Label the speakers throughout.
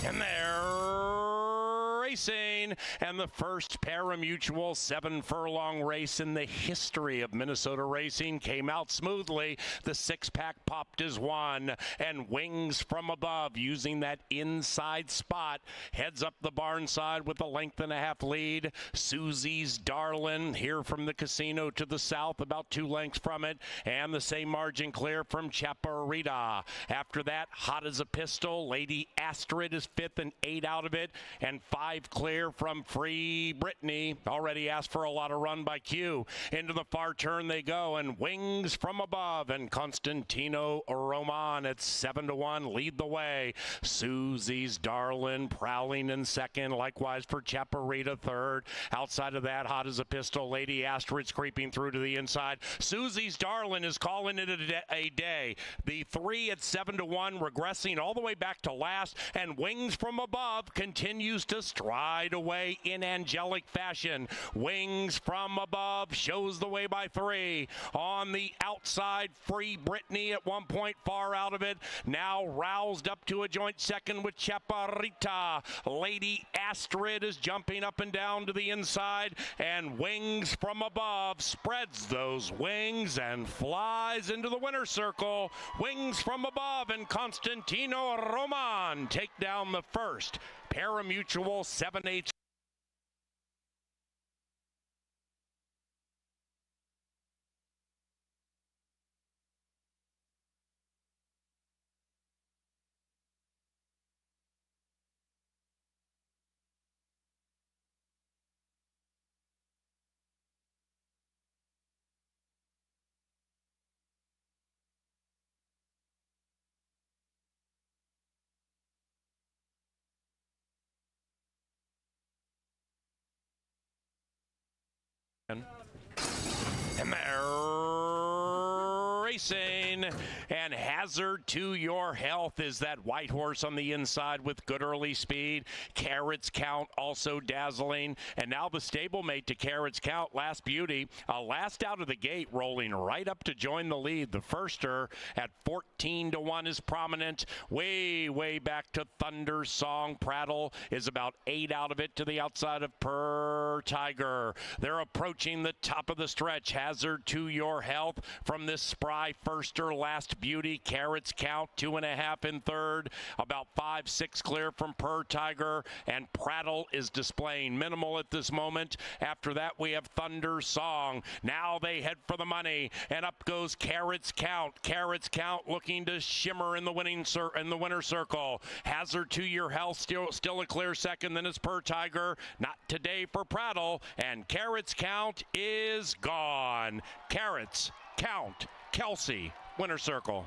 Speaker 1: And they're racing, and the first pari-mutuel 7-furlong race in the history of Minnesota racing came out smoothly. The six-pack popped as one, and Wings from Above, using that inside spot, heads up the barn side with a length-and-a-half lead. Susie's Darlin' here from the casino to the south, about 2 lengths from it, and the same margin clear from Chaparita. After that, Hot as a Pistol, Lady Astrid is 5th and 8 out of it, and 5 clear from Free Brittany. Already asked for a lot of run by Q. Into the far turn they go, and Wings from Above and Constantino Roman at 7-1 lead the way. Susie's Darlin' prowling in second, likewise for Chaparita third. Outside of that, Hot as a Pistol, Lady Astrid's creeping through to the inside. Susie's Darlin' is calling it a day. The 3 at 7-1 regressing all the way back to last, and Wings from Above continues to stride away in angelic fashion. Wings from Above shows the way by 3. On the outside, Free Brittany at one point far out of it, now roused up to a joint second with Chaparita. Lady Astrid is jumping up and down to the inside, and Wings from Above spreads those wings and flies into the winner's circle. Wings from Above and Constantino Roman take down the first pari-mutuel 7/8. And they're racing, and Hazard to Your Health is that white horse on the inside with good early speed. Carrots Count also dazzling, and now the stablemate to Carrots Count, Last Beauty, last out of the gate, rolling right up to join the lead. The firster at 14-1 is Prominent. Way back to Thunder Song. Prattle is about 8 out of it to the outside of Per Tiger. They're approaching the top of the stretch. Hazard to Your Health from this spry firster. Last Beauty, Carrots Count, 2.5 in third. About 5-6 clear from Per Tiger, and Prattle is displaying minimal at this moment. After that, we have Thunder Song. Now they head for the money, and up goes Carrots Count. Carrots Count looking to shimmer in the winning winner circle. Hazard to Your Health still a clear second. Then it's Per Tiger. Not today for Prattle, and Carrots Count is gone. Carrots Count, Kelsey, winner circle.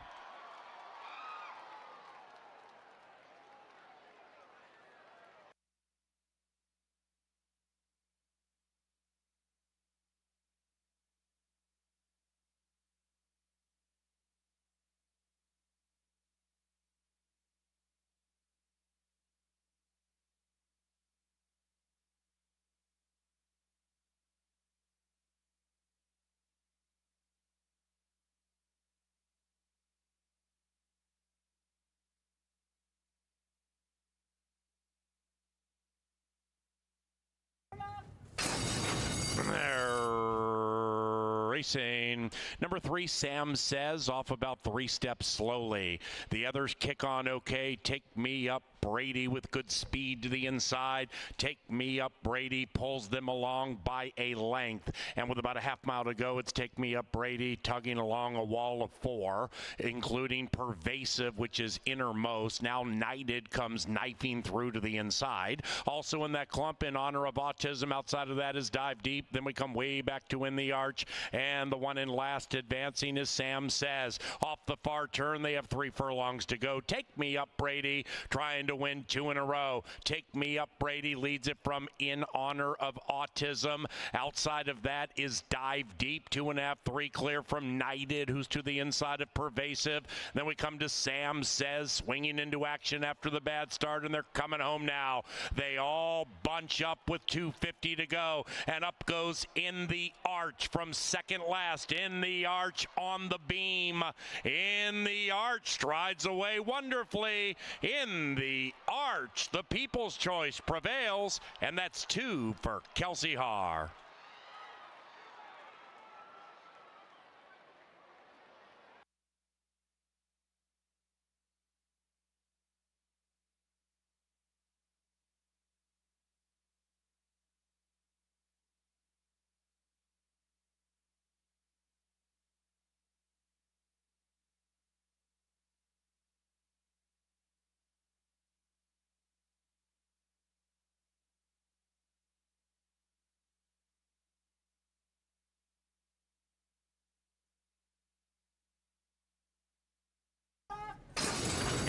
Speaker 1: Racing. Number 3, Sam Says, off about 3 steps slowly. The others kick on okay. Take Me Up Brady with good speed to the inside. Take Me Up Brady pulls them along by a length. And with about a half mile to go, it's Take Me Up Brady tugging along a wall of 4, including Pervasive, which is innermost. Now Knighted comes knifing through to the inside. Also in that clump, In Honor of Autism, outside of that is Dive Deep. Then we come way back to In the Arch. And the one in last advancing is Sam Says. Off the far turn, they have 3 furlongs to go. Take Me Up Brady trying to win 2 in a row. Take Me Up Brady leads it from In Honor of Autism. Outside of that is Dive Deep, 2.5, 3 clear from Knighted, who's to the inside of Pervasive. Then we come to Sam Says, swinging into action after the bad start, and they're coming home now. They all bunch up with 2:50 to go, and up goes In the Arch from second last. In the Arch on the beam. In the Arch strides away wonderfully. In the the Arch, the People's Choice, prevails, and that's 2 for Kelsey Haar.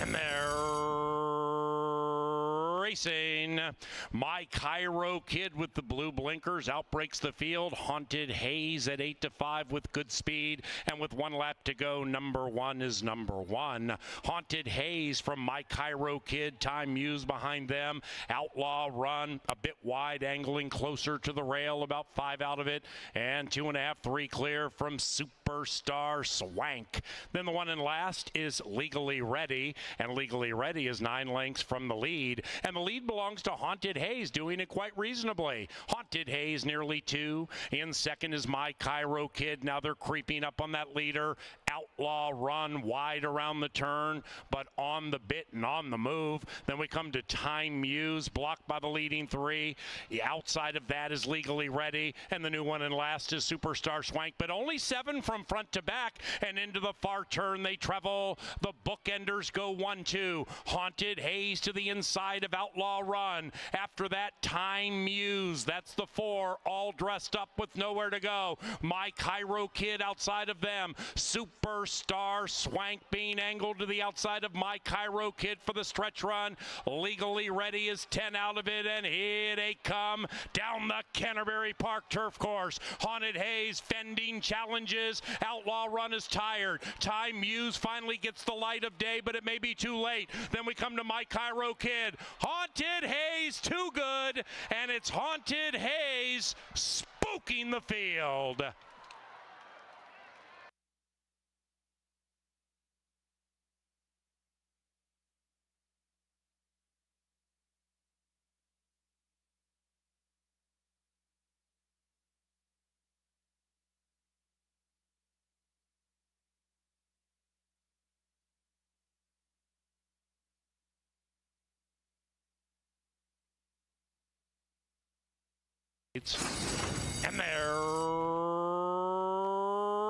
Speaker 1: And they're racing. My Cairo Kid with the blue blinkers outbreaks the field. Haunted Haze at 8-5 with good speed. And with 1 lap to go, number 1 is number 1. Haunted Haze from My Cairo Kid. Time Muse behind them. Outlaw Run a bit wide, angling closer to the rail, about 5 out of it. And 2.5, 3 clear from Superstar Swank. Then the one in last is Legally Ready. And Legally Ready is 9 lengths from the lead. And the lead belongs to Haunted Haze, doing it quite reasonably. Haunted Haze nearly 2. In second is My Cairo Kid. Now they're creeping up on that leader. Outlaw Run wide around the turn, but on the bit and on the move. Then we come to Time Muse, blocked by the leading 3. Outside of that is Legally Ready, and the new one in last is Superstar Swank, but only 7 from front to back, and into the far turn they travel. The bookenders go 1-2. Haunted Haze to the inside of Outlaw Run. After that, Time Muse. That's the 4, all dressed up with nowhere to go. My Cairo Kid outside of them. Superstar Swank being angled to the outside of My Cairo Kid for the stretch run. Legally Ready is 10 out of it, and here they come down the Canterbury Park turf course. Haunted Haze fending challenges. Outlaw Run is tired. Time Muse finally gets the light of day, but it may be too late. Then we come to My Cairo Kid. Haunted Haze too good, and it's Haunted Haze spooking the field. And they're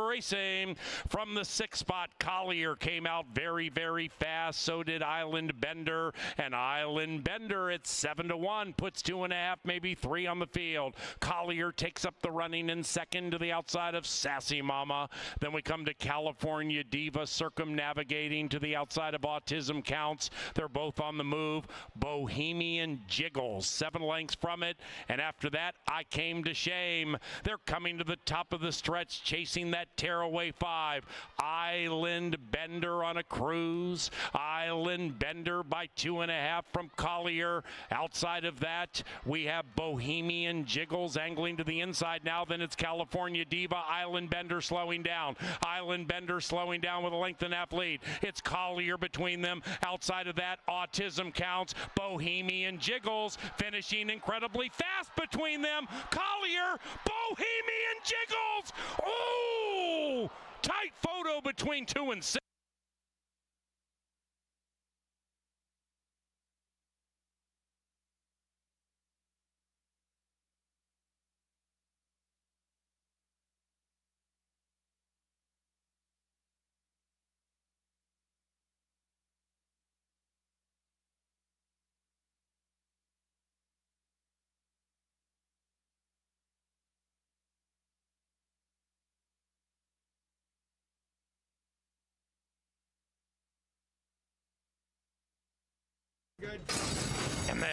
Speaker 1: racing from the 6th spot. Collier came out very, very fast. So did Island Bender. And Island Bender at 7-1 puts 2.5, maybe 3 on the field. Collier takes up the running in second to the outside of Sassy Mama. Then we come to California Diva circumnavigating to the outside of Autism Counts. They're both on the move. Bohemian Jiggles, 7 lengths from it. And after that, I Came to Shame. They're coming to the top of the stretch, chasing that tearaway 5. Island Bender on a cruise. Island Bender by 2.5 from Collier. Outside of that, we have Bohemian Jiggles angling to the inside now. Then it's California Diva. Island Bender slowing down. Island Bender slowing down with a length and a half lead. It's Collier between them. Outside of that, Autism Counts. Bohemian Jiggles finishing incredibly fast between them. Collier, Bohemian Jiggles. Oh, tight photo between 2 and 6. Good. And there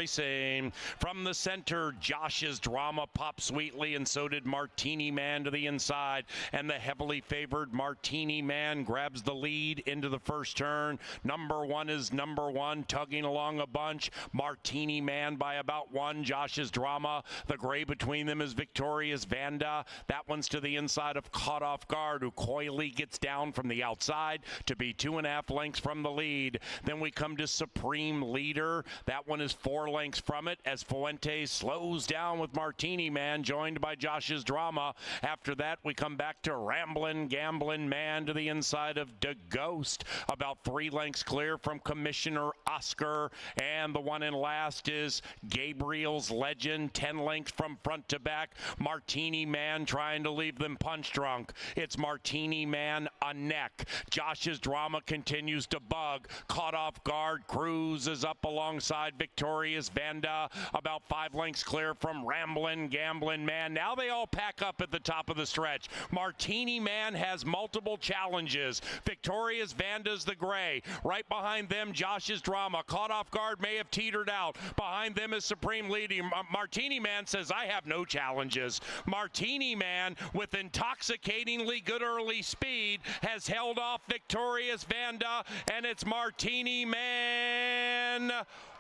Speaker 1: racing. From the center, Josh's Drama popped sweetly, and so did Martini Man to the inside. And the heavily favored Martini Man grabs the lead into the first turn. Number one is number one, tugging along a bunch. Martini Man by about one. Josh's Drama. The gray between them is Victoria's Vanda. That one's to the inside of Caught Off Guard, who coyly gets down from the outside to be 2.5 lengths from the lead. Then we come to Supreme Leader. That one is 4 lengths from it as Fuentes slows down with Martini Man, joined by Josh's Drama. After that, we come back to Ramblin' Gamblin' Man to the inside of De Ghost, about 3 lengths clear from Commissioner Oscar. And the one in last is Gabriel's Legend, 10 lengths from front to back. Martini Man trying to leave them punch drunk. It's Martini Man a neck. Josh's Drama continues to bug. Caught Off Guard cruises up alongside Victoria's Vanda, about 5 lengths clear from Ramblin' Gamblin' Man. Now they all pack up at the top of the stretch. Martini Man has multiple challenges. Victoria's Vanda's the gray. Right behind them, Josh's Drama. Caught Off Guard may have teetered out. Behind them is Supreme Leading. Martini Man says, I have no challenges. Martini Man, with intoxicatingly good early speed, has held off Victoria's Vanda, and it's Martini Man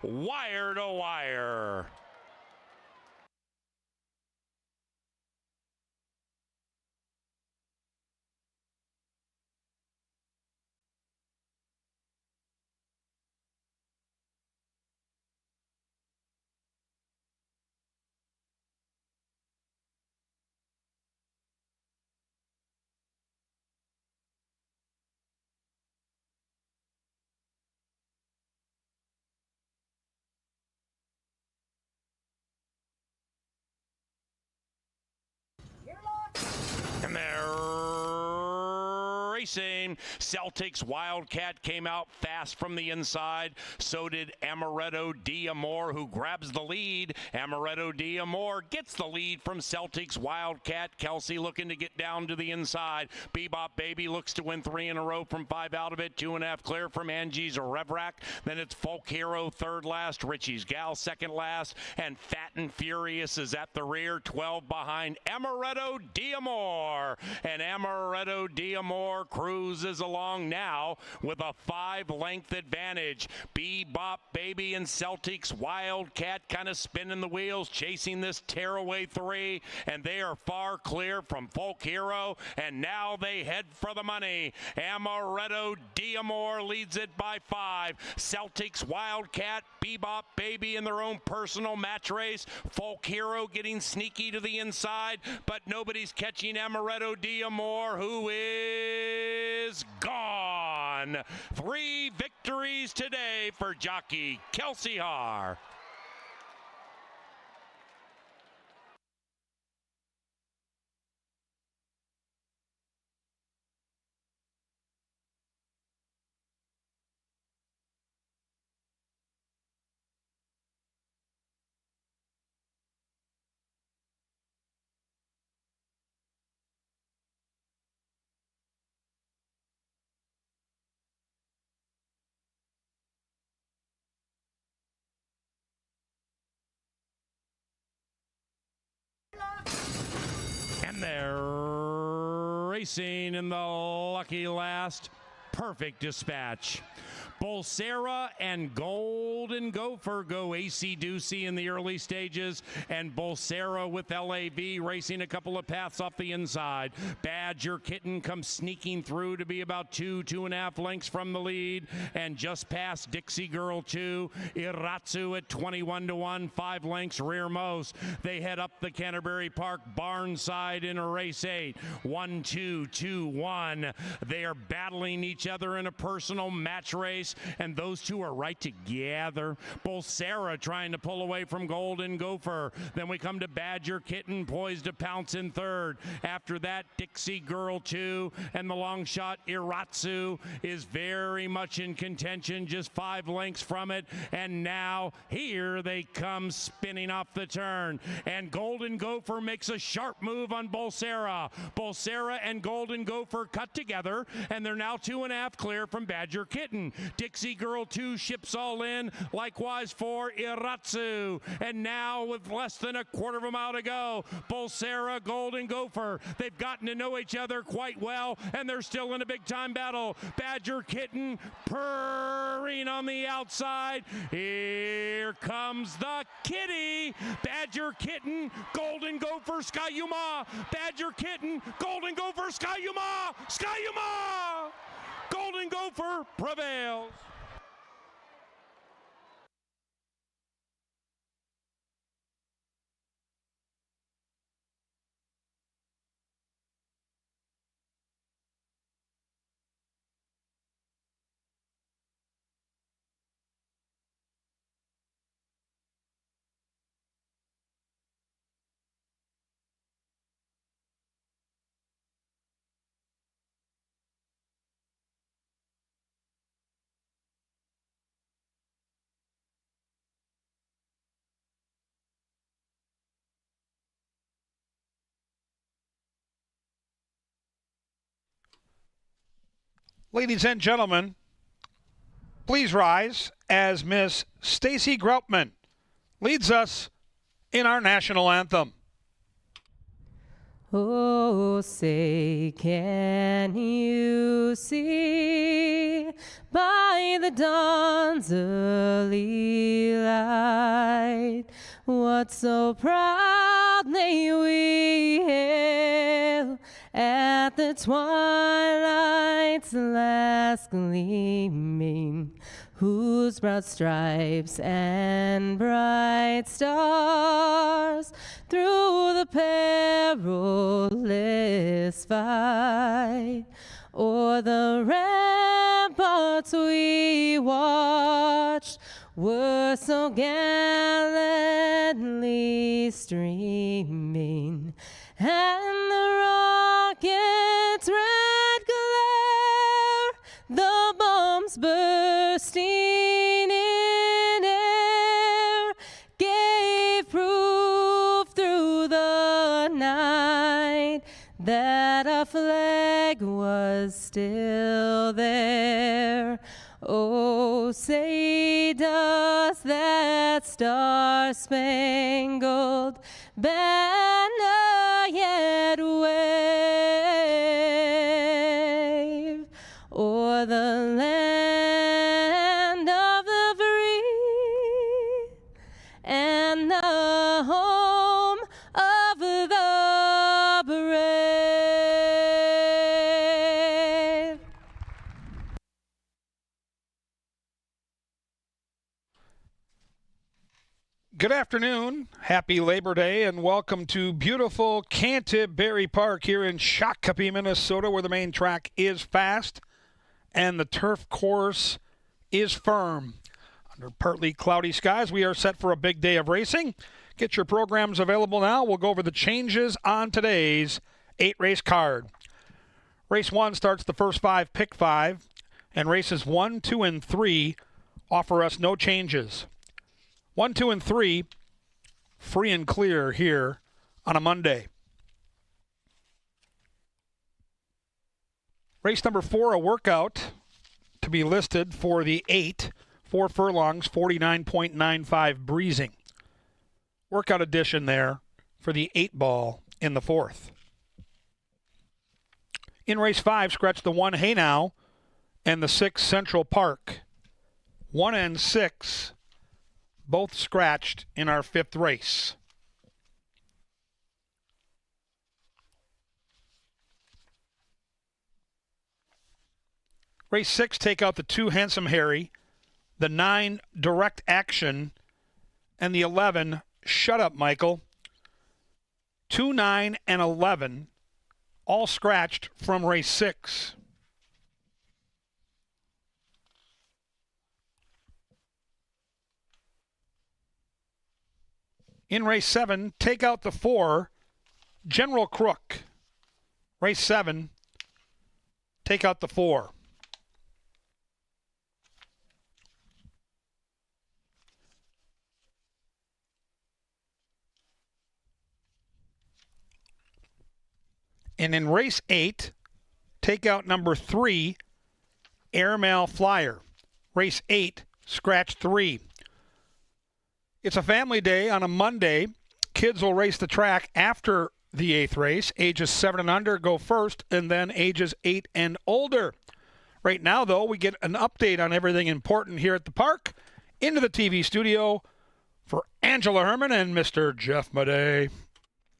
Speaker 1: wire to wire. And they're racing. Celtic's Wildcat came out fast from the inside. So did Amaretto D'Amore, who grabs the lead. Amaretto D'Amore gets the lead from Celtic's Wildcat. Kelsey looking to get down to the inside. Bebop Baby looks to win 3 in a row from 5 out of it. 2.5 clear from Angie's Revrac. Then it's Folk Hero third last. Richie's Gal second last. And Fat and Furious is at the rear. 12 behind Amaretto D'Amore. And Amaretto D'Amore cruises along now with a 5-length advantage. Bebop Baby and Celtic's Wildcat kind of spinning the wheels, chasing this tearaway 3, and they are far clear from Folk Hero, and now they head for the money. Amaretto D'Amore leads it by 5. Celtic's Wildcat, Bebop Baby in their own personal match race. Folk Hero getting sneaky to the inside, but nobody's catching Amaretto D'Amore, who is gone. 3 victories today for jockey Kelsey Haar. And they're racing in the lucky last. Perfect dispatch. Bolsera and Golden Gopher go AC-doocy in the early stages, and Bolsera with LAV racing a couple of paths off the inside. Badger Kitten comes sneaking through to be about 2.5 lengths from the lead, and just past Dixie Girl 2. Iratsu at 21-1, 5 lengths rearmost. They head up the Canterbury Park barn side in a race 8. 1, 2, 2, 1. They are battling each other in a personal match race, and those two are right together. Bolsera trying to pull away from Golden Gopher. Then we come to Badger Kitten, poised to pounce in third. After that, Dixie Girl 2, and the long shot Iratsu is very much in contention, just 5 lengths from it. And now here they come spinning off the turn, and Golden Gopher makes a sharp move on Bolsera. Bolsera and Golden Gopher cut together, and they're now 2.5 clear from Badger Kitten. Dixie Girl 2 ships all in. Likewise for Iratsu. And now with less than a quarter of a mile to go, Bolsera, Golden Gopher. They've gotten to know each other quite well, and they're still in a big-time battle. Badger Kitten purring on the outside. Here comes the kitty. Badger Kitten, Golden Gopher, Skyuma. Badger Kitten, Golden Gopher, Skyuma. Skyuma! Golden Gopher prevails.
Speaker 2: Ladies and gentlemen, please rise as Miss Stacy Groutman leads us in our national anthem.
Speaker 3: Oh, say, can you see by the dawn's early light what so proudly we hail at the twilight's last gleaming, whose broad stripes and bright stars through the perilous fight o'er the ramparts we watched were so gallantly streaming, and the rocket's red glare, the bombs bursting in air, gave proof through the night that our flag was still there. Oh, say does that star-spangled banner yet wave o'er the land of the free and the home of the brave?
Speaker 2: Good afternoon, happy Labor Day, and welcome to beautiful Canterbury Park here in Shakopee, Minnesota, where the main track is fast and the turf course is firm. Under partly cloudy skies, we are set for a big day of racing. Get your programs available now. We'll go over the changes on today's 8-race card. Race 1 starts the first 5, pick 5, and races 1, 2, and 3 offer us no changes. 1, 2, and 3, free and clear here on a Monday. Race number 4, a workout to be listed for the 8, 4 furlongs, 49.95 breezing. Workout edition there for the 8 ball in the 4th. In race 5, scratch the 1, Hey Now, and the 6, Central Park. 1 and 6. Both scratched in our 5th race. Race 6, take out the 2, Handsome Harry, the 9, Direct Action, and the 11, Shut Up, Michael. 2, 9, and 11, all scratched from race 6. In race 7, take out the 4, General Crook. Race 7, take out the 4. And in race 8, take out number 3, Airmail Flyer. race 8, scratch 3. It's a family day on a Monday. Kids will race the track after the 8th race. Ages 7 and under go first, and then ages 8 and older. Right now, though, we get an update on everything important here at the park. Into the TV studio for Angela Herman and Mr. Jeff Madey.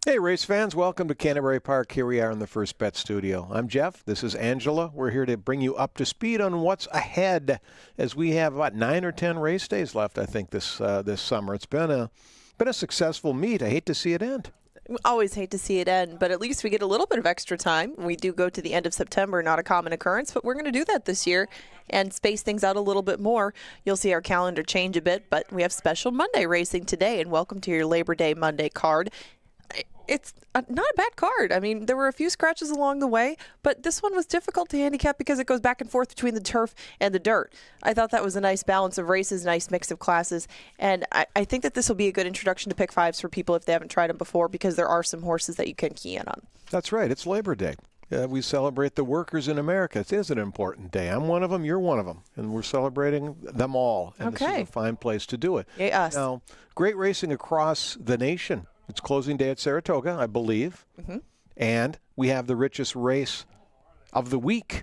Speaker 4: Hey, race fans. Welcome to Canterbury Park. Here we are in the First Bet studio. I'm Jeff. This is Angela. We're here to bring you up to speed on what's ahead as we have about 9 or 10 race days left, I think, this summer. It's been a successful meet. I hate to see it end.
Speaker 5: We always hate to see it end, but at least we get a little bit of extra time. We do go to the end of September, not a common occurrence, but we're going to do that this year and space things out a little bit more. You'll see our calendar change a bit, but we have special Monday racing today, and welcome to your Labor Day Monday card. It's not a bad card. I mean, there were a few scratches along the way, but this one was difficult to handicap because it goes back and forth between the turf and the dirt. I thought that was a nice balance of races, nice mix of classes, and I think that this will be a good introduction to pick fives for people if they haven't tried them before, because there are some horses that you can key in on.
Speaker 4: That's right. It's Labor Day. We celebrate the workers in America. It is an important day. I'm one of them. You're one of them. And we're celebrating them all. And This is a fine place to do it.
Speaker 5: Yes.
Speaker 4: Now, great racing across the nation. It's closing day at Saratoga, I believe. Mm-hmm. And we have the richest race of the week,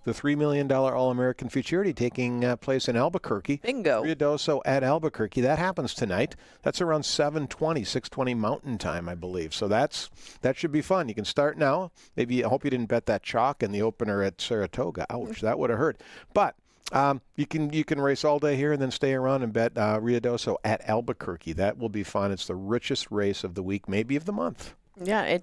Speaker 4: the $3 million All-American Futurity taking place in Albuquerque.
Speaker 5: Bingo.
Speaker 4: Ruidoso at Albuquerque. That happens tonight. That's around 6:20 Mountain Time, I believe. So that should be fun. You can start now. Maybe I hope you didn't bet that chalk in the opener at Saratoga. Ouch, that would have hurt. But you can race all day here and then stay around and bet Ruidoso at Albuquerque. That will be fun. It's the richest race of the week, maybe of the month.
Speaker 5: Yeah,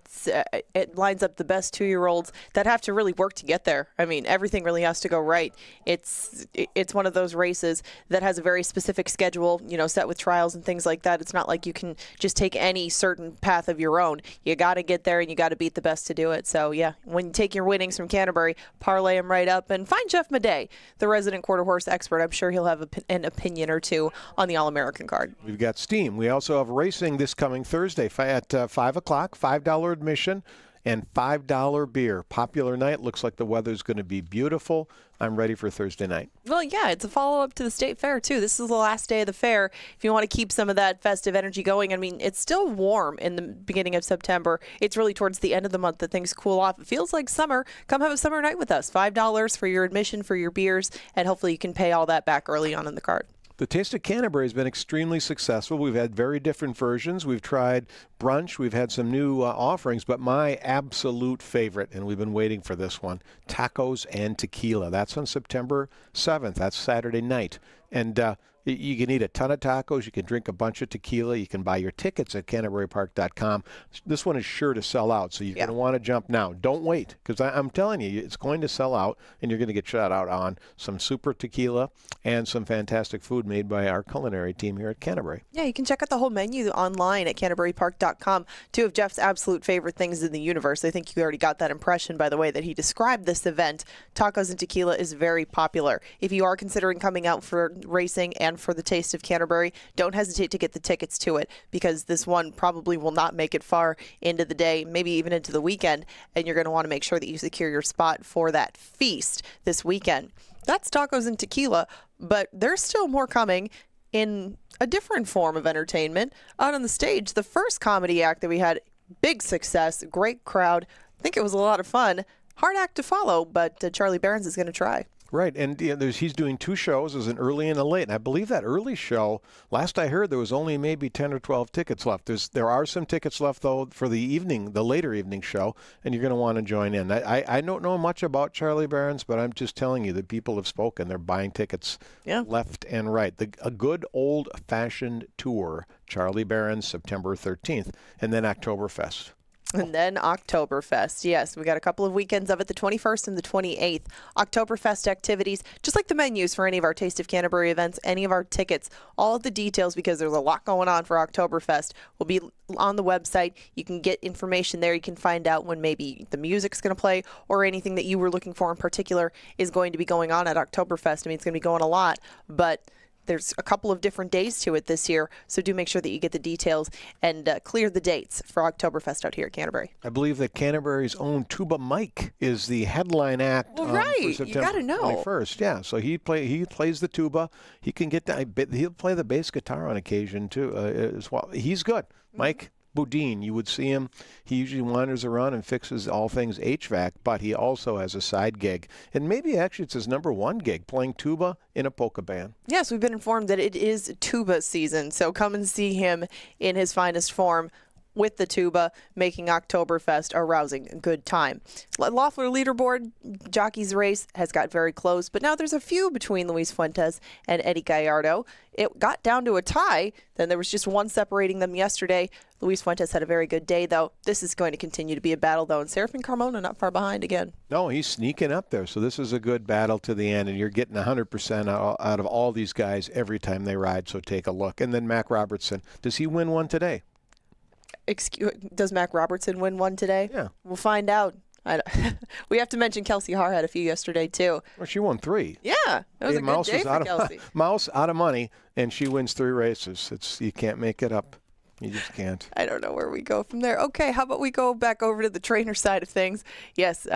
Speaker 5: it lines up the best 2-year-olds that have to really work to get there. I mean, everything really has to go right. It's one of those races that has a very specific schedule, set with trials and things like that. It's not like you can just take any certain path of your own. You got to get there and you got to beat the best to do it. So, yeah, when you take your winnings from Canterbury, parlay them right up and find Jeff Madey, the resident quarter horse expert. I'm sure he'll have an opinion or two on the All-American card.
Speaker 4: We've got steam. We also have racing this coming Thursday at 5 o'clock. $5 admission and $5 beer. Popular night. Looks like the weather's going to be beautiful. I'm ready for Thursday night.
Speaker 5: Well, yeah, it's a follow-up to the state fair, too. This is the last day of the fair. If you want to keep some of that festive energy going, I mean, it's still warm in the beginning of September. It's really towards the end of the month that things cool off. It feels like summer. Come have a summer night with us. $5 for your admission, for your beers, and hopefully you can pay all that back early on in the card.
Speaker 4: The Taste of Canterbury has been extremely successful. We've had very different versions. We've tried brunch. We've had some new offerings, but my absolute favorite, and we've been waiting for this one, tacos and tequila. That's on September 7th. That's Saturday night. And you can eat a ton of tacos. You can drink a bunch of tequila. You can buy your tickets at CanterburyPark.com. This one is sure to sell out, so you're going to want to jump now. Don't wait, because I'm telling you, it's going to sell out, and you're going to get shut out on some super tequila and some fantastic food made by our culinary team here at Canterbury.
Speaker 5: Yeah, you can check out the whole menu online at CanterburyPark.com. Two of Jeff's absolute favorite things in the universe. I think you already got that impression by the way that he described this event. Tacos and tequila is very popular. If you are considering coming out for racing and for the Taste of Canterbury, don't hesitate to get the tickets to it, because this one probably will not make it far into the day, maybe even into the weekend, and you're going to want to make sure that you secure your spot for that feast this weekend. That's tacos and tequila, but there's still more coming in a different form of entertainment. Out on the stage, the first comedy act that we had, big success, great crowd. I think it was a lot of fun. Hard act to follow, but Charlie Behrens is going to try.
Speaker 4: Right, and he's doing 2 shows. There's an early and a late. And I believe that early show, last I heard, there was only maybe 10 or 12 tickets left. There are some tickets left, though, for the later evening show, and you're going to want to join in. I don't know much about Charlie Behrens, but I'm just telling you that people have spoken. They're buying tickets left and right. A good old-fashioned tour, Charlie Behrens, September 13th, and then Oktoberfest.
Speaker 5: And then Oktoberfest. Yes, we got a couple of weekends of it, the 21st and the 28th. Oktoberfest activities, just like the menus for any of our Taste of Canterbury events, any of our tickets, all of the details, because there's a lot going on for Oktoberfest, will be on the website. You can get information there. You can find out when maybe the music's going to play or anything that you were looking for in particular is going to be going on at Oktoberfest. I mean, it's going to be going a lot, but There's a couple of different days to it this year, so do make sure that you get the details and clear the dates for Oktoberfest out here at Canterbury.
Speaker 4: I believe that Canterbury's own Tuba Mike is the headline act
Speaker 5: Well,
Speaker 4: for
Speaker 5: right. You
Speaker 4: September
Speaker 5: gotta know.
Speaker 4: 21st. Yeah, so he plays the tuba. He can he'll play the bass guitar on occasion too as well. He's good. Mike Boudin, you would see him. He usually wanders around and fixes all things HVAC, but he also has a side gig. And maybe actually it's his number one gig, playing tuba in a polka band.
Speaker 5: Yes, we've been informed that it is tuba season, so come and see him in his finest form with the tuba, making Oktoberfest a rousing good time. Loeffler leaderboard, jockey's race has got very close, but now there's a few between Luis Fuentes and Eddie Gallardo. It got down to a tie, then there was just one separating them yesterday. Luis Fuentes had a very good day, though. This is going to continue to be a battle, though, and Serafin Carmona not far behind again.
Speaker 4: No, he's sneaking up there, so this is a good battle to the end, and you're getting 100% out of all these guys every time they ride, so take a look. And then Mac Robertson, does he win one today?
Speaker 5: Does Mac Robertson win one today?
Speaker 4: Yeah.
Speaker 5: We'll find out. We have to mention Kelsey Haar had a few yesterday, too.
Speaker 4: Well, she won 3.
Speaker 5: Yeah, that was a good day for Kelsey.
Speaker 4: Mouse out of money, and she wins 3 races. You can't make it up. You just can't.
Speaker 5: I don't know where we go from there. Okay, how about we go back over to the trainer side of things? Yes,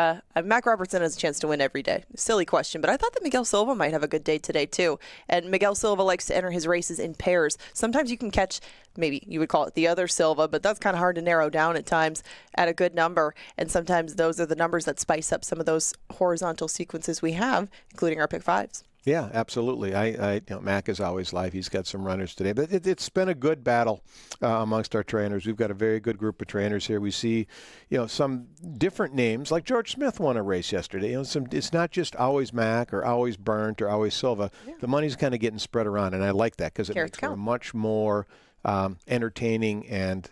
Speaker 5: Mac Robertson has a chance to win every day. Silly question, but I thought that Miguel Silva might have a good day today, too. And Miguel Silva likes to enter his races in pairs. Sometimes you can catch, maybe you would call it the other Silva, but that's kind of hard to narrow down at times at a good number. And sometimes those are the numbers that spice up some of those horizontal sequences we have, including our pick fives.
Speaker 4: Yeah, absolutely. Mac is always live. He's got some runners today, but it's been a good battle amongst our trainers. We've got a very good group of trainers here. We see, some different names. Like George Smith won a race yesterday. It's not just always Mac or always Burnt or always Silva. Yeah. The money's kind of getting spread around, and I like that because it makes for a much more entertaining and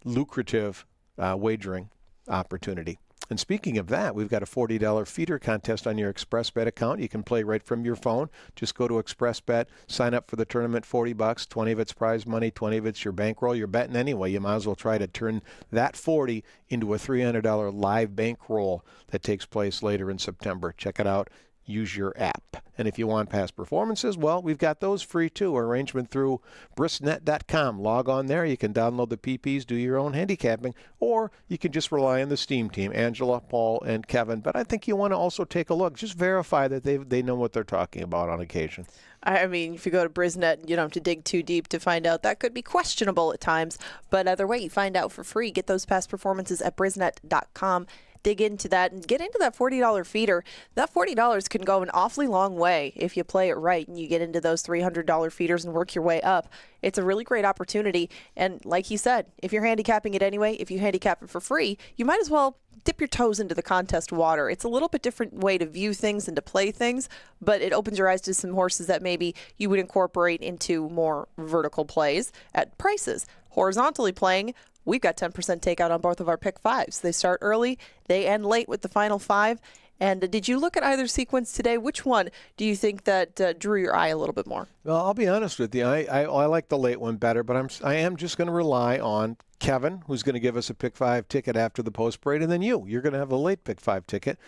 Speaker 4: lucrative wagering opportunity. And speaking of that, we've got a $40 feeder contest on your ExpressBet account. You can play right from your phone. Just go to ExpressBet, sign up for the tournament, $40, 20 of it's prize money, 20 of it's your bankroll. You're betting anyway. You might as well try to turn that 40 into a $300 live bankroll that takes place later in September. Check it out. Use your app. And if you want past performances, well, we've got those free too. Arrangement through brisnet.com. Log on there. You can download the PPs, do your own handicapping, or you can just rely on the STEAM team, Angela, Paul, and Kevin. But I think you want to also take a look. Just verify that they know what they're talking about on occasion.
Speaker 5: I mean, if you go to Brisnet, you don't have to dig too deep to find out. That could be questionable at times. But either way, you find out for free. Get those past performances at brisnet.com. Dig into that and get into that $40 feeder. That $40 can go an awfully long way if you play it right and you get into those $300 feeders and work your way up. It's a really great opportunity. And like he said, if you're handicapping it anyway, if you handicap it for free, you might as well dip your toes into the contest water. It's a little bit different way to view things and to play things, but it opens your eyes to some horses that maybe you would incorporate into more vertical plays at prices. Horizontally playing, we've got 10% takeout on both of our pick fives. They start early, they end late with the final 5. And did you look at either sequence today? Which one do you think that drew your eye a little bit more?
Speaker 4: Well, I'll be honest with you. I like the late one better, but I am just going to rely on Kevin, who's going to give us a pick 5 ticket after the post parade, and then you're going to have a late pick 5 ticket.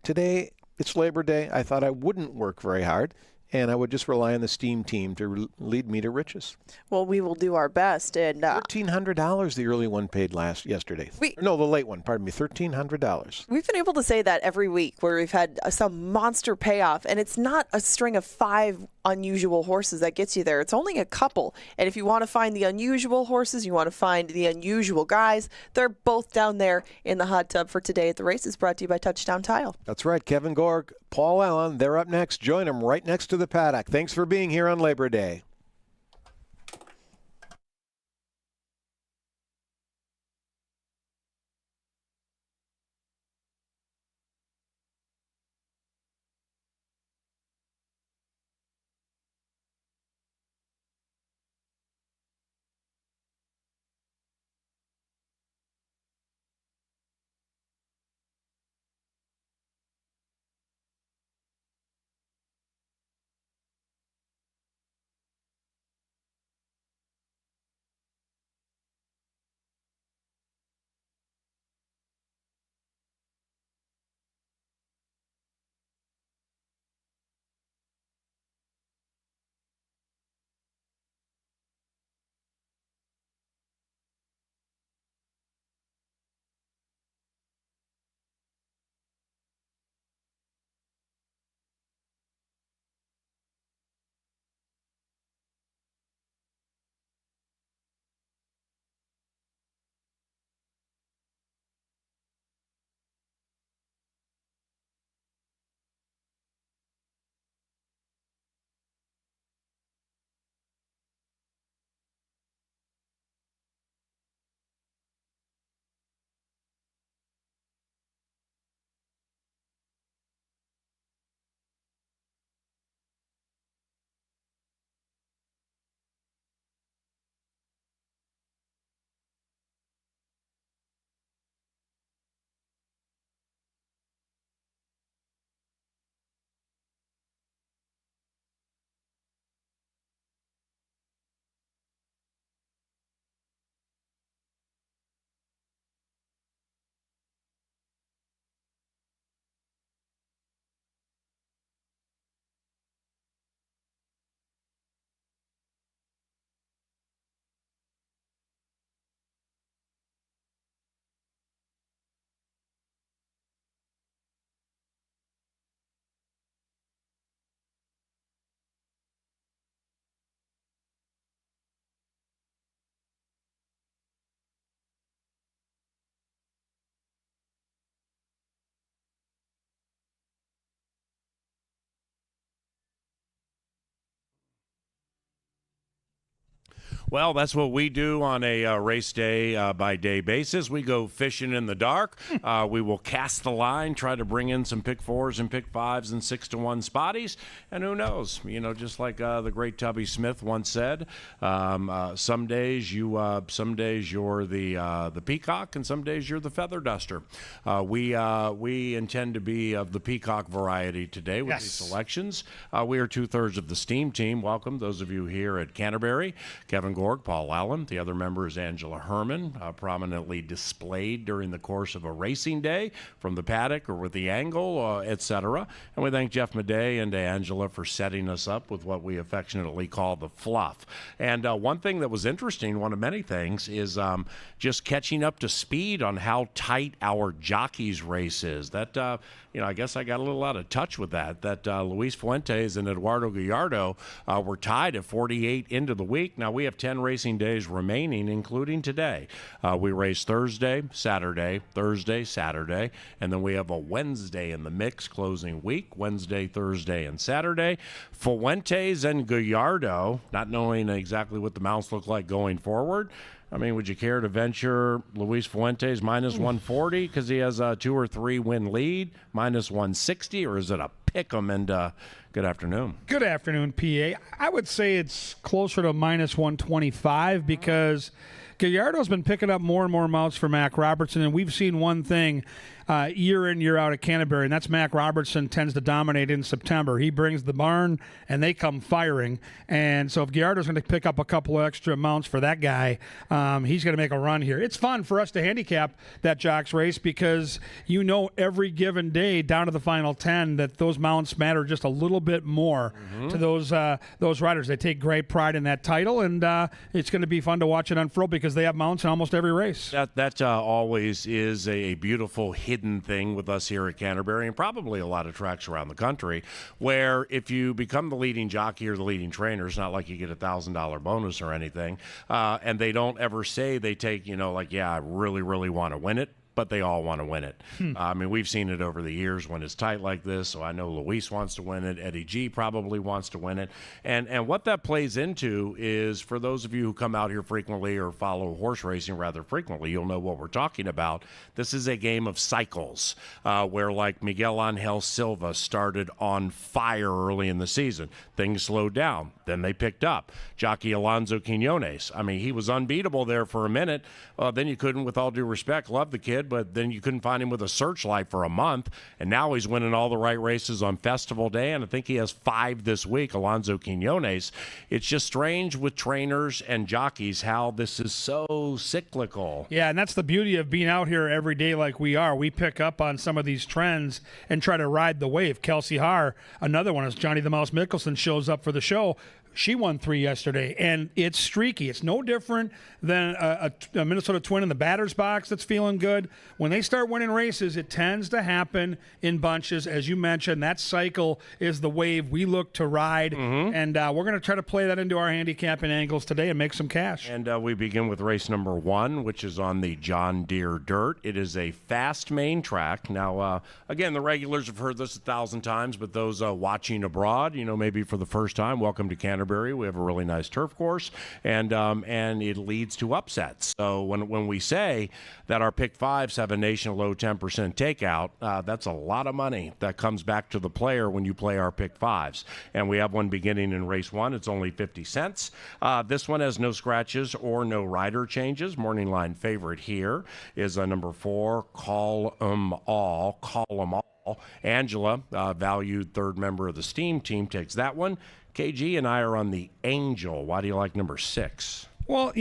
Speaker 4: Today it's Labor Day. I thought I wouldn't work very hard, and I would just rely on the STEAM team to lead me to riches.
Speaker 5: Well, we will do our best. And
Speaker 4: $1,300 the early one paid yesterday. The late one, pardon me, $1,300.
Speaker 5: We've been able to say that every week where we've had some monster payoff, and it's not a string of 5 unusual horses that gets you there. It's only a couple. And if you want to find the unusual horses, you want to find the unusual guys, they're both down there in the hot tub for today at the races, brought to you by Touchdown Tile.
Speaker 4: That's right. Kevin Gorg, Paul Allen, they're up next. Join them right next to the paddock. Thanks for being here on Labor Day.
Speaker 1: Well, that's what we do on a race day by day basis. We go fishing in the dark. We will cast the line, try to bring in some pick 4s and pick 5s and 6-to-1 spotties. And who knows? Just like the great Tubby Smith once said, some days you're the peacock, and some days you're the feather duster. We intend to be of the peacock variety today with these selections. We are 2/3 of the Steam team. Welcome, those of you here at Canterbury. Kevin Gorg, Paul Allen. The other member is Angela Herman, prominently displayed during the course of a racing day from the paddock or with the angle, etc. And we thank Jeff Madej and Angela for setting us up with what we affectionately call the fluff. And one thing that was interesting, one of many things, is just catching up to speed on how tight our jockeys race is. That I guess I got a little out of touch with that. Luis Fuentes and Eduardo Gallardo were tied at 48 into the week. Now we have 10 racing days remaining, including today. We race Thursday, Saturday, and then we have a Wednesday in the mix closing week, Wednesday, Thursday, and Saturday. Fuentes and Gallardo, not knowing exactly what the mounts look like going forward, would you care to venture Luis Fuentes minus 140 because he has a 2 or 3 win lead, minus 160, or is it a pick 'em? And good afternoon.
Speaker 2: Good afternoon, PA. I would say it's closer to minus 125 because Gallardo's been picking up more and more mounts for Mac Robertson, and we've seen one thing year in, year out at Canterbury, and that's Mac Robertson tends to dominate in September. He brings the barn, and they come firing. And so if Gallardo's going to pick up a couple of extra mounts for that guy, he's going to make a run here. It's fun for us to handicap that Jocks race because every given day down to the final 10 that those mounts matter just a little bit more to those riders. They take great pride in that title, and it's going to be fun to watch it unfurl because they have mounts in almost every race.
Speaker 1: That always is a beautiful hidden thing with us here at Canterbury, and probably a lot of tracks around the country, where if you become the leading jockey or the leading trainer, it's not like you get $1,000 bonus or anything, and they don't ever say they take, I really, really want to win it. But they all want to win it. We've seen it over the years when it's tight like this. So I know Luis wants to win it. Eddie G probably wants to win it. And what that plays into is, for those of you who come out here frequently or follow horse racing rather frequently, you'll know what we're talking about. This is a game of cycles where, like Miguel Angel Silva started on fire early in the season. Things slowed down. Then they picked up. Jockey Alonso Quinones. He was unbeatable there for a minute. Then you couldn't, with all due respect, love the kid, but then you couldn't find him with a searchlight for a month, and now he's winning all the right races on Festival Day, and I think he has 5 this week, Alonso Quinones. It's just strange with trainers and jockeys how this is so cyclical.
Speaker 2: Yeah, and that's the beauty of being out here every day like we are. We pick up on some of these trends and try to ride the wave. Kelsey Haar, another one, as Johnny the Mouse Mickelson shows up for the show. She won 3 yesterday, and it's streaky. It's no different than a Minnesota Twin in the batter's box that's feeling good. When they start winning races, it tends to happen in bunches. As you mentioned, that cycle is the wave we look to ride, and we're going to try to play that into our handicapping angles today and make some cash.
Speaker 1: And we begin with race number 1, which is on the John Deere Dirt. It is a fast main track. Now, again, the regulars have heard this 1,000 times, but those watching abroad, maybe for the first time, welcome to Canterbury. We have a really nice turf course, and it leads to upsets. So when we say that our pick 5s have a nation low 10% takeout, that's a lot of money that comes back to the player when you play our pick 5s. And we have one beginning in race 1. It's only 50 cents. This one has no scratches or no rider changes. Morning line favorite here is number 4, Call 'em All. Call 'em All. Angela, valued third member of the Steam team, takes that one. KG and I are on the Angel. Why do you like number 6?
Speaker 2: Well,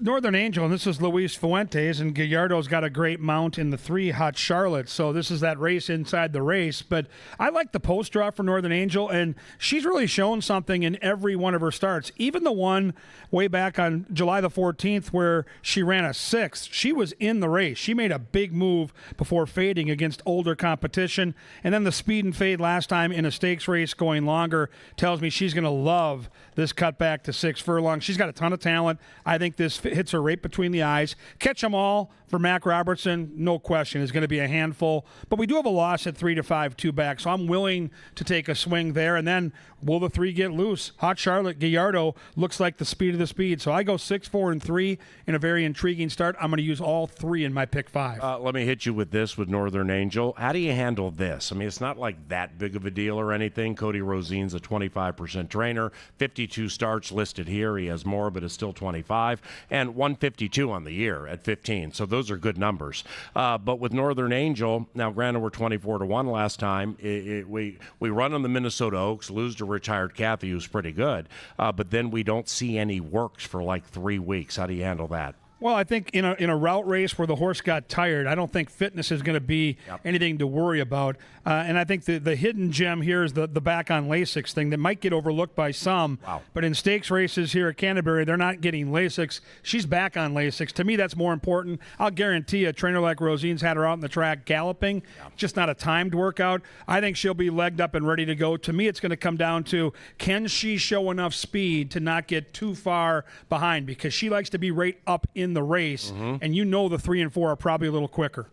Speaker 2: Northern Angel, and this is Luis Fuentes, and Gallardo's got a great mount in the 3, Hot Charlotte. So this is that race inside the race. But I like the post draw for Northern Angel, and she's really shown something in every one of her starts. Even the one way back on July the 14th where she ran a 6th, she was in the race. She made a big move before fading against older competition. And then the speed and fade last time in a stakes race going longer tells me she's going to love this cutback to 6 furlongs. She's got a ton of talent. I think this hits her right between the eyes. Catch them all for Mac Robertson, no question, is going to be a handful. But we do have a loss at 3-5, 2-back, so I'm willing to take a swing there. And then will the 3 get loose? Hot Charlotte Gallardo looks like the speed of the speed. So I go 6, 4, and 3 in a very intriguing start. I'm going to use all 3 in my pick 5.
Speaker 1: Let me hit you with this with Northern Angel. How do you handle this? I mean, it's not like that big of a deal or anything. Cody Rosine's a 25% trainer, 52 starts listed here. He has more, but it's still 25, and 152 on the year at 15. So those are good numbers. But with Northern Angel, now granted we're 24-1 last time. We run on the Minnesota Oaks, lose to retired Kathy, who's pretty good, but then we don't see any works for like 3 weeks. How do you handle that?
Speaker 2: Well, I think in a route race where the horse got tired, I don't think fitness is going to be anything to worry about. And I think the hidden gem here is the back on Lasix thing that might get overlooked by some.
Speaker 1: Wow.
Speaker 2: But in stakes races here at Canterbury, they're not getting Lasix. She's back on Lasix. To me, that's more important. I'll guarantee a trainer like Rosine's had her out on the track galloping, just not a timed workout. I think she'll be legged up and ready to go. To me, it's going to come down to, can she show enough speed to not get too far behind? Because she likes to be right up in the race, and you know the 3 and 4 are probably a little quicker.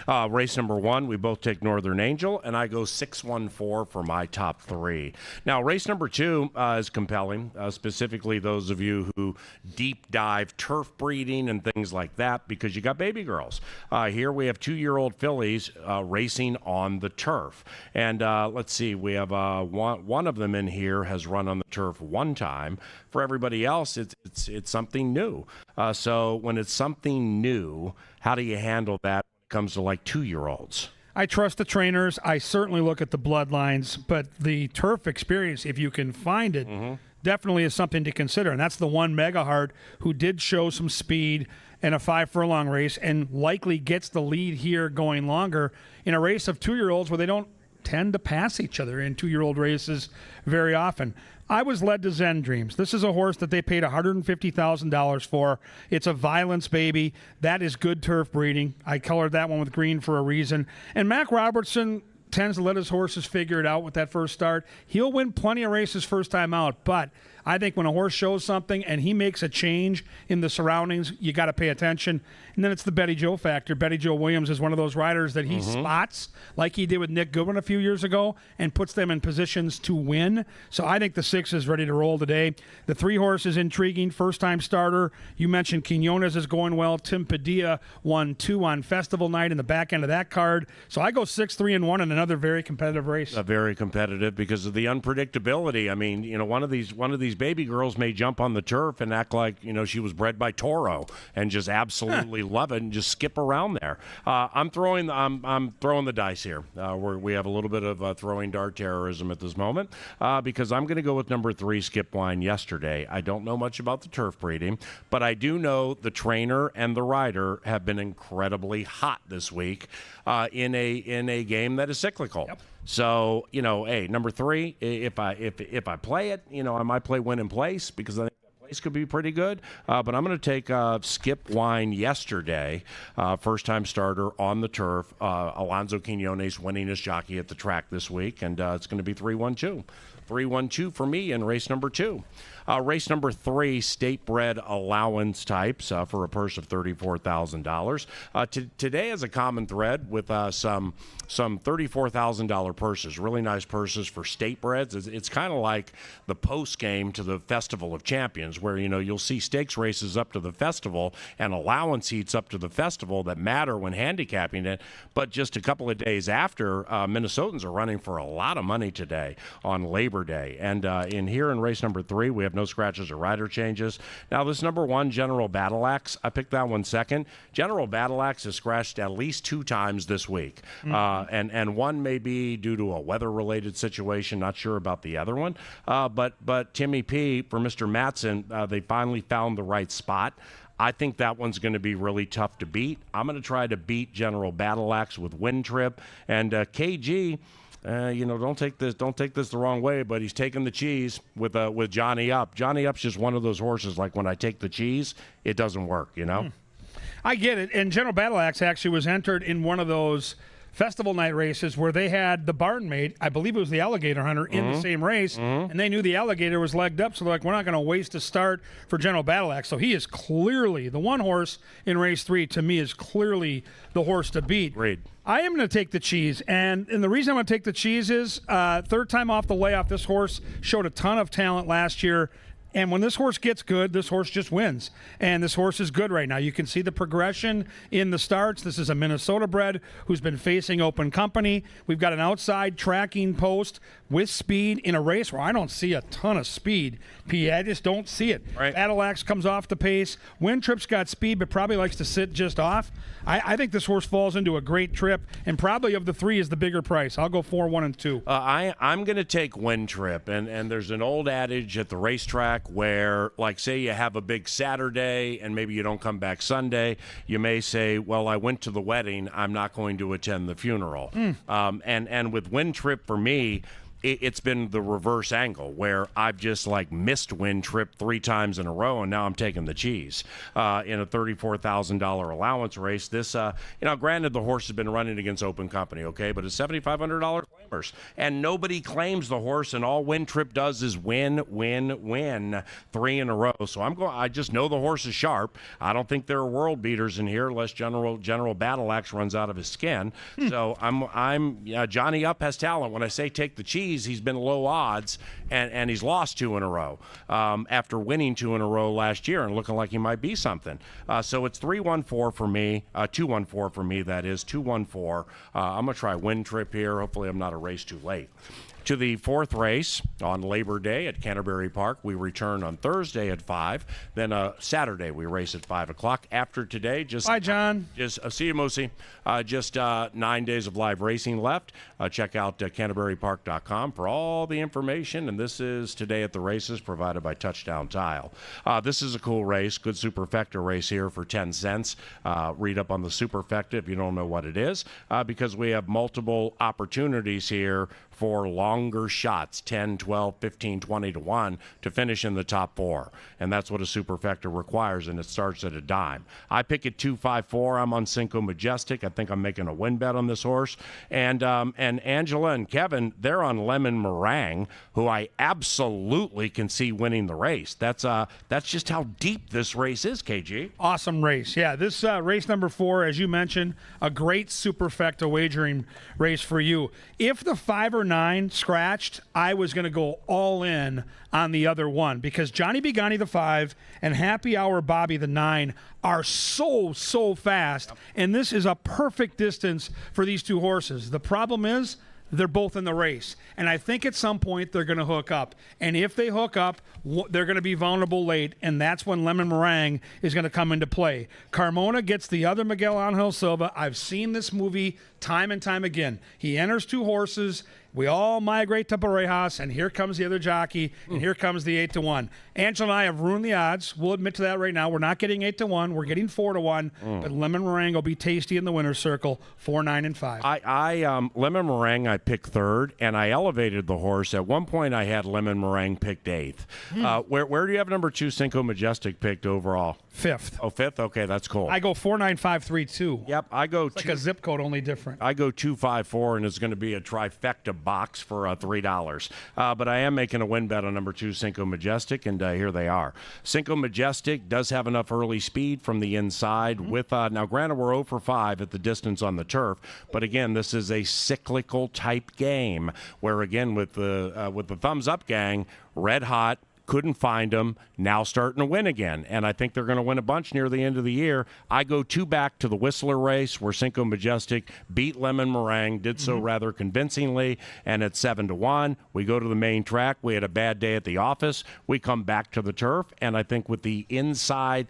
Speaker 1: Race number 1, we both take Northern Angel, and I go 6-1-4 for my top 3. Now, race number 2 is compelling, specifically those of you who deep dive turf breeding and things like that, because you got baby girls. Here we have 2-year-old fillies racing on the turf. And let's see, we have one of them in here has run on the turf 1 time. For everybody else, it's something new. So when it's something new, how do you handle that? Comes to like 2-year-olds.
Speaker 2: I trust the trainers. I certainly look at the bloodlines, but the turf experience, if you can find it, definitely is something to consider. And that's the one Megaheart who did show some speed in a 5-furlong race and likely gets the lead here going longer in a race of 2-year-olds where they don't tend to pass each other in 2-year-old races very often. I was led to Zen Dreams. This is a horse that they paid $150,000 for. It's a violence baby. That is good turf breeding. I colored that one with green for a reason. And Mac Robertson tends to let his horses figure it out with that first start. He'll win plenty of races first time out, but I think when a horse shows something and he makes a change in the surroundings, you got to pay attention. And then it's the Betty Joe factor. Betty Joe Williams is one of those riders that he spots, like he did with Nick Goodwin a few years ago, and puts them in positions to win. So I think the 6 is ready to roll today. The 3 horse is intriguing. First-time starter. You mentioned Quinones is going well. Tim Padilla won 2 on festival night in the back end of that card. So I go 6, 3, and 1 in another very competitive race.
Speaker 1: Very competitive because of the unpredictability. I mean, you know, one of these baby girls may jump on the turf and act like, you know, she was bred by Toro and just absolutely love it and just skip around there. I'm throwing the dice here. We have a little bit of throwing dart terrorism at this moment because I'm going to go with number 3, Skip Wine Yesterday. I don't know much about the turf breeding, but I do know the trainer and the rider have been incredibly hot this week in a game that is cyclical. Yep. So, you know, hey, number 3, if I play it, you know, I might play Win in Place because I think that place could be pretty good. But I'm going to take Skip Wine Yesterday, first-time starter on the turf. Alonzo Quinones winning his jockey at the track this week, and it's going to be 3-1-2. 3-1-2 for me in race number 2. Race number 3, state bred allowance types for a purse of $34,000. Today is a common thread with some $34,000 purses, really nice purses for state breds. It's kind of like the post game to the Festival of Champions, where you know you'll see stakes races up to the festival and allowance heats up to the festival that matter when handicapping it. But just a couple of days after, Minnesotans are running for a lot of money today on Labor Day. And in race number 3, we have no scratches or rider changes. Now, this number 1, General Battle Axe, I picked that one second. General Battle Axe has scratched at least 2 times this week. And one may be due to a weather-related situation. Not sure about the other one. But Timmy P, for Mr. Matson, they finally found the right spot. I think that one's going to be really tough to beat. I'm going to try to beat General Battle Axe with Wind Trip. And KG, you know, don't take this the wrong way, but he's taking the cheese with Johnny Up. Johnny Up's just one of those horses, like when I take the cheese, it doesn't work, you know?
Speaker 2: I get it. And General Battle Axe actually was entered in one of those festival night races where they had the barn mate, I believe it was the Alligator Hunter, in the same race, and they knew the Alligator was legged up, so they're like, we're not going to waste a start for General Battle Axe. So he is clearly, the one horse in race 3, to me, is clearly the horse to beat.
Speaker 1: Reed.
Speaker 2: I am going to take the cheese, and the reason I'm going to take the cheese is third time off the layoff, this horse showed a ton of talent last year. And when this horse gets good, this horse just wins. And this horse is good right now. You can see the progression in the starts. This is a Minnesota bred who's been facing open company. We've got an outside tracking post with speed in a race where I don't see a ton of speed. I just don't see it.
Speaker 1: Right.
Speaker 2: Battle Axe comes off the pace. Wintrip's got speed, but probably likes to sit just off. I think this horse falls into a great trip, and probably of the 3 is the bigger price. I'll go 4, 1, and 2.
Speaker 1: I'm going to take Wintrip, and there's an old adage at the racetrack where, like, say you have a big Saturday and maybe you don't come back Sunday, you may say, well, I went to the wedding, I'm not going to attend the funeral. And with Wintrip, for me, it's been the reverse angle where I've just like missed Wintrip 3 times in a row, and now I'm taking the cheese in a $34,000 allowance race. This, granted the horse has been running against open company, okay, but it's $7,500 claimers, and nobody claims the horse, and all Wintrip does is win 3 in a row. So I just know the horse is sharp. I don't think there are world beaters in here unless General Battle Axe runs out of his skin. So Johnny Up has talent. When I say take the cheese, he's been low odds, and he's lost 2 in a row after winning 2 in a row last year and looking like he might be something. So it's 3-1-4 for me, 2-1-4 for me, that is, 2-1-4. I'm going to try Wintrip here. Hopefully I'm not a race too late. To the 4th race on Labor Day at Canterbury Park. We return on Thursday at 5. Then Saturday we race at 5 o'clock. After today,
Speaker 2: Bye, John.
Speaker 1: See you, Moosey. Just 9 days of live racing left. Check out CanterburyPark.com for all the information. And this is Today at the Races, provided by Touchdown Tile. This is a cool race. Good superfecta race here for 10 cents. Read up on the superfecta if you don't know what it is, because we have multiple opportunities here for longer shots, 10, 12, 15, 20 to 1, to finish in the top 4. And that's what a superfecta requires, and it starts at a dime. I pick at 2-5-4. I'm on Cinco Majestic. I think I'm making a win bet on this horse. And Angela and Kevin, they're on Lemon Meringue, who I absolutely can see winning the race. That's just how deep this race is, KG.
Speaker 2: Awesome race. Yeah, this race number 4, as you mentioned, a great superfecta wagering race for you. If the 5 or 9 scratched, I was going to go all in on the other one, because Johnny Begani the 5 and Happy Hour Bobby the 9 are so fast, and this is a perfect distance for these 2 horses. The problem is they're both in the race, and I think at some point they're going to hook up, and if they hook up, they're going to be vulnerable late, and that's when Lemon Meringue is going to come into play. Carmona gets the other Miguel Angel Silva. I've seen this movie time and time again. He enters 2 horses. We all migrate to Parejas, and here comes the other jockey, and here comes the 8-1. Angela and I have ruined the odds. We'll admit to that right now. We're not getting 8-1. We're getting 4-1. But Lemon Meringue will be tasty in the winner's circle, 4, 9, and 5.
Speaker 1: Lemon Meringue I picked 3rd, and I elevated the horse. At one point, I had Lemon Meringue picked 8th. Where do you have number 2 Cinco Majestic picked overall?
Speaker 2: 5th.
Speaker 1: Oh, 5th? Okay, that's cool.
Speaker 2: I go 4, 9, 5, 3, 2.
Speaker 1: Yep, I go
Speaker 2: it's like a zip code, only different.
Speaker 1: I go 2, 5, 4, and it's going to be a trifecta box for $3. But I am making a win bet on number 2 Cinco Majestic, and here they are. Cinco Majestic does have enough early speed from the inside. With now, granted, we're 0 for 5 at the distance on the turf, but again, this is a cyclical type game where, again, with the thumbs up gang, red hot. Couldn't find them, now starting to win again. And I think they're going to win a bunch near the end of the year. I go 2 back to the Whistler race where Cinco Majestic beat Lemon Meringue, did so rather convincingly, and at 7-1. We go to the main track. We had a bad day at the office. We come back to the turf, and I think with the inside,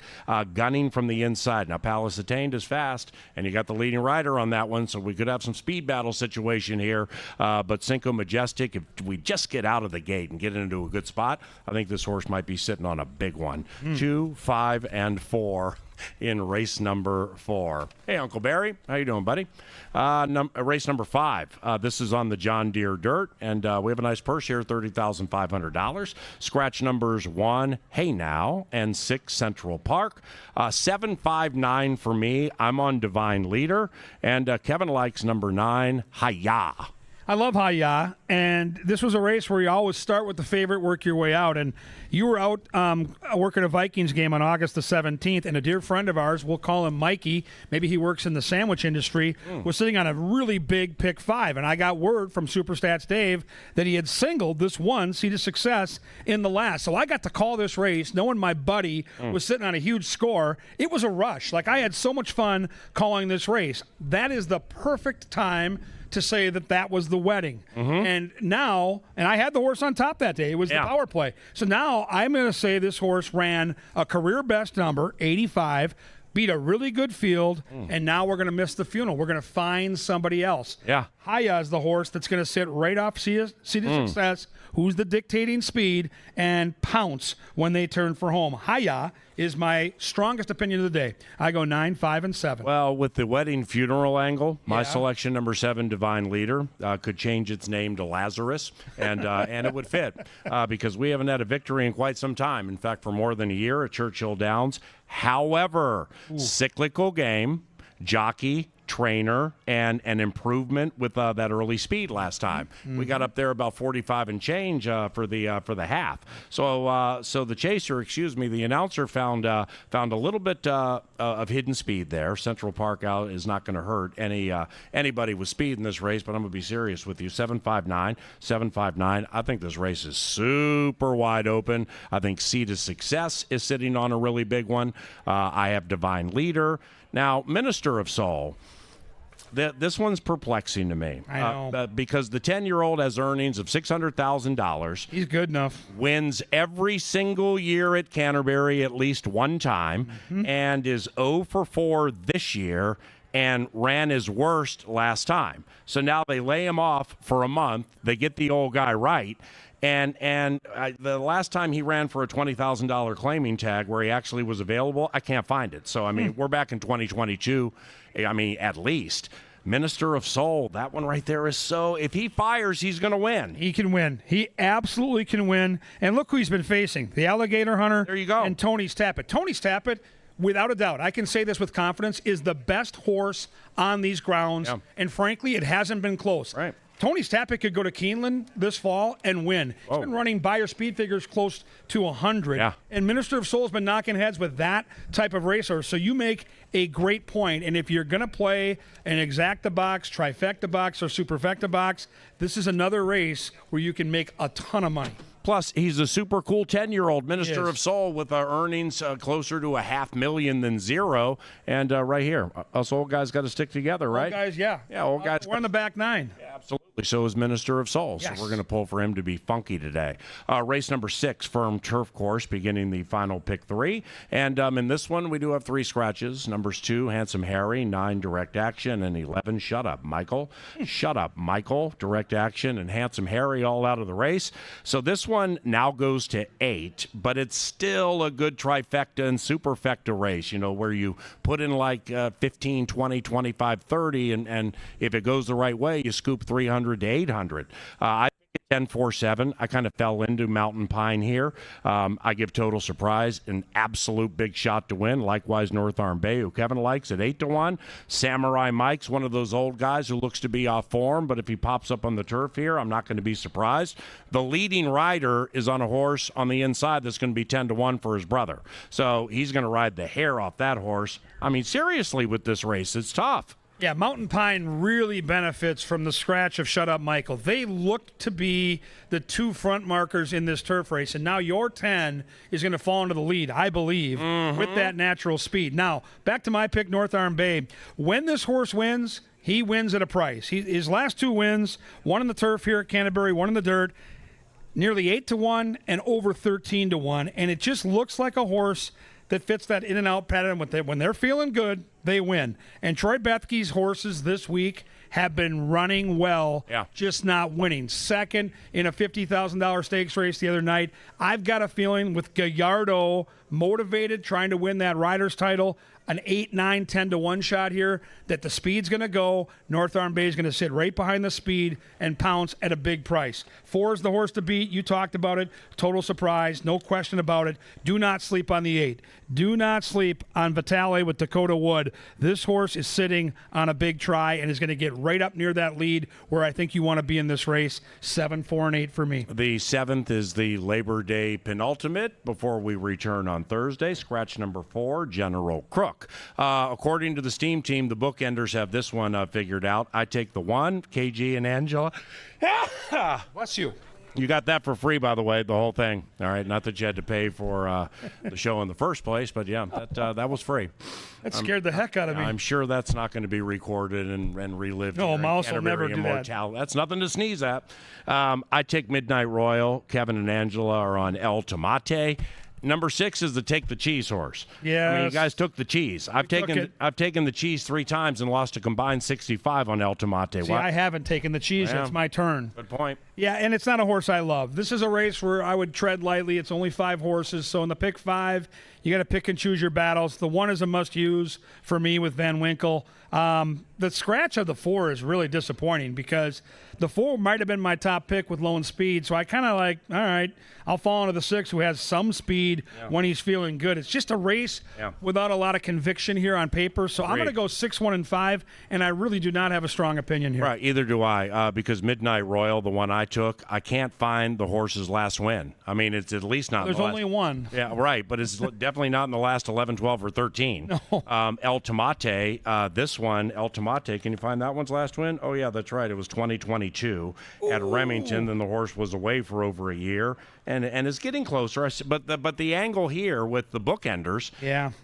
Speaker 1: gunning from the inside. Now, Palace Attained is fast, and you got the leading rider on that one, so we could have some speed battle situation here. But Cinco Majestic, if we just get out of the gate and get into a good spot, I think think this horse might be sitting on a big one. 2, 5, and 4 in race number 4. Hey, Uncle Barry, how you doing, buddy? Race number 5. This is on the John Deere Dirt, and we have a nice purse here, $30,500. Scratch numbers 1, Hey Now, and 6, Central Park. 7, 5, 9 for me. I'm on Divine Leader, and Kevin likes number 9, Hi-Ya.
Speaker 2: I love Hi-Ya, and this was a race where you always start with the favorite, work your way out. And you were out working a Vikings game on August the 17th, and a dear friend of ours, we'll call him Mikey, maybe he works in the sandwich industry, was sitting on a really big pick 5. And I got word from Superstats Dave that he had singled this one seed of success in the last. So I got to call this race knowing my buddy was sitting on a huge score. It was a rush. Like, I had so much fun calling this race. That is the perfect time to say that was the wedding. And now, and I had the horse on top that day. It was the power play. So now I'm going to say this horse ran a career best number, 85, beat a really good field, and now we're going to miss the funeral. We're going to find somebody else.
Speaker 1: Yeah.
Speaker 2: Hi-Ya is the horse that's going to sit right off seat of success, who's the dictating speed, and pounce when they turn for home. Hi-Ya is my strongest opinion of the day. I go 9, 5, and 7.
Speaker 1: Well, with the wedding funeral angle, my selection, number 7, Divine Leader, could change its name to Lazarus, and it would fit because we haven't had a victory in quite some time. In fact, for more than a year at Churchill Downs. However, cyclical game, jockey, trainer, and an improvement with that early speed last time. We got up there about 45 and change for the half. So the chaser, the announcer found a little bit of hidden speed there. Central Park out is not going to hurt anybody with speed in this race, but I'm going to be serious with you. 759, 759. I think this race is super wide open. I think Seed of Success is sitting on a really big one. I have Divine Leader. Now, Minister of Soul. This one's perplexing to me.
Speaker 2: I know.
Speaker 1: Because the 10-year-old has earnings of $600,000.
Speaker 2: He's good enough.
Speaker 1: Wins every single year at Canterbury at least one time, and is 0 for 4 this year, and ran his worst last time. So now they lay him off for a month. They get the old guy right. And the last time he ran for a $20,000 claiming tag where he actually was available, I can't find it. So, I mean, we're back in 2022, at least. Minister of Soul, that one right there is so, if he fires, he's going to win.
Speaker 2: He can win. He absolutely can win. And look who he's been facing. The Alligator Hunter.
Speaker 1: There you go.
Speaker 2: And Tony's Tappet. Tony's Tappet, without a doubt, I can say this with confidence, is the best horse on these grounds. Yeah. And frankly, it hasn't been close.
Speaker 1: Right.
Speaker 2: Tony's Tappet could go to Keeneland this fall and win. He's been running buyer speed figures close to 100.
Speaker 1: Yeah.
Speaker 2: And Minister of Soul's been knocking heads with that type of racer. So you make a great point. And if you're going to play an exacta box, trifecta box, or superfecta box, this is another race where you can make a ton of money.
Speaker 1: Plus, he's a super cool 10-year-old Minister of Soul with earnings closer to $500,000 than zero. And right here, us old guys got to stick together, right?
Speaker 2: Old guys, yeah.
Speaker 1: Yeah, old guys.
Speaker 2: We're on the back 9.
Speaker 1: Yeah, absolutely. So is Minister of Soul.
Speaker 2: Yes.
Speaker 1: So we're going to pull for him to be funky today. Race number 6, Firm Turf Course, beginning the final pick 3. And in this one, we do have 3 scratches. Numbers 2, Handsome Harry, 9, Direct Action, and 11, Shut Up, Michael. Shut Up, Michael, Direct Action, and Handsome Harry all out of the race. So this one now goes to 8, but it's still a good trifecta and superfecta race, where you put in like 15, 20, 25, 30, and if it goes the right way, you scoop 300 to 800. I 10-4-7. I kind of fell into Mountain Pine here. I give Total Surprise an absolute big shot to win. Likewise, North Arm Bay, who Kevin likes at 8-1. Samurai Mike's one of those old guys who looks to be off form, but if he pops up on the turf here, I'm not going to be surprised. The leading rider is on a horse on the inside that's going to be 10-1 for his brother. So he's going to ride the hair off that horse. I mean, seriously, with this race, it's tough.
Speaker 2: Yeah, Mountain Pine really benefits from the scratch of Shut Up Michael. They look to be the 2 front markers in this turf race, and now your 10 is going to fall into the lead, I believe, with that natural speed. Now, back to my pick, North Arm Bay. When this horse wins, he wins at a price. His last 2 wins, one in the turf here at Canterbury, one in the dirt, nearly 8-1 and over 13-1, and it just looks like a horse that fits that in and out pattern. When they're feeling good, they win. And Troy Bethke's horses this week have been running well, just not winning. Second in a $50,000 stakes race the other night. I've got a feeling with Gallardo motivated, trying to win that rider's title, an 8, 9, 10 to 1 shot here, that the speed's going to go. North Arm Bay is going to sit right behind the speed and pounce at a big price. 4 is the horse to beat. You talked about it. Total surprise. No question about it. Do not sleep on the 8. Do not sleep on Vitale with Dakota Wood. This horse is sitting on a big try and is going to get right up near that lead where I think you want to be in this race. 7, 4, and 8 for me.
Speaker 1: The 7th is the Labor Day penultimate before we return on Thursday. Scratch number 4, General Crook. According to the Steam team, the bookenders have this one figured out. I take the 1, KG and Angela.
Speaker 2: Bless you.
Speaker 1: You got that for free, by the way, the whole thing. All right, not that you had to pay for the show in the first place, but yeah, that was free.
Speaker 2: That scared the heck out of me.
Speaker 1: I'm sure that's not going to be recorded and relived.
Speaker 2: No, Mouse will never do that.
Speaker 1: That's nothing to sneeze at. I take Midnight Royal. Kevin and Angela are on El Tomate. Number 6 is the Take the Cheese horse.
Speaker 2: Yeah,
Speaker 1: I mean, you guys took the cheese. I've taken the cheese 3 times and lost a combined 65 on El Tomate.
Speaker 2: See, I haven't taken the cheese. It's my turn.
Speaker 1: Good point.
Speaker 2: Yeah, and it's not a horse I love. This is a race where I would tread lightly. It's only 5 horses, so in the pick 5, you got to pick and choose your battles. The 1 is a must-use for me with Van Winkle. The scratch of the 4 is really disappointing because the 4 might have been my top pick with Lone Speed, so I kind of like, all right, I'll fall into the 6 who has some speed when he's feeling good. It's just a race without a lot of conviction here on paper, so I'm going to go 6, 1, and 5, and I really do not have a strong opinion here.
Speaker 1: Right, either do I, because Midnight Royal, the one I took, I can't find the horse's last win. I mean, it's at least not.
Speaker 2: There's only one.
Speaker 1: Yeah, right, but it's definitely not in the last 11, 12, or 13.
Speaker 2: No.
Speaker 1: El Tomate, this one, El Tomate, can you find that one's last win? Oh, yeah, that's right. It was 2022 at Remington, and the horse was away for over a year. And is getting closer. But the angle here with the bookenders,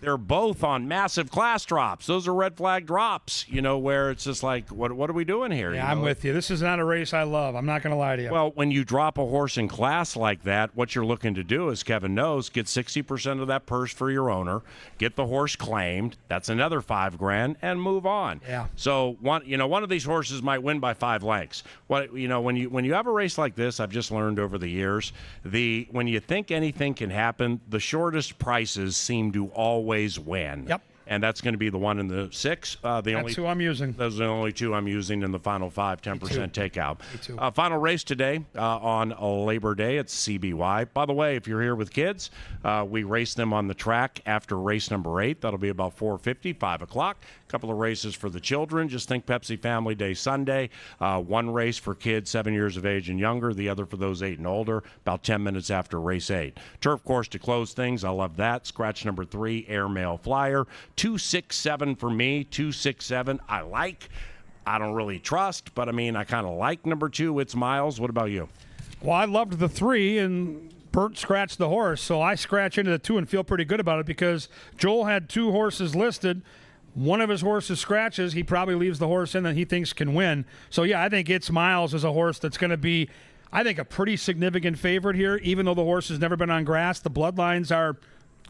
Speaker 1: they're both on massive class drops. Those are red flag drops, where it's just like, what are we doing here?
Speaker 2: Yeah, I'm with you. This is not a race I love. I'm not going to lie to you.
Speaker 1: Well, when you drop a horse in class like that, what you're looking to do, as Kevin knows, get 60% of that purse for your owner, get the horse claimed. That's another $5,000, and move on.
Speaker 2: Yeah.
Speaker 1: So one of these horses might win by 5 lengths. When you have a race like this, I've just learned over the years, when you think anything can happen, the shortest prices seem to always win.
Speaker 2: Yep.
Speaker 1: And that's going to be the 1 and the 6.
Speaker 2: That's who I'm using.
Speaker 1: Those are the only 2 I'm using in the final 5, 10% takeout.
Speaker 2: Me too.
Speaker 1: Final race today on Labor Day. It's CBY. By the way, if you're here with kids, we race them on the track after race number 8. That'll be about 4:50, 5 o'clock. A couple of races for the children. Just think Pepsi Family Day Sunday. 1 race for kids 7 years of age and younger. The other for those 8 and older. About 10 minutes after race 8. Turf course to close things. I love that. Scratch number 3, Airmail Flyer. 267 for me. 267. I don't really trust, but I kind of like number 2. It's Miles. What about you?
Speaker 2: Well, I loved the 3, and Bert scratched the horse, so I scratch into the 2 and feel pretty good about it because Joel had 2 horses listed. One of his horses scratches. He probably leaves the horse in that he thinks can win. So, yeah, I think It's Miles is a horse that's going to be, I think, a pretty significant favorite here, even though the horse has never been on grass. The bloodlines are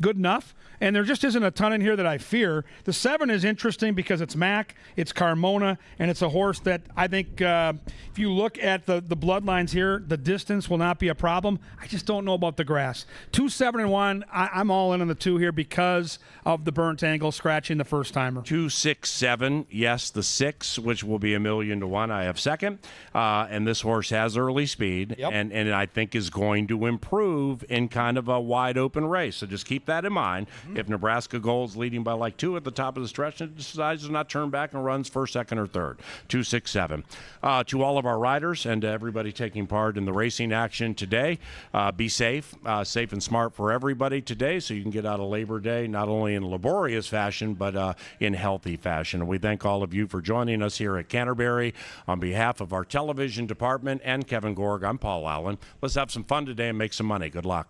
Speaker 2: good enough, and there just isn't a ton in here that I fear. The 7 is interesting because it's Mac, it's Carmona, and it's a horse that I think if you look at the bloodlines here, the distance will not be a problem. I just don't know about the grass. 2, 7, and 1, I'm all in on the 2 here because of the burnt angle scratching the first timer.
Speaker 1: 2, 6, 7. Yes, the 6, which will be $1,000,000 to 1. I have second, and this horse has early speed, and I think is going to improve in kind of a wide open race. So just keep that in mind. If Nebraska Gold's leading by like 2 at the top of the stretch and decides to not turn back and runs first, second, or third. 2, 6, 7. To all of our riders and to everybody taking part in the racing action today, be safe, safe and smart for everybody today, so you can get out of Labor Day not only in laborious fashion but in healthy fashion. And we thank all of you for joining us here at Canterbury. On behalf of our television department and Kevin Gorg, I'm Paul Allen. Let's have some fun today and make some money. Good luck.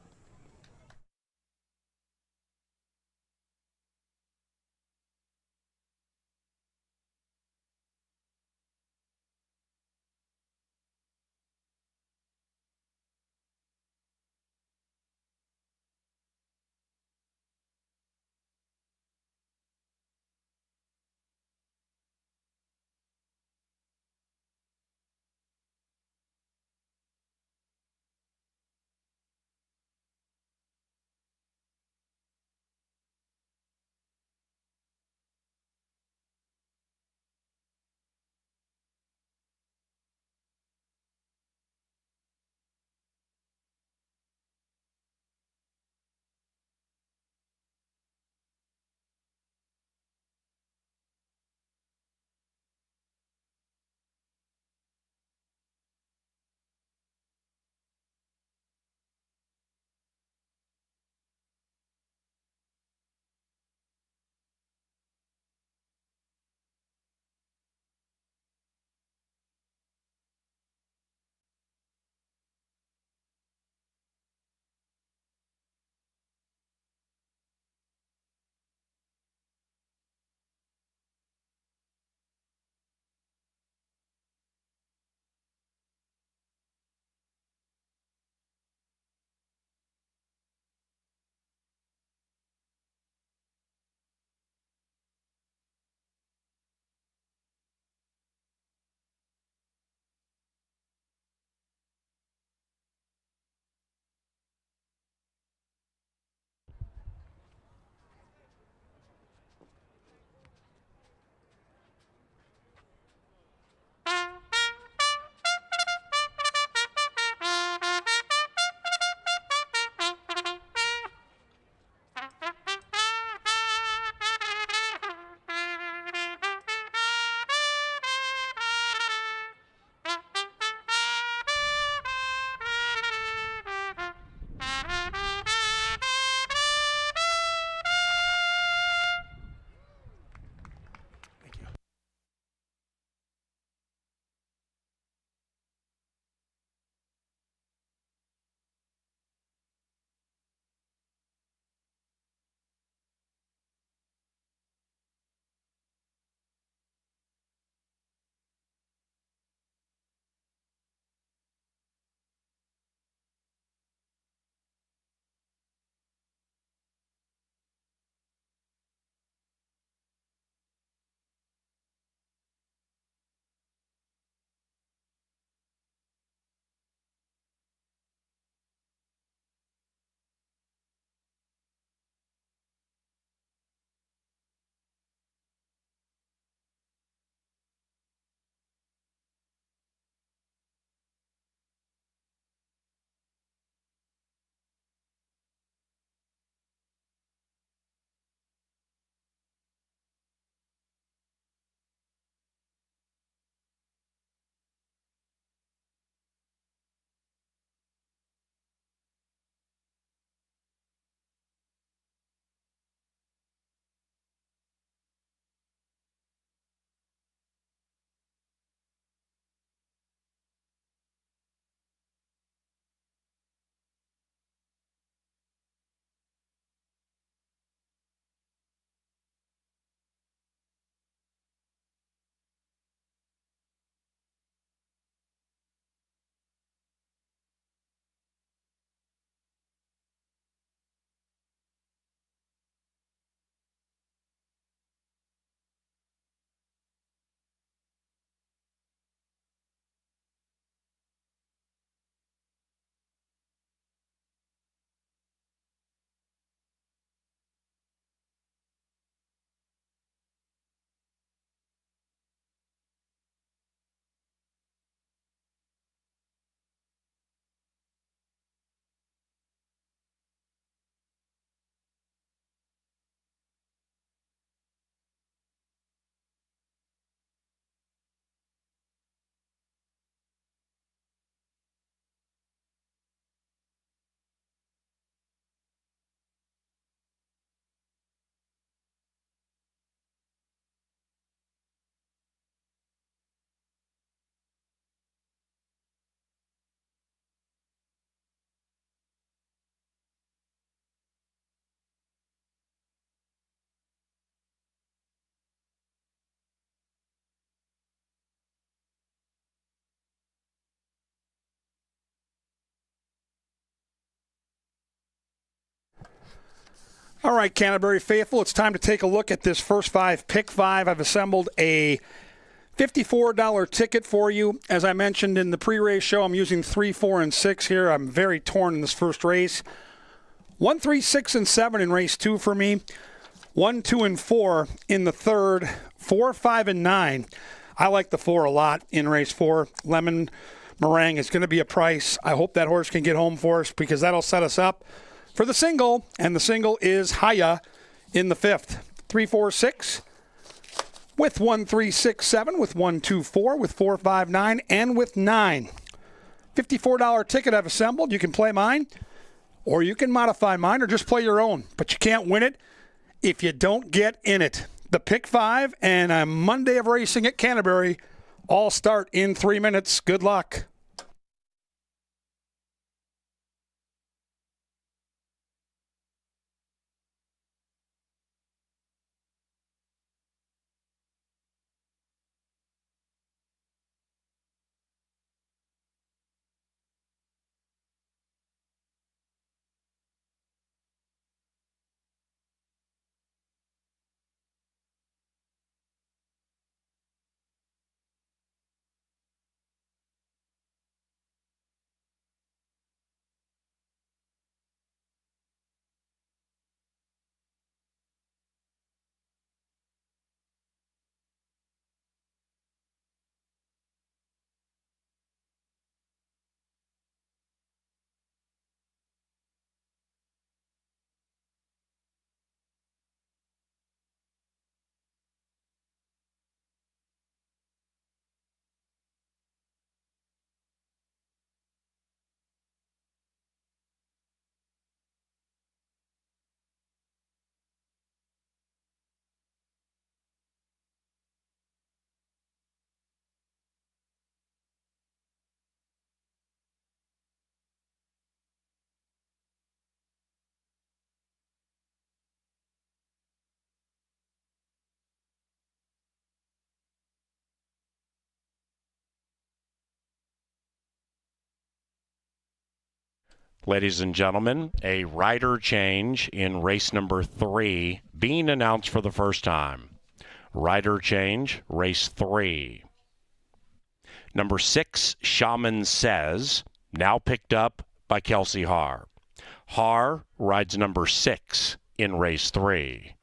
Speaker 2: All right, Canterbury faithful, it's time to take a look at this first 5, pick 5. I've assembled a $54 ticket for you. As I mentioned in the pre-race show, I'm using 3, 4, and 6 here. I'm very torn in this first race. 1, 3, 6, and 7 in race 2 for me. 1, 2, and 4 in the third. 4, 5, and 9. I like the 4 a lot in race 4. Lemon Meringue is going to be a price. I hope that horse can get home for us because that'll set us up for the single, and the single is Haya in the 5th. 3, 4, 6, with 1, 3, 6, 7, with 1, 2, 4, with 4, 5, 9, and with 9. $54 ticket I've assembled. You can play mine, or you can modify mine, or just play your own. But you can't win it if you don't get in it. The pick 5 and a Monday of racing at Canterbury all start in 3 minutes. Good luck.
Speaker 1: Ladies and gentlemen, a rider change in race number 3 being announced for the first time. Rider change, race 3. Number 6, Shaman Says, now picked up by Kelsey Haar. Haar rides number 6 in race 3.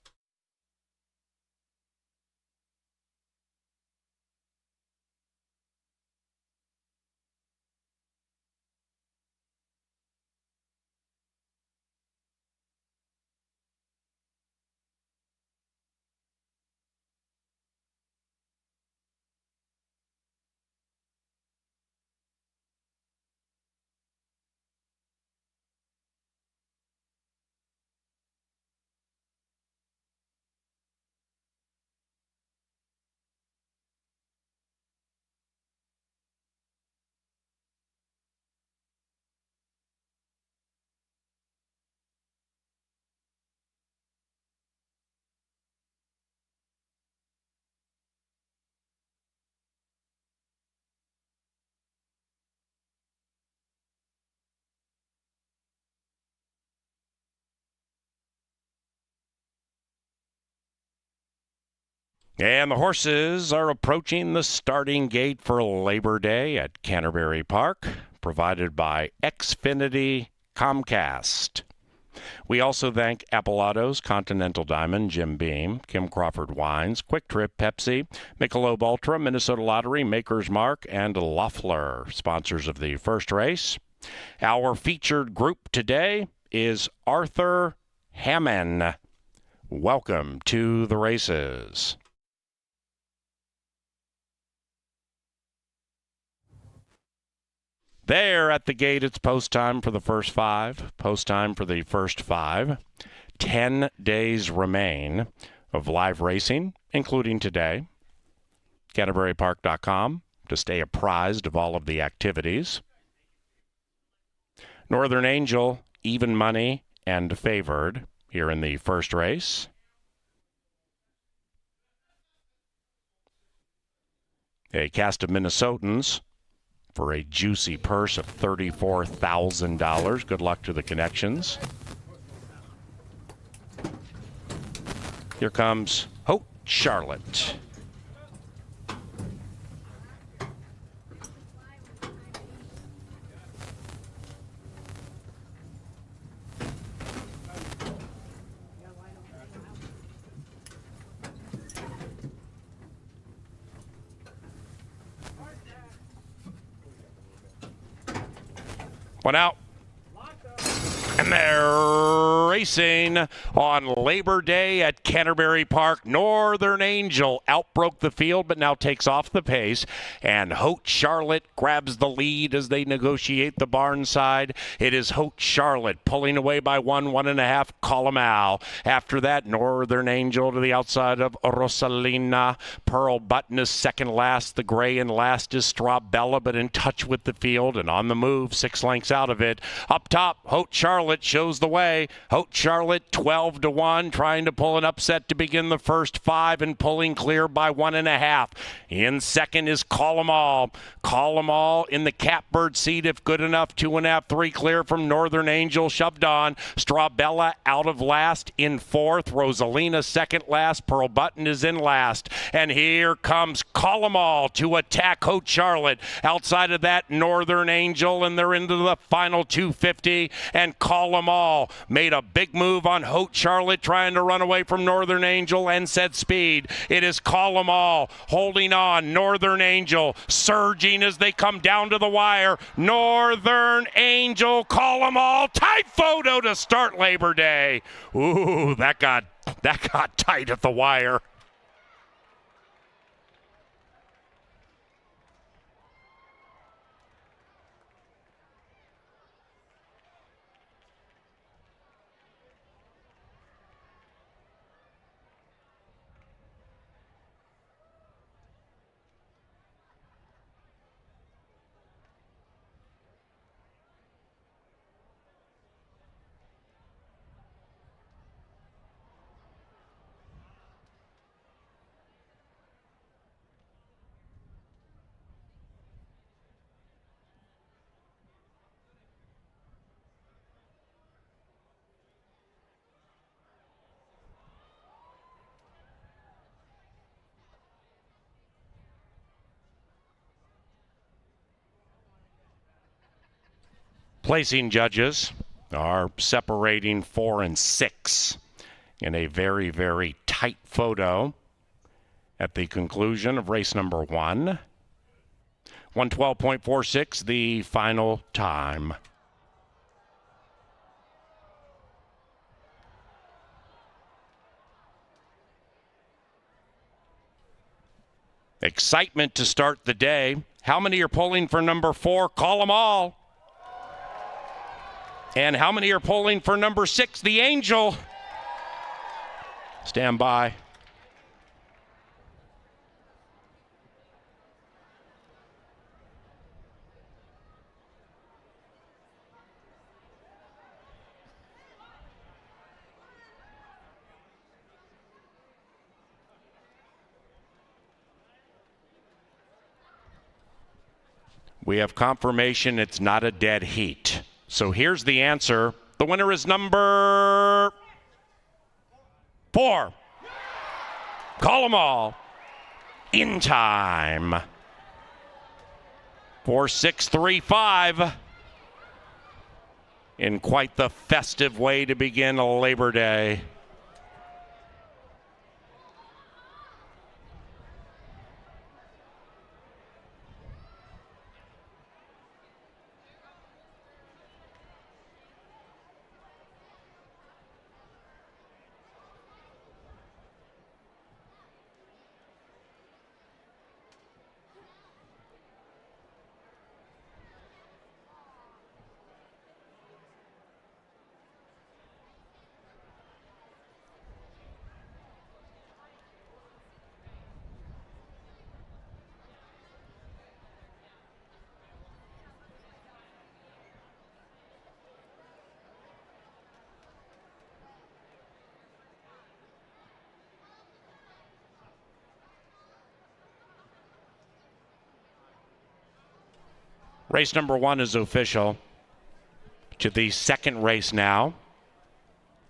Speaker 1: And the horses are approaching the starting gate for Labor Day at Canterbury Park, provided by Xfinity Comcast. We also thank Appalatos, Continental Diamond, Jim Beam, Kim Crawford Wines, Quick Trip, Pepsi, Michelob Ultra, Minnesota Lottery, Maker's Mark, and Loeffler, sponsors of the first race. Our featured group today is Arthur Hammond. Welcome to the races. There at the gate, it's post time for the first 5. Post time for the first 5. 10 days remain of live racing, including today. CanterburyPark.com to stay apprised of all of the activities. Northern Angel, even money and favored here in the first race. A cast of Minnesotans for a juicy purse of $34,000. Good luck to the connections. Here comes Hope Charlotte. One out. And they're racing on Labor Day at Canterbury Park. Northern Angel outbroke the field, but now takes off the pace. And Hote Charlotte grabs the lead as they negotiate the barn side. It is Hote Charlotte pulling away by 1.5, Colomal. After that, Northern Angel to the outside of Rosalina. Pearl Button is second last. The gray and last is Strawbella, but in touch with the field and on the move, 6 lengths out of it. Up top, Hote Charlotte shows the way. Hote Charlotte 12-1, trying to pull an upset to begin the first 5 and pulling clear by 1.5. In second is Call 'em All. Call 'em All in the catbird seat if good enough. 2.5, 3 clear from Northern Angel, shoved on. Strawbella out of last in fourth. Rosalina second last. Pearl Button is in last. And here comes Call 'em All to attack Hote Charlotte. Outside of that, Northern Angel, and they're into the final 250. And Call 'em All made a big move on Hote Charlotte, trying to run away from Northern Angel and set speed. It is Call 'em All holding on. Northern Angel surging as they come down to the wire. Northern Angel, Call 'em All, tight photo to start Labor Day. Ooh, that got tight at the wire. Placing judges are separating 4 and 6 in a very, very tight photo at the conclusion of race number 1. 112.46, the final time. Excitement to start the day. How many are pulling for number 4? Call 'em All. And how many are pulling for number 6, the Angel? Stand by. We have confirmation it's not a dead heat. So here's the answer. The winner is number 4. Call 'em All. In time. 4-6-3-5. In quite the festive way to begin a Labor Day. Race number 1 is official. To the second race now.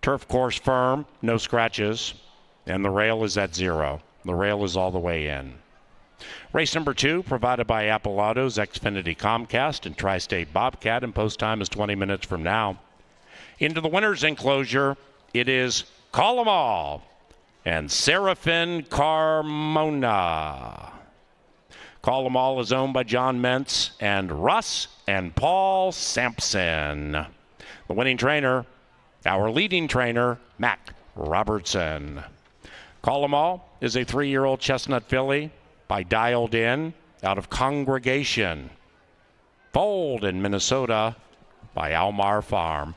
Speaker 1: Turf course firm, no scratches. and the rail is at 0. The rail is all the way in. Race number 2, provided by Apple Autos, Xfinity Comcast, and Tri-State Bobcat, and post time is 20 minutes from now. Into the winner's enclosure, it is Call 'em All and Serafin Carmona. Call 'em All is owned by John Mentz and Russ and Paul Sampson. The winning trainer, our leading trainer, Mac Robertson. Call 'em All is a 3-year-old chestnut filly by Dialed In out of Congregation. Foaled in Minnesota by Almar Farm.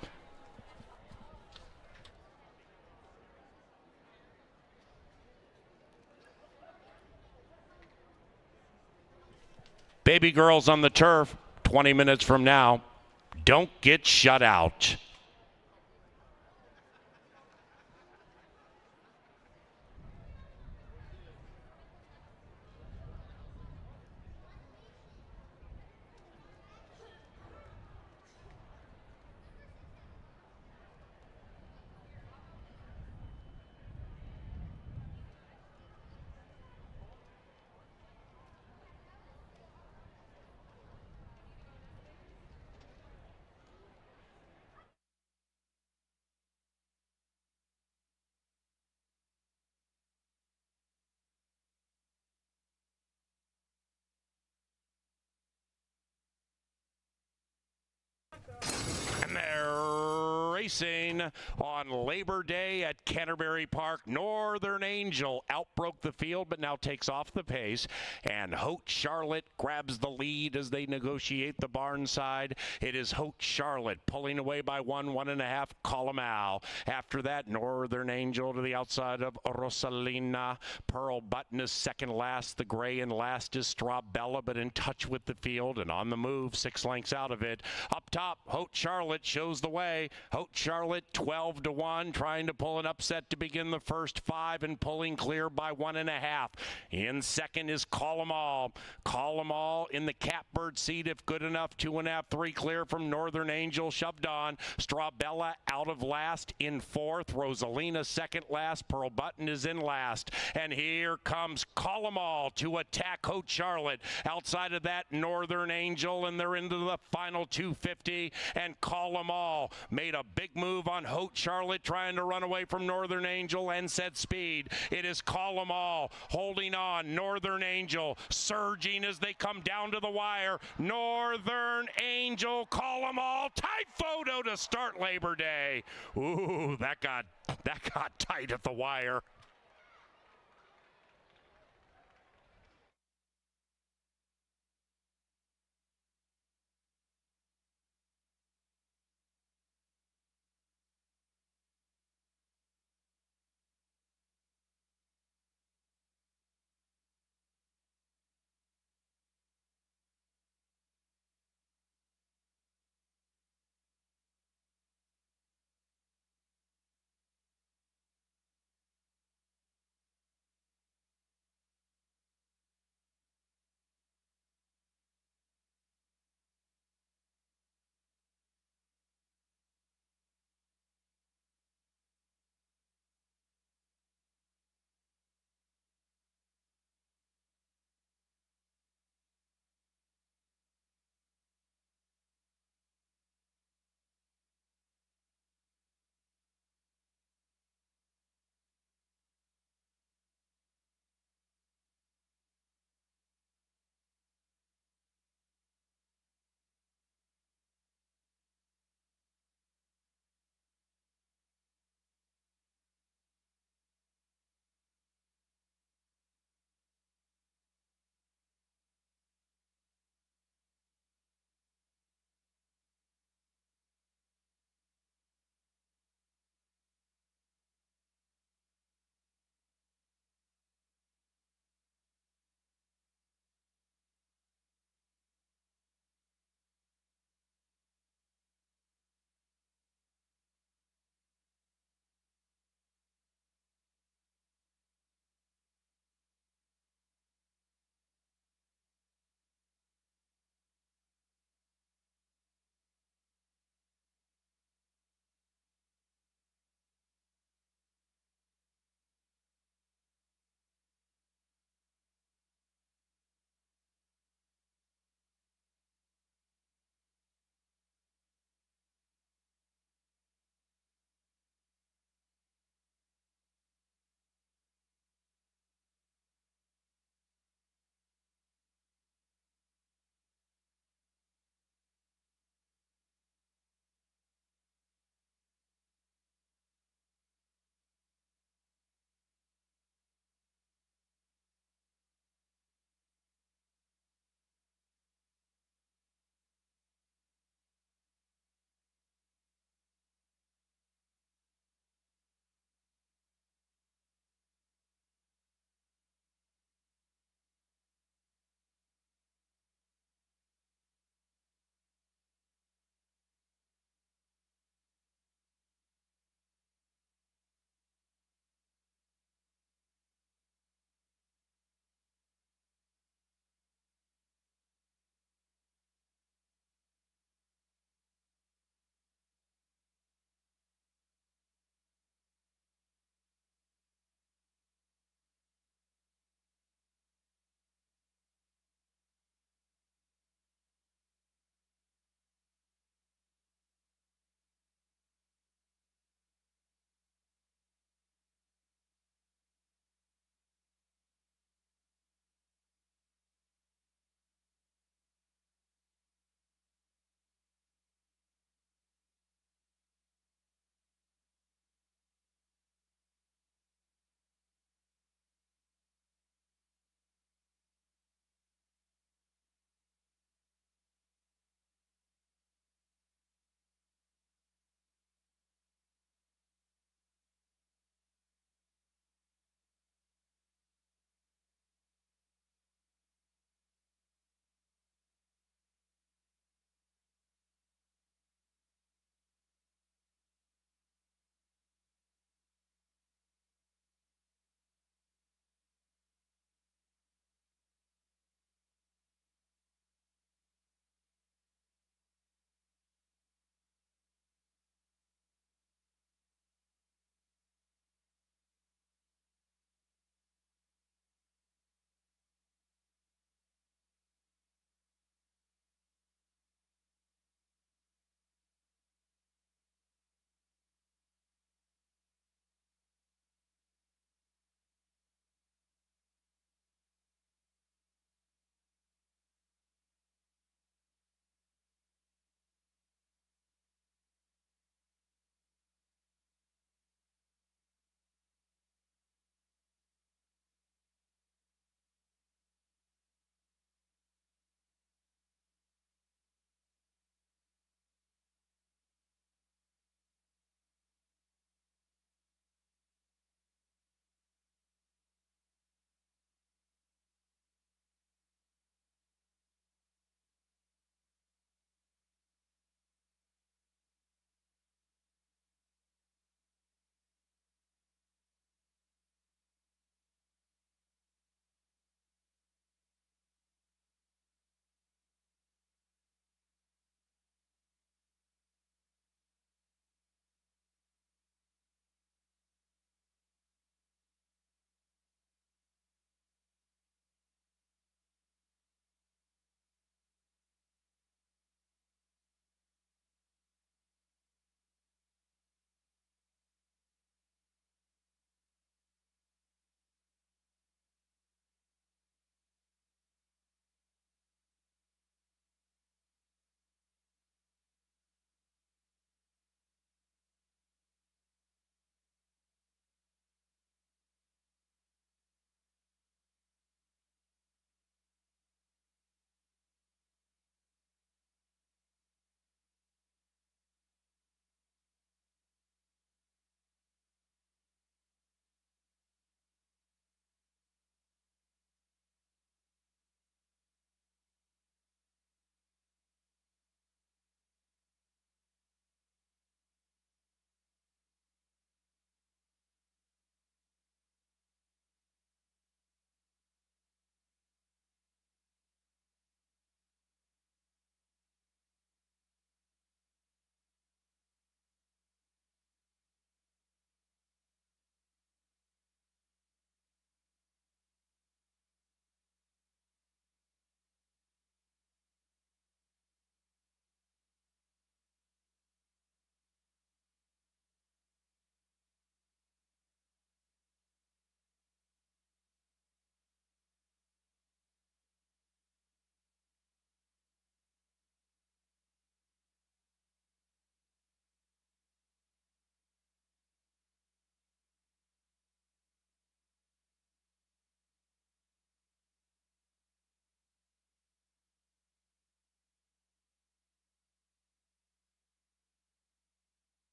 Speaker 1: Baby girls on the turf, 20 minutes from now. Don't get shut out. And they're racing on Labor Day at Canterbury Park. Northern Angel outbroke the field, but now takes off the pace. And Haute Charlotte grabs the lead as they negotiate the barn side. It is Haute Charlotte pulling away by 1.5. Colomal. After that, Northern Angel to the outside of Rosalina. Pearl Button is second last. The gray and last is Strabella, but in touch with the field and on the move, 6 lengths out of it. Up top, Haute Charlotte shows the way. Haute Charlotte 12-1, trying to pull an upset to begin the first 5 and pulling clear by 1.5. In second is Call 'em All. Call 'em All in the catbird seat if good enough. 2.5, 3 clear from Northern Angel, shoved on. Strabella out of last in fourth. Rosalina second last. Pearl Button is in last. And here comes Call 'em All to attack Haute Charlotte. Outside of that, Northern Angel, and they're into the final 250. And Call 'em All made a big move on Haute Charlotte, trying to run away from Northern Angel and set speed. It is Call 'em All holding on. Northern Angel surging as they come down to the wire. Northern Angel, Call 'em All, tight photo to start Labor Day. Ooh, that got tight at the wire.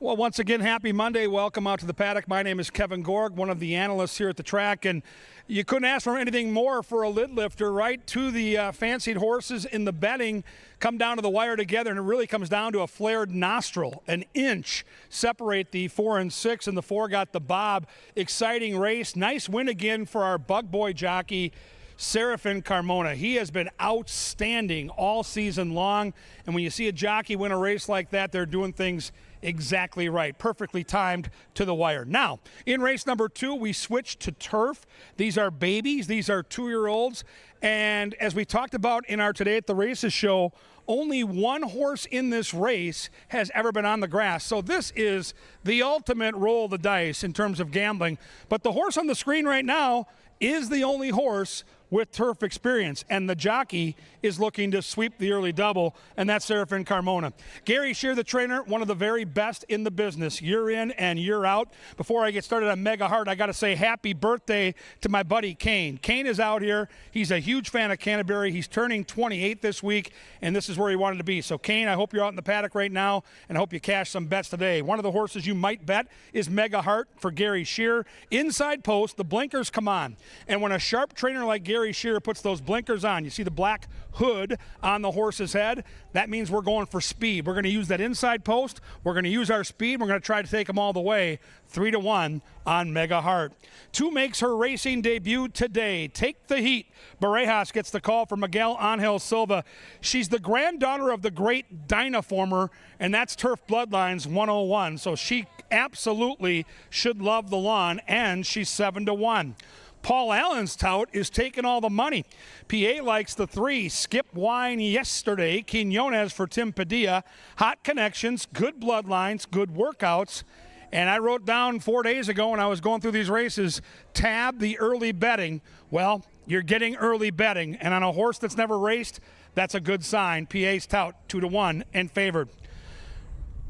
Speaker 2: Well, once again, happy Monday. Welcome out to the paddock. My name is Kevin Gorg, one of the analysts here at the track, and you couldn't ask for anything more for a lid lifter, right? To the fancied horses in the betting come down to the wire together, and it really comes down to a flared nostril. An inch separate the 4 and 6, and the 4 got the bob. Exciting race. Nice win again for our bug boy jockey, Serafin Carmona. He has been outstanding all season long, and when you see a jockey win a race like that, they're doing things exactly right. Perfectly timed to the wire. Now, in race number 2, we switched to turf. These are babies. These are 2-year-olds. And as we talked about in our Today at the Races show, only one horse in this race has ever been on the grass. So this is the ultimate roll of the dice in terms of gambling. But the horse on the screen right now is the only horse with turf experience, and the jockey is looking to sweep the early double, and that's Serafin Carmona. Gary Shear, the trainer, one of the very best in the business, year in and year out. Before I get started on Mega Heart, I got to say happy birthday to my buddy Kane. Kane is out here. He's a huge fan of Canterbury. He's turning 28 this week, and this is where he wanted to be. So, Kane, I hope you're out in the paddock right now, and I hope you cash some bets today. One of the horses you might bet is Mega Heart for Gary Shear. Inside post, the blinkers come on, and when a sharp trainer like Gary Shear puts those blinkers on, you see the black hood on the horse's head, that means we're going for speed. We're going to use that inside post. We're going to use our speed. We're going to try to take them all the way. 3-1 on Mega Heart. 2 makes her racing debut today. Take the Heat. Barajas gets the call for Miguel Angel Silva. She's the granddaughter of the great Dynaformer, and that's Turf Bloodlines 101. So she absolutely should love the lawn, and she's 7-1. Paul Allen's tout is taking all the money. PA likes the 3. Skip Wine yesterday. Quinones for Tim Padilla. Hot connections, good bloodlines, good workouts. And I wrote down 4 days ago when I was going through these races, tab the early betting. Well, you're getting early betting. And on a horse that's never raced, that's a good sign. PA's tout 2-1 and favored.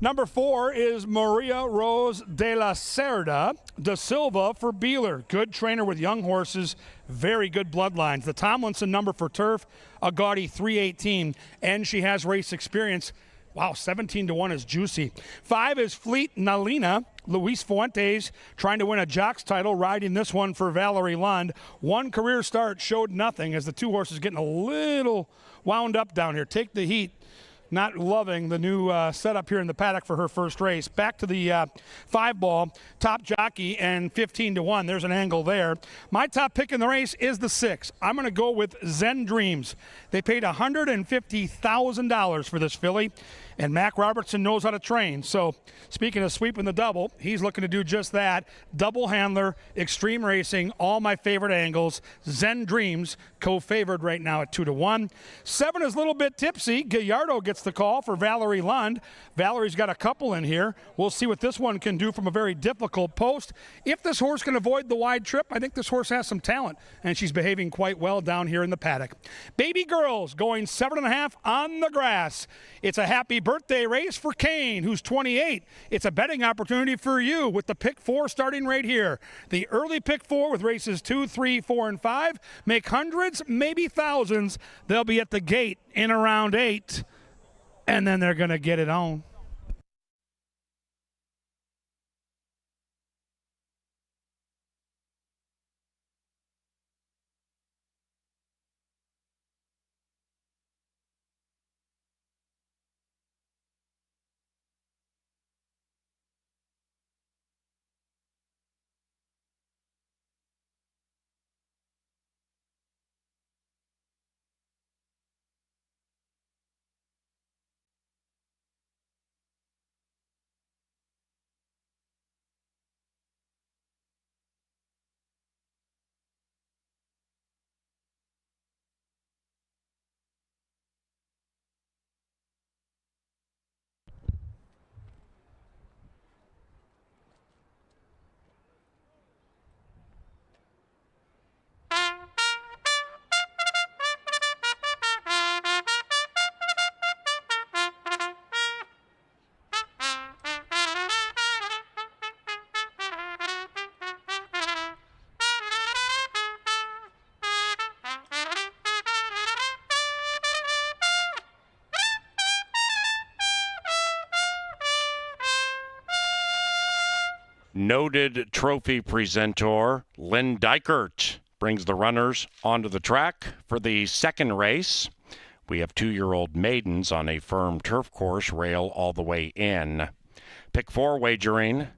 Speaker 2: Number 4 is Maria Rose de la Cerda da Silva for Beeler. Good trainer with young horses, very good bloodlines. The Tomlinson number for turf, a gaudy 318, and she has race experience. Wow, 17-1 is juicy. 5 is Fleet Nalina. Luis Fuentes trying to win a Jocks title, riding this one for Valerie Lund. 1 career start showed nothing as the 2 horses getting a little wound up down here. Take the Heat. Not loving the new setup here in the paddock for her first race. Back to the 5 ball, top jockey, and 15-1. There's an angle there. My top pick in the race is the 6. I'm going to go with Zen Dreams. They paid $150,000 for this filly, and Mac Robertson knows how to train. So, speaking of sweeping the double, he's looking to do just that. Double handler, extreme racing, all my favorite angles. Zen Dreams, co-favored right now at 2-1. 7 is a little bit tipsy. Gallardo gets the call for Valerie Lund. Valerie's got a couple in here. We'll see what this one can do from a very difficult post. If this horse can avoid the wide trip, I think this horse has some talent, and she's behaving quite well down here in the paddock. Baby Girls going 7.5 on the grass. It's a happy birthday race for Kane, who's 28. It's a betting opportunity for you with the pick 4 starting right here. The early pick 4 with races 2, 3, 4, and 5 make hundreds, maybe thousands. They'll be at the gate in around 8, and then they're going to get it on.
Speaker 1: Noted trophy presenter Lynn Dykert brings the runners onto the track for the second race. We have 2-year-old maidens on a firm turf course, rail all the way in. Pick 4 wagering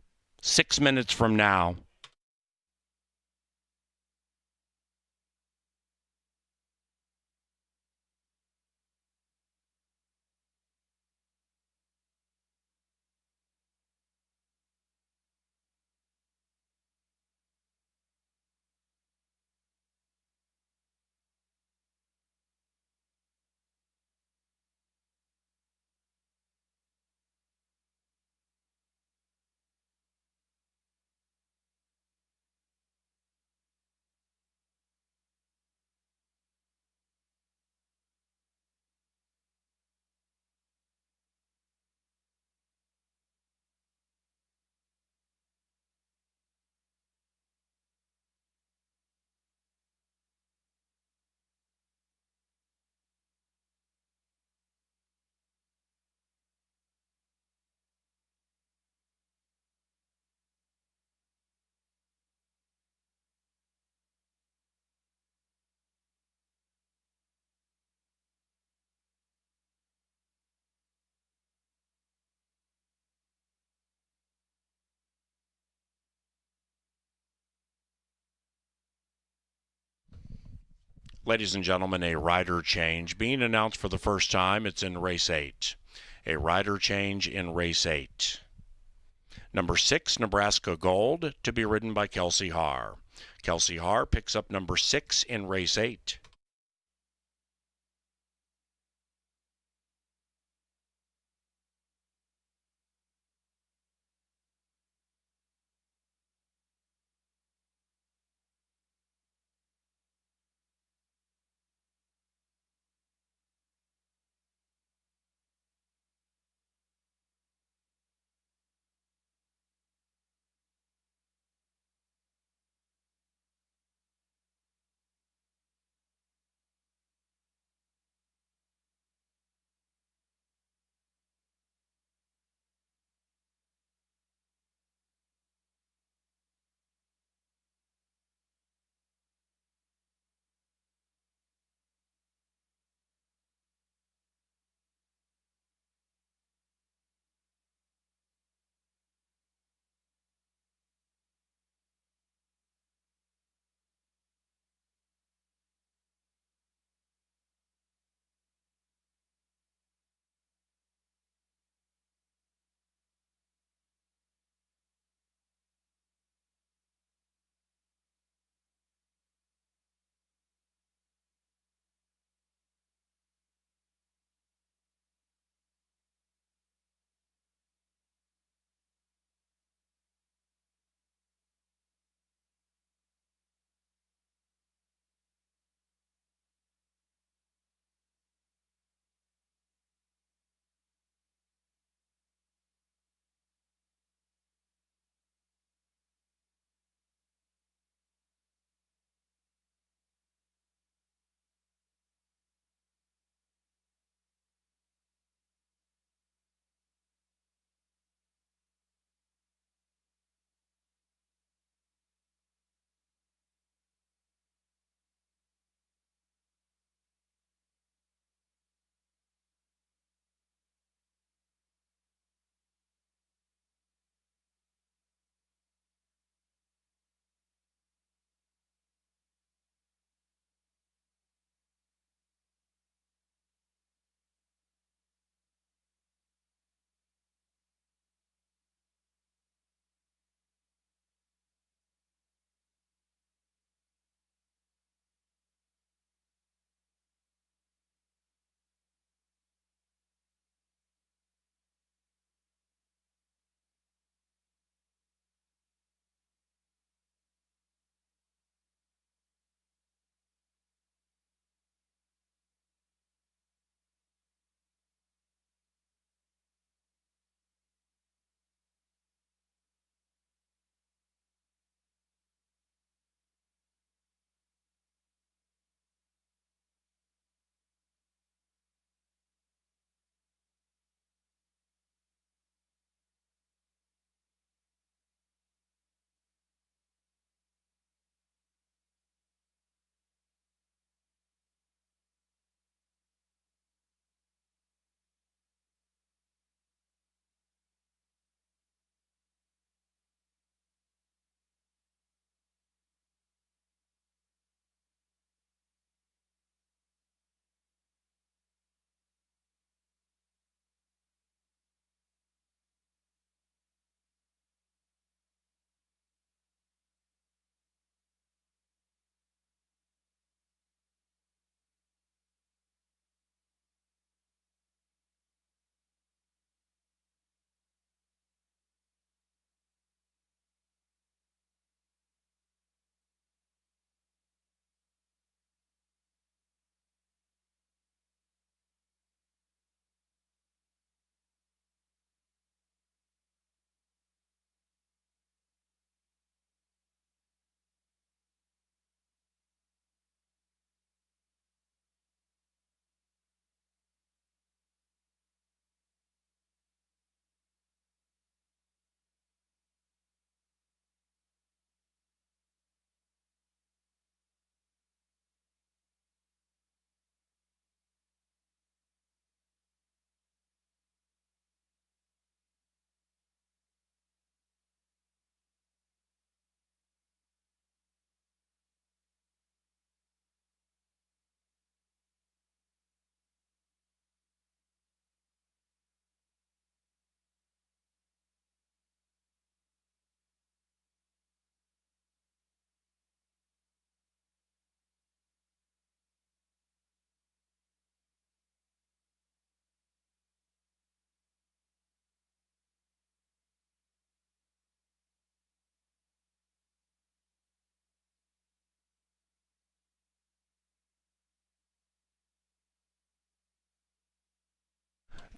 Speaker 1: 6 minutes from now. Ladies and gentlemen, a rider change being announced for the first time. It's in race 8. A rider change in race 8. Number 6, Nebraska Gold, to be ridden by Kelsey Haar. Kelsey Haar picks up number 6 in race 8.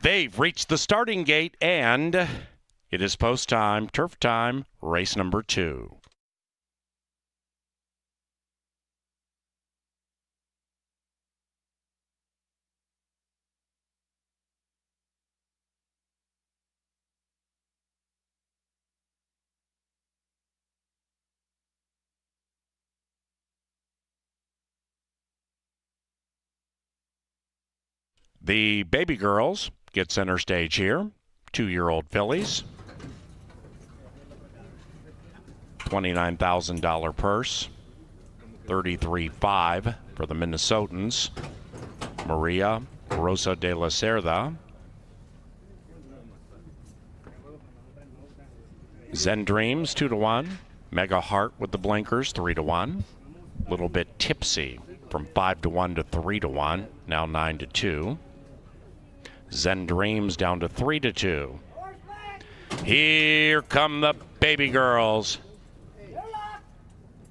Speaker 1: They've reached the starting gate, and it is post time, turf time, race number 2. The baby girls get center stage here. 2-year-old fillies. $29,000 purse. $33,500 for the Minnesotans. Maria Rosa de la Cerda. Zen Dreams 2-1. Mega Heart with the blinkers 3-1. Little bit tipsy from 5-1 to 3-1. Now 9-2. Zen Dreams down to 3-2. Here come the baby girls.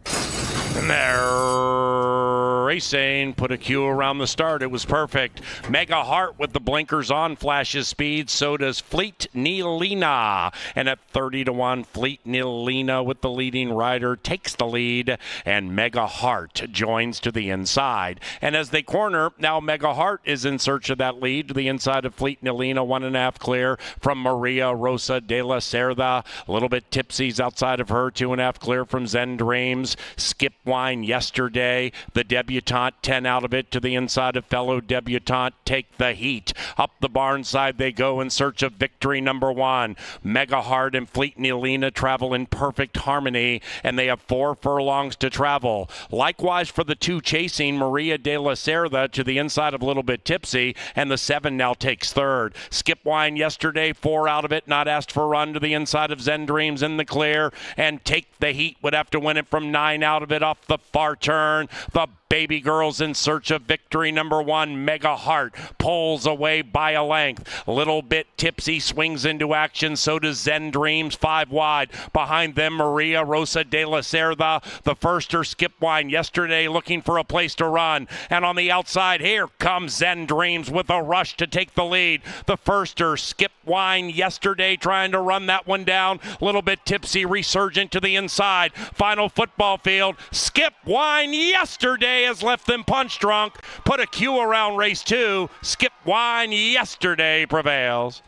Speaker 1: And they're racing. Put a cue around the start. It was perfect. Mega Heart with the blinkers on flashes speed. So does Fleet Neelina. And at 30-1, Fleet Neelina with the leading rider takes the lead. And Mega Heart joins to the inside. And as they corner, now Mega Heart is in search of that lead to the inside of Fleet Neelina. 1.5 clear from Maria Rosa de la Cerda. A little bit tipsy's outside of her. 2.5 clear from Zen Dreams. Skip Wine Yesterday. The debutante 10 out of it to the inside of fellow debutante Take the Heat. Up the barn side they go in search of victory number 1. Mega Heart and Fleet Neelina travel in perfect harmony, and they have 4 furlongs to travel. Likewise for the 2 chasing, Maria de la Cerda to the inside of Little Bit Tipsy, and the 7 now takes 3rd. Skip Wine Yesterday, 4 out of it, not asked for run to the inside of Zen Dreams in the clear, and Take the Heat would have to win it from 9 out of it off the far turn. The baby girls in search of victory number 1. Mega Heart pulls away by a length. Little Bit Tipsy swings into action. So does Zen Dreams 5 wide. Behind them, Maria Rosa de la Cerda. The firster Skip Wine Yesterday looking for a place to run. And on the outside, here comes Zen Dreams with a rush to take the lead. The firster Skip Wine Yesterday trying to run that one down. Little Bit Tipsy resurgent to the inside. Final football field. Skip Wine Yesterday has left them punch drunk. Put a cue around race 2. Skip Wine Yesterday prevails.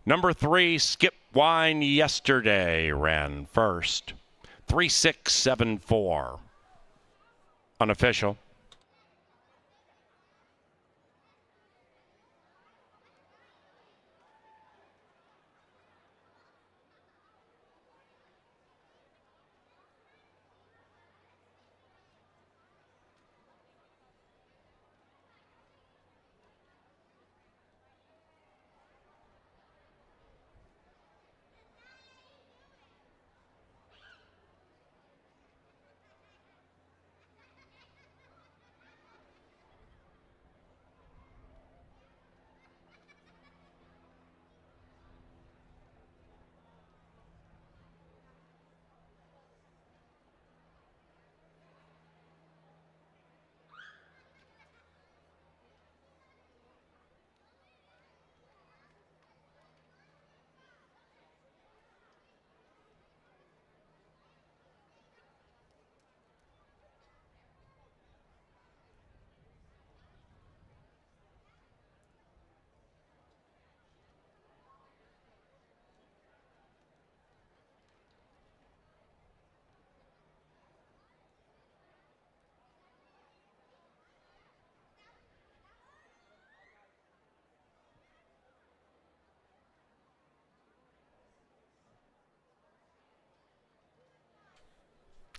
Speaker 1: Number 3, Skip Wine Yesterday ran first. 3-6-7-4. Unofficial.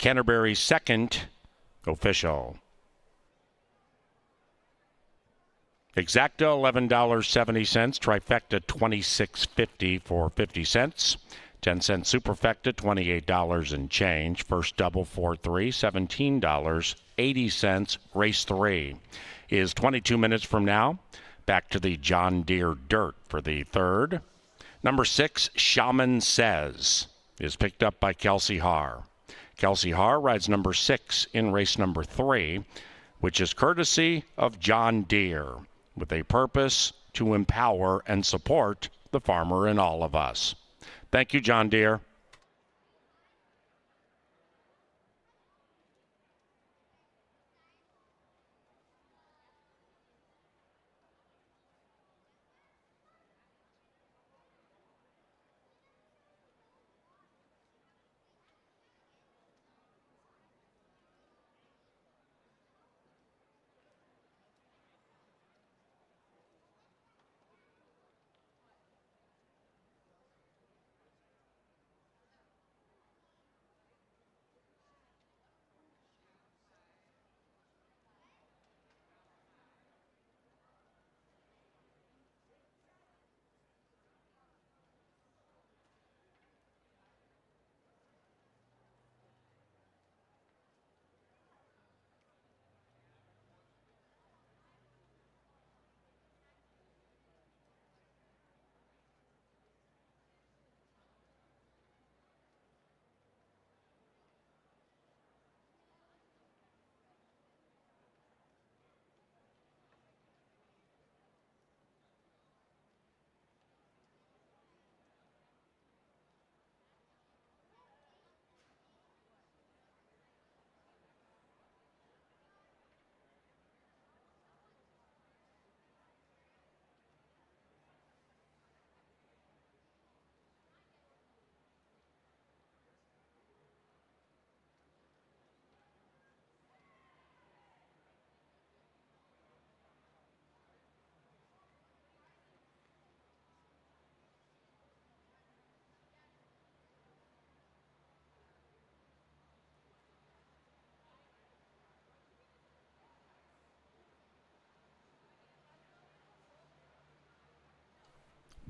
Speaker 1: Canterbury's second official. Exacta, $11.70. Trifecta, $26.50 for 50 cents. 10-cent superfecta, $28 and change. First double 4-3, $17.80. Race 3 is 22 minutes from now. Back to the John Deere Dirt for the third. Number 6, Shaman Says, is picked up by Kelsey Haar. Kelsey Haar rides number 6 in race number 3, which is courtesy of John Deere, with a purpose to empower and support the farmer and all of us. Thank you, John Deere.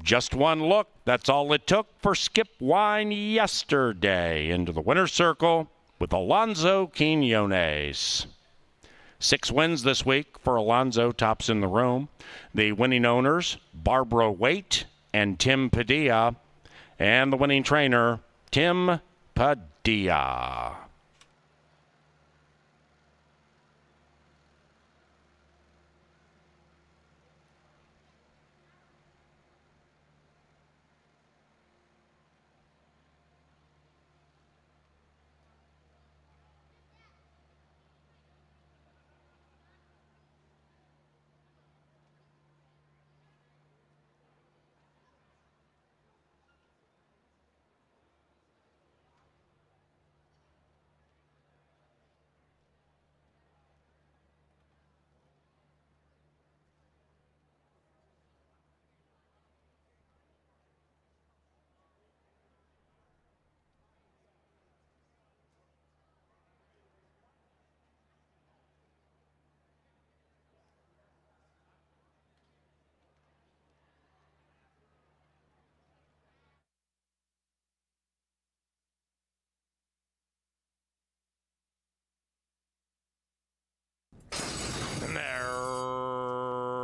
Speaker 1: Just one look, that's all it took for Skip Wine yesterday into the winner's circle with Alonso Quinones. 6 wins this week for Alonso, tops in the room. The winning owners, Barbara Waite and Tim Padilla, and the winning trainer, Tim Padilla.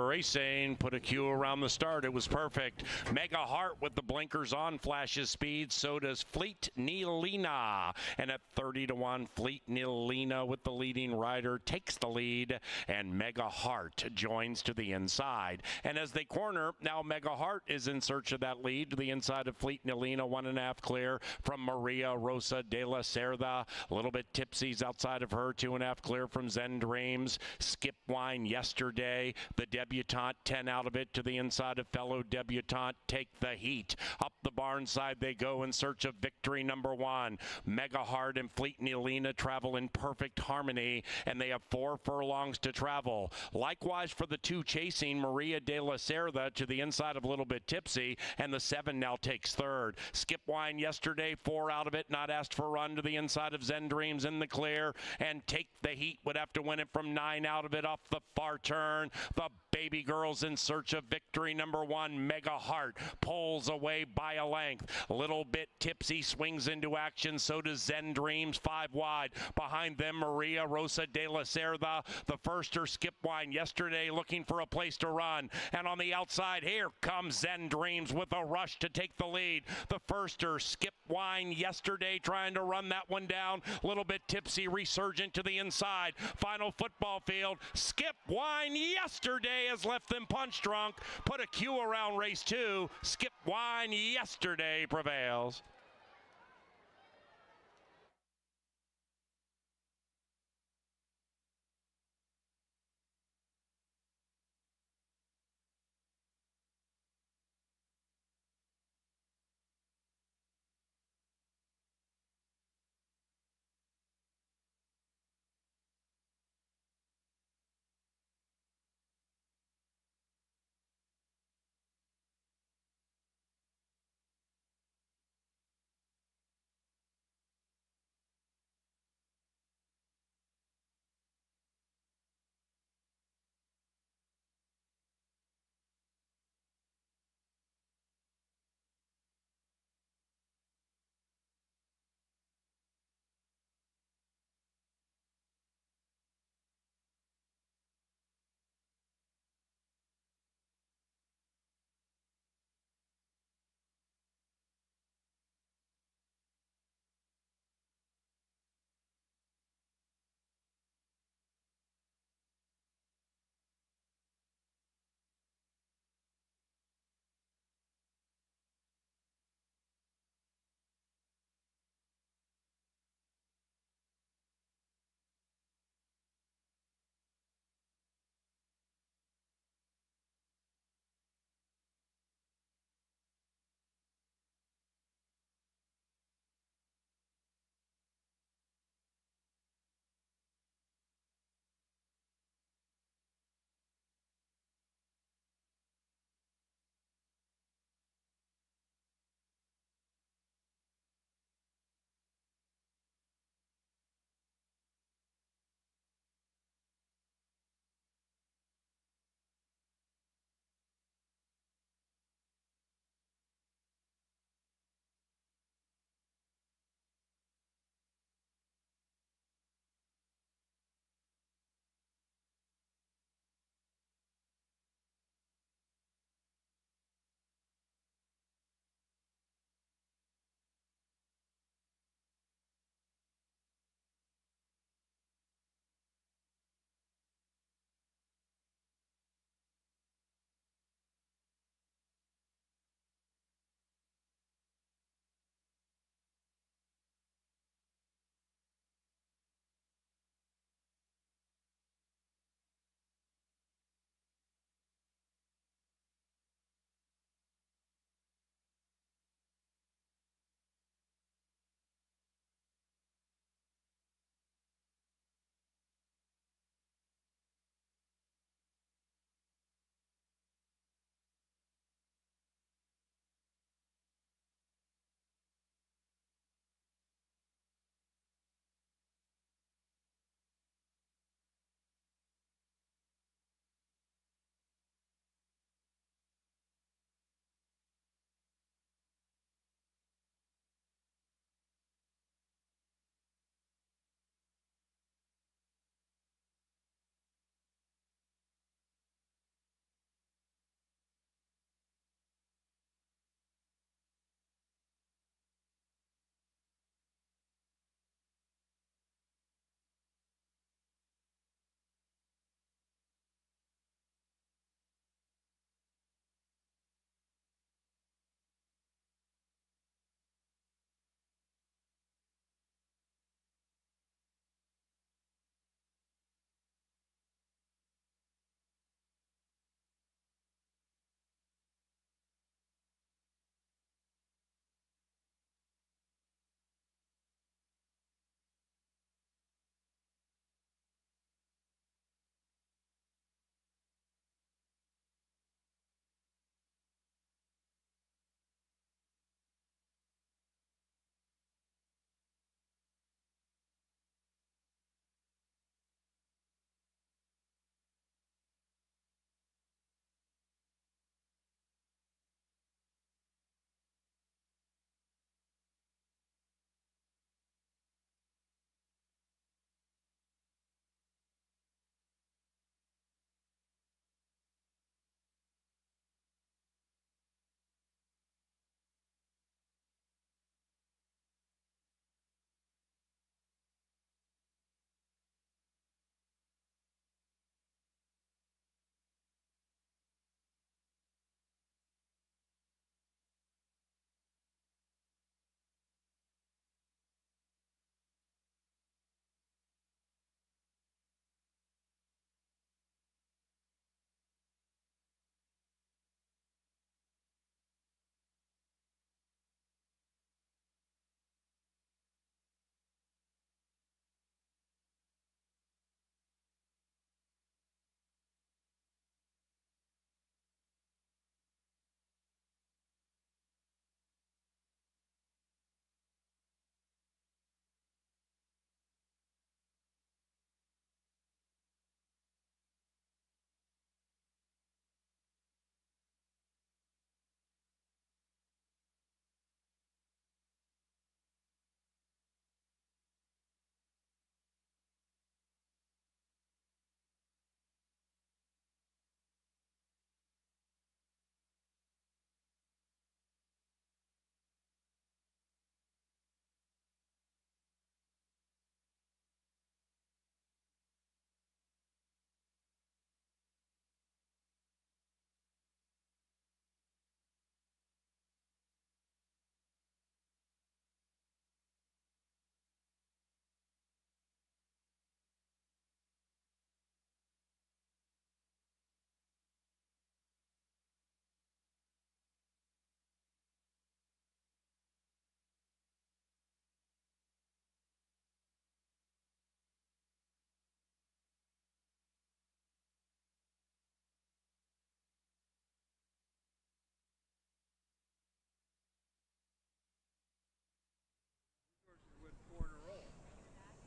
Speaker 1: Racing put a cue around the start. It was perfect. Mega Heart with the blinkers on flashes speed. So does Fleet Neelina. And at 30-1, Fleet Neelina with the leading rider takes the lead. And Mega Heart joins to the inside. And as they corner, now Mega Heart is in search of that lead to the inside of Fleet Neelina. 1.5 clear from Maria Rosa de la Cerda. A little bit tipsy's outside of her. 2.5 clear from Zen Dreams. Skip Wine yesterday. The debutante 10 out of it to the inside of fellow debutante Take the Heat. Up the barn side they go in search of victory number 1. Mega Heart and Fleet Neelina travel in perfect harmony, and they have 4 furlongs to travel. Likewise for the 2 chasing, Maria de la Cerda to the inside of a little bit tipsy, and the 7 now takes third. Skip Wine yesterday, 4 out of it, not asked for a run to the inside of Zen Dreams in the clear, and Take the Heat would have to win it from 9 out of it off the far turn. The Baby Girls in Search of Victory, number 1, Mega Heart, pulls away by a length. A little bit tipsy, swings into action. So does Zen Dreams, 5 wide. Behind them, Maria Rosa de la Cerda, the firster. Skip Wine yesterday looking for a place to run. And on the outside, here comes Zen Dreams with a rush to take the lead. The firster, Skip Wine yesterday, trying to run that one down. A little bit tipsy, resurgent to the inside. Final football field. Skip Wine yesterday has left them punch drunk. Put a Q around race 2. Skip Wine yesterday prevails.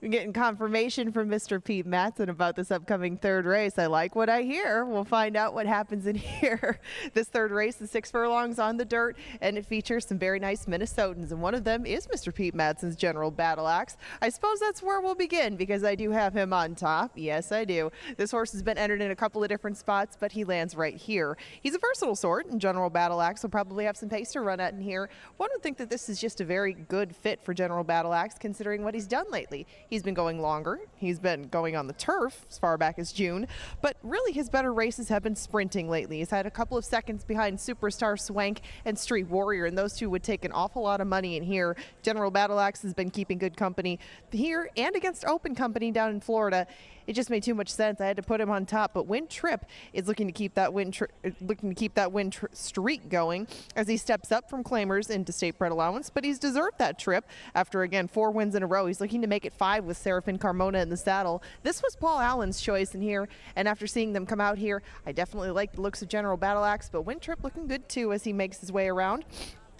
Speaker 5: We're getting confirmation from Mr. Pete Matson about this upcoming third race. I like what I hear. We'll find out what happens in here. This third race is 6 furlongs on the dirt, and it features some very nice Minnesotans, and one of them is Mr. Pete Matson's General Battle Axe. I suppose that's where we'll begin because I do have him on top. Yes, I do. This horse has been entered in a couple of different spots, but he lands right here. He's a versatile sort, and General Battle Axe will probably have some pace to run at in here. One would think that this is just a very good fit for General Battle Axe considering what he's done lately. He's been going longer. He's been going on the turf as far back as June, but really his better races have been sprinting lately. He's had a couple of seconds behind Superstar Swank and Street Warrior, and those two would take an awful lot of money in here. General Battle Axe has been keeping good company here and against open company down in Florida. It just made too much sense. I had to put him on top, but Win Trip is looking to keep that win streak going as he steps up from claimers into state bred allowance, but he's deserved that trip after, again, 4 wins in a row. He's looking to make it 5 with Serafin Carmona in the saddle. This was Paul Allen's choice in here, and after seeing them come out here, I definitely like the looks of General Battle Axe, but Win Trip looking good too as he makes his way around.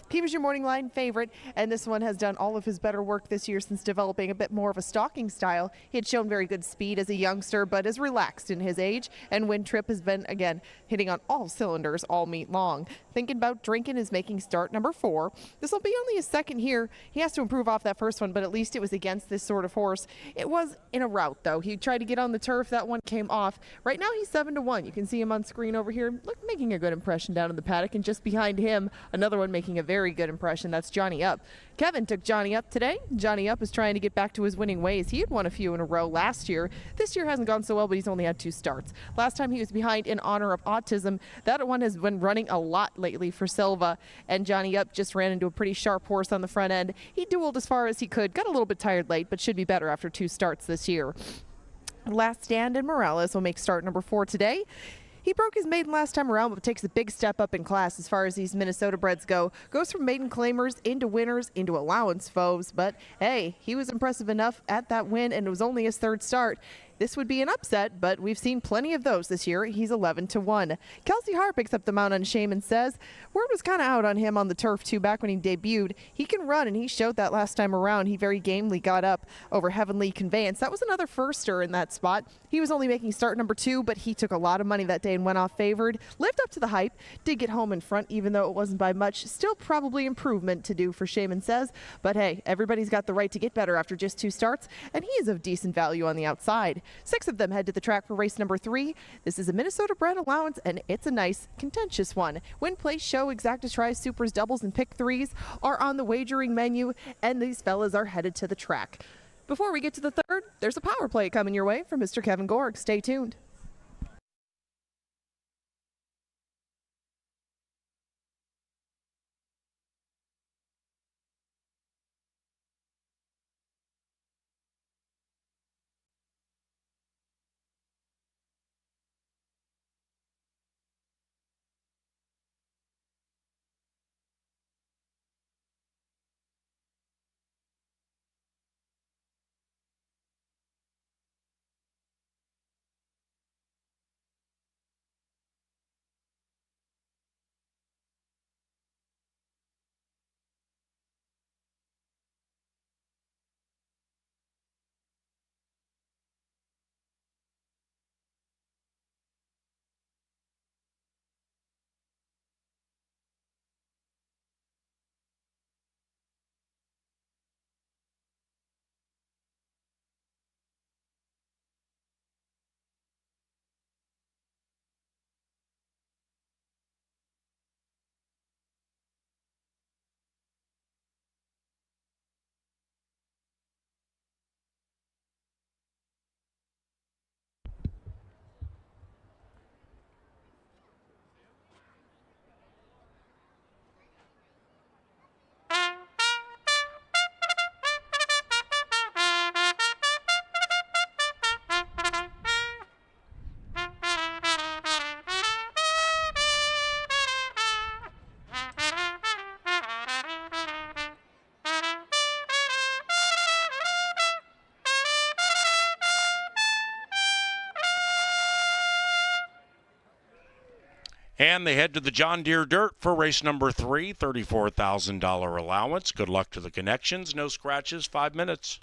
Speaker 5: He was your morning line favorite, and this one has done all of his better work this year since developing a bit more of a stalking style. He had shown very good speed as a youngster, but is relaxed in his age, and Win Trip has been, again, hitting on all cylinders all meet long. Thinking About Drinking is making start number 4. This will be only his second here. He has to improve off that first one, but at least it was against this sort of horse. It was in a rout, though. He tried to get on the turf. That one came off. Right now, he's 7-1. You can see him on screen over here. Look, making a good impression down in the paddock, and just behind him, another one making a very good impression. That's Johnny Up. Kevin took Johnny Up today. Johnny Up is trying to get back to his winning ways. He had won a few in a row last year. This year hasn't gone so well, but he's only had 2 starts. Last time he was behind in honor of autism. That one has been running a lot lately for Silva, and Johnny Up just ran into a pretty sharp horse on the front end. He dueled as far as he could, got a little bit tired late, but should be better after 2 starts this year. Last Stand and Morales will make start number 4 today. He broke his maiden last time around, but takes a big step up in class as far as these Minnesota breds go. Goes from maiden claimers into winners into allowance foes, but hey, he was impressive enough at that win, and it was only his 3rd start. This would be an upset, but we've seen plenty of those this year. He's 11-1. Kelsey Hart picks up the mount on Shaman Says. Word was kind of out on him on the turf, too, back when he debuted. He can run, and he showed that last time around. He very gamely got up over Heavenly Conveyance. That was another firster in that spot. He was only making start number 2, but he took a lot of money that day and went off favored. Lived up to the hype. Did get home in front, even though it wasn't by much. Still probably improvement to do for Shaman Says. But hey, everybody's got the right to get better after just 2 starts, and he is of decent value on the outside. 6 of them head to the track for race number 3. This is a Minnesota bred allowance, and it's a nice, contentious one. Win, place, show, exacta tries, supers, doubles, and pick 3s are on the wagering menu, and these fellas are headed to the track. Before we get to the 3rd, there's a power play coming your way from Mr. Kevin Gorg. Stay tuned.
Speaker 1: And they head to the John Deere Dirt for race number 3, $34,000 allowance. Good luck to the connections. No scratches, 5 minutes.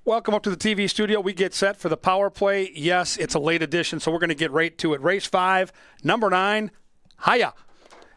Speaker 2: Welcome up to the TV studio. We get set for the power play. Yes, it's a late edition, so we're going to get right to it. Race 5, number 9, Hiya.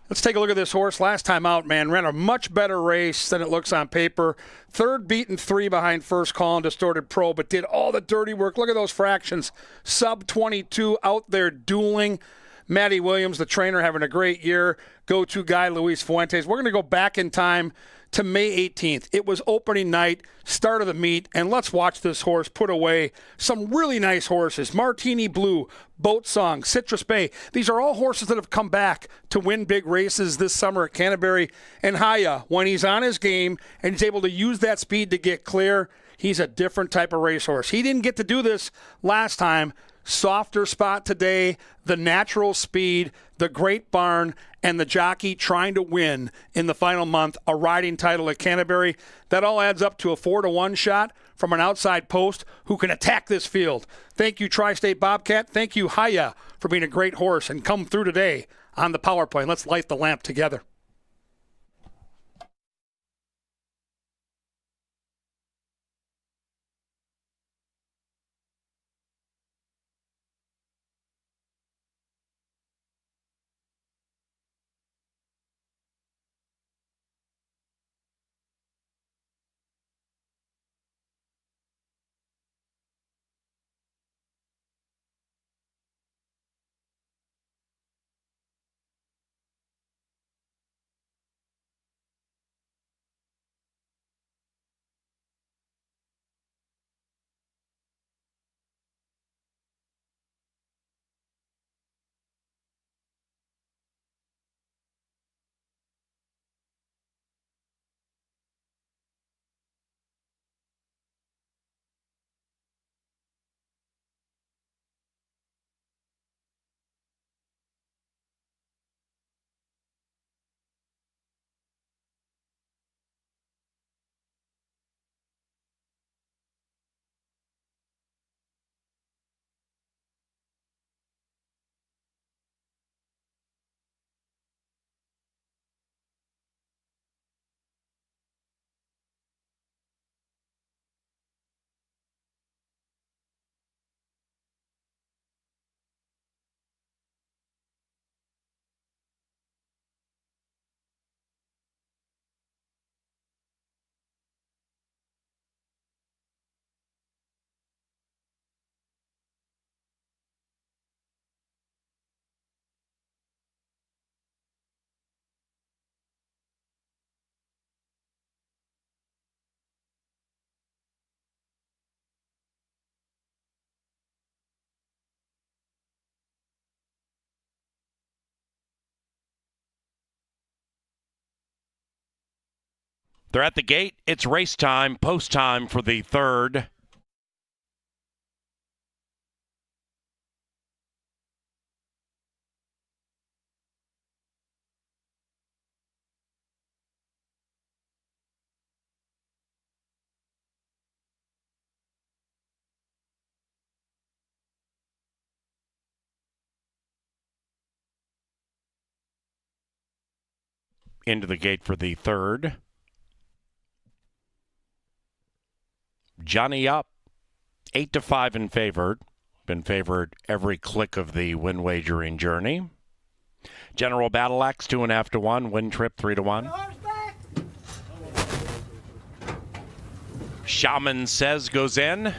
Speaker 2: Let's take a look at this horse. Last time out, man, ran a much better race than it looks on paper. Third beaten 3 behind First Call and Distorted Pro, but did all the dirty work. Look at those fractions. Sub 22 out there dueling. Matty Williams, the trainer, having a great year. Go-to guy, Luis Fuentes. We're going to go back in time to May 18th. It was opening night, start of the meet, and let's watch this horse put away some really nice horses. Martini Blue, Boat Song, Citrus Bay. These are all horses that have come back to win big races this summer at Canterbury. And Hiya, when he's on his game and he's able to use that speed to get clear, he's a different type of racehorse. He didn't get to do this last time. Softer spot today, the natural speed, the great barn, and the jockey trying to win in the final month, a riding title at Canterbury. That all adds up to a 4-1 shot from an outside post who can attack this field. Thank you, Tri-State Bobcat. Thank you, Hiya, for being a great horse and come through today on the power play. Let's light the lamp together.
Speaker 1: They're at the gate. It's race time, post time for the third. Into the gate for the third. Johnny Up, 8-5 in favored. Been favored every click of the win wagering journey. General Battle Axe, 2.5-1. Win Trip, 3-1. Shaman Says goes in.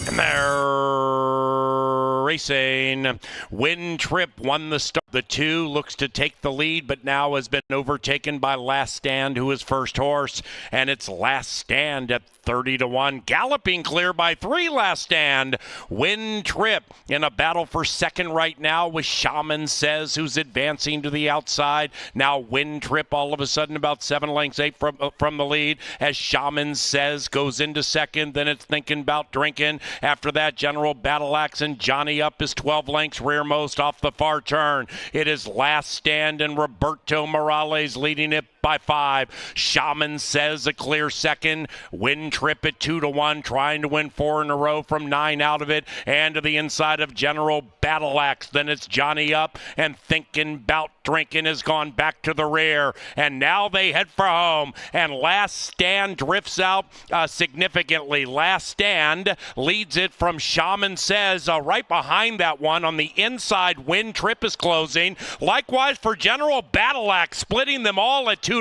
Speaker 1: And they're racing. Win Trip won the start. The 2 looks to take the lead, but now has been overtaken by Last Stand, who is first horse. And it's Last Stand at 30-1. Galloping clear by 3, Last Stand. Win Trip in a battle for second right now with Shaman Says, who's advancing to the outside. Now Win Trip all of a sudden about 7 lengths 8 from the lead as Shaman Says goes into second. Then it's Thinking About Drinking. After that, General Battle Axe and Johnny Up is 12 lengths rearmost off the far turn. It is Last Stand and Roberto Morales leading it by 5. Shaman Says a clear second. Win Trip at 2-1, trying to win 4 in a row from 9 out of it, and to the inside of General Battle Axe. Then it's Johnny Up, and Thinking Bout Drinking has gone back to the rear, and now they head for home. And Last Stand drifts out significantly. Last Stand leads it from Shaman Says. Right behind that one on the inside, Win Trip is closing. Likewise for General Battle Axe, splitting them all at 2-1.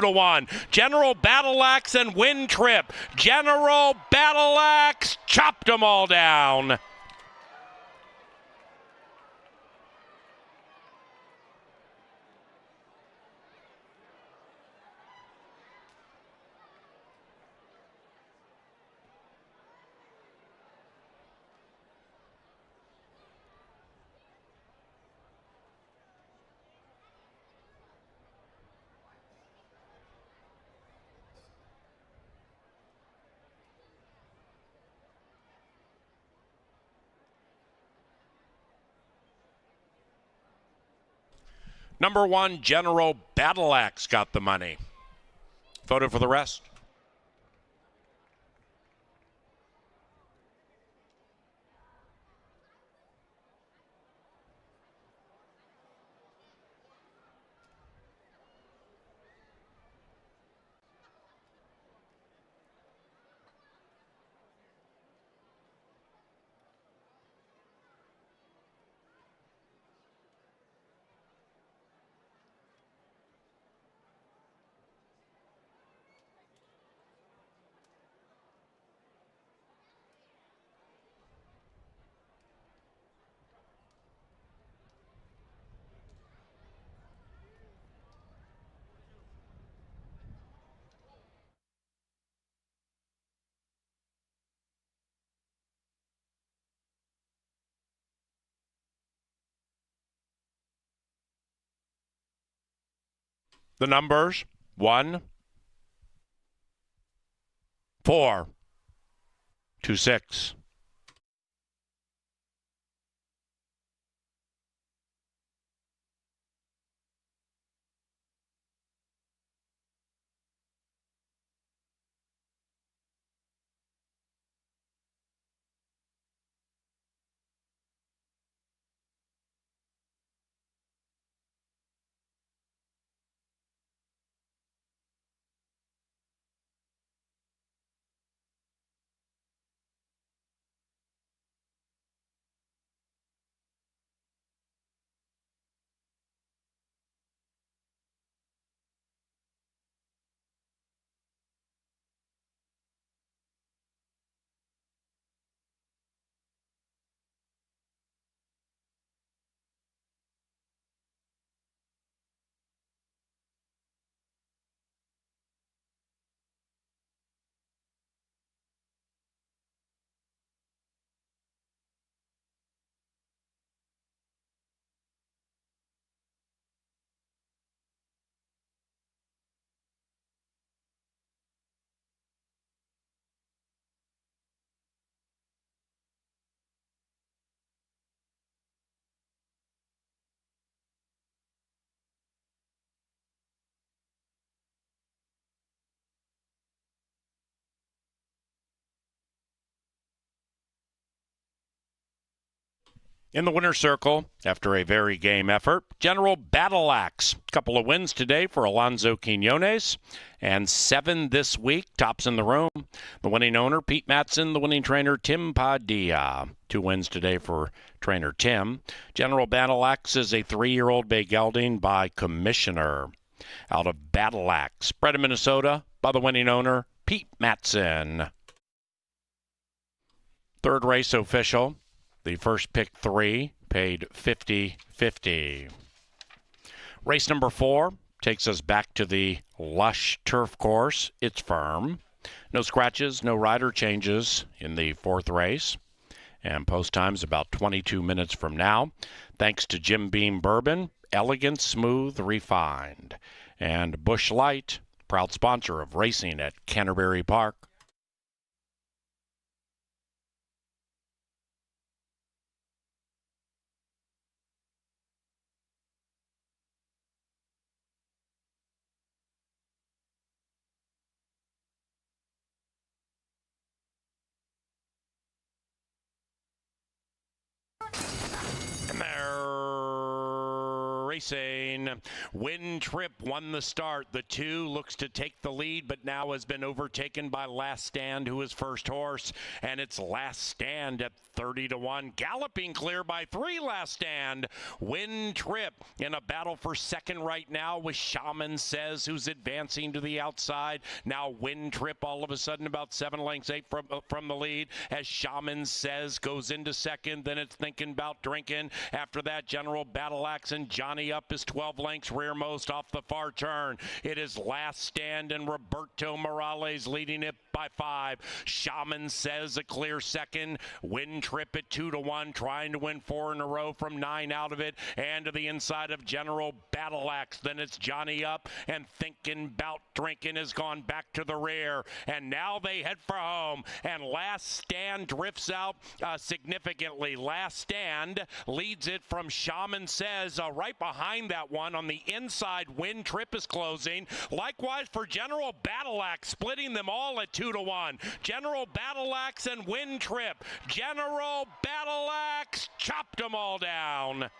Speaker 1: General Battle Axe and Win Trip. General Battle Axe chopped them all down. Number 1, General Battle Axe got the money. Photo for the rest. The numbers: 1, 4, 2, 6. In the winner's circle, after a very game effort, General Battle Axe. A couple of wins today for Alonzo Quinones, and 7 this week. Tops in the room. The winning owner, Pete Matson. The winning trainer, Tim Padilla. 2 wins today for trainer Tim. General Battle Axe is a 3-year-old bay gelding by Commissioner. Out of Battle Axe, bred in Minnesota by the winning owner, Pete Matson. Third race official. The first pick 3 paid 50-50. Race number 4 takes us back to the lush turf course. It's firm. No scratches, no rider changes in the 4th race. And post time's about 22 minutes from now. Thanks to Jim Beam Bourbon, elegant, smooth, refined. And Busch Light, proud sponsor of racing at Canterbury Park. racing. Win Trip won the start. The 2 looks to take the lead, but now has been overtaken by Last Stand, who is first horse, and it's Last Stand at 30-1. Galloping clear by 3. Last Stand. Win Trip in a battle for second right now with Shaman Says, who's advancing to the outside. Now Win Trip all of a sudden about 7 lengths 8 from the lead as Shaman Says goes into second. Then it's Thinking About Drinking. After that, General Battle Axe and Johnny Up is 12 lengths rearmost off the far turn. It is Last Stand and Roberto Morales leading it by 5. Shaman Says a clear second. Win Trip at 2-1, trying to win 4 in a row from 9 out of it, and to the inside of General Battle Axe. Then it's Johnny Up, and Thinking About Drinking has gone back to the rear, and now they head for home, and Last Stand drifts out significantly. Last Stand leads it from Shaman Says. Right behind that one on the inside, Win Trip is closing. Likewise for General Battle Axe, splitting them all at 2-1. General Battle Axe and Win Trip. General Battle Axe chopped them all down.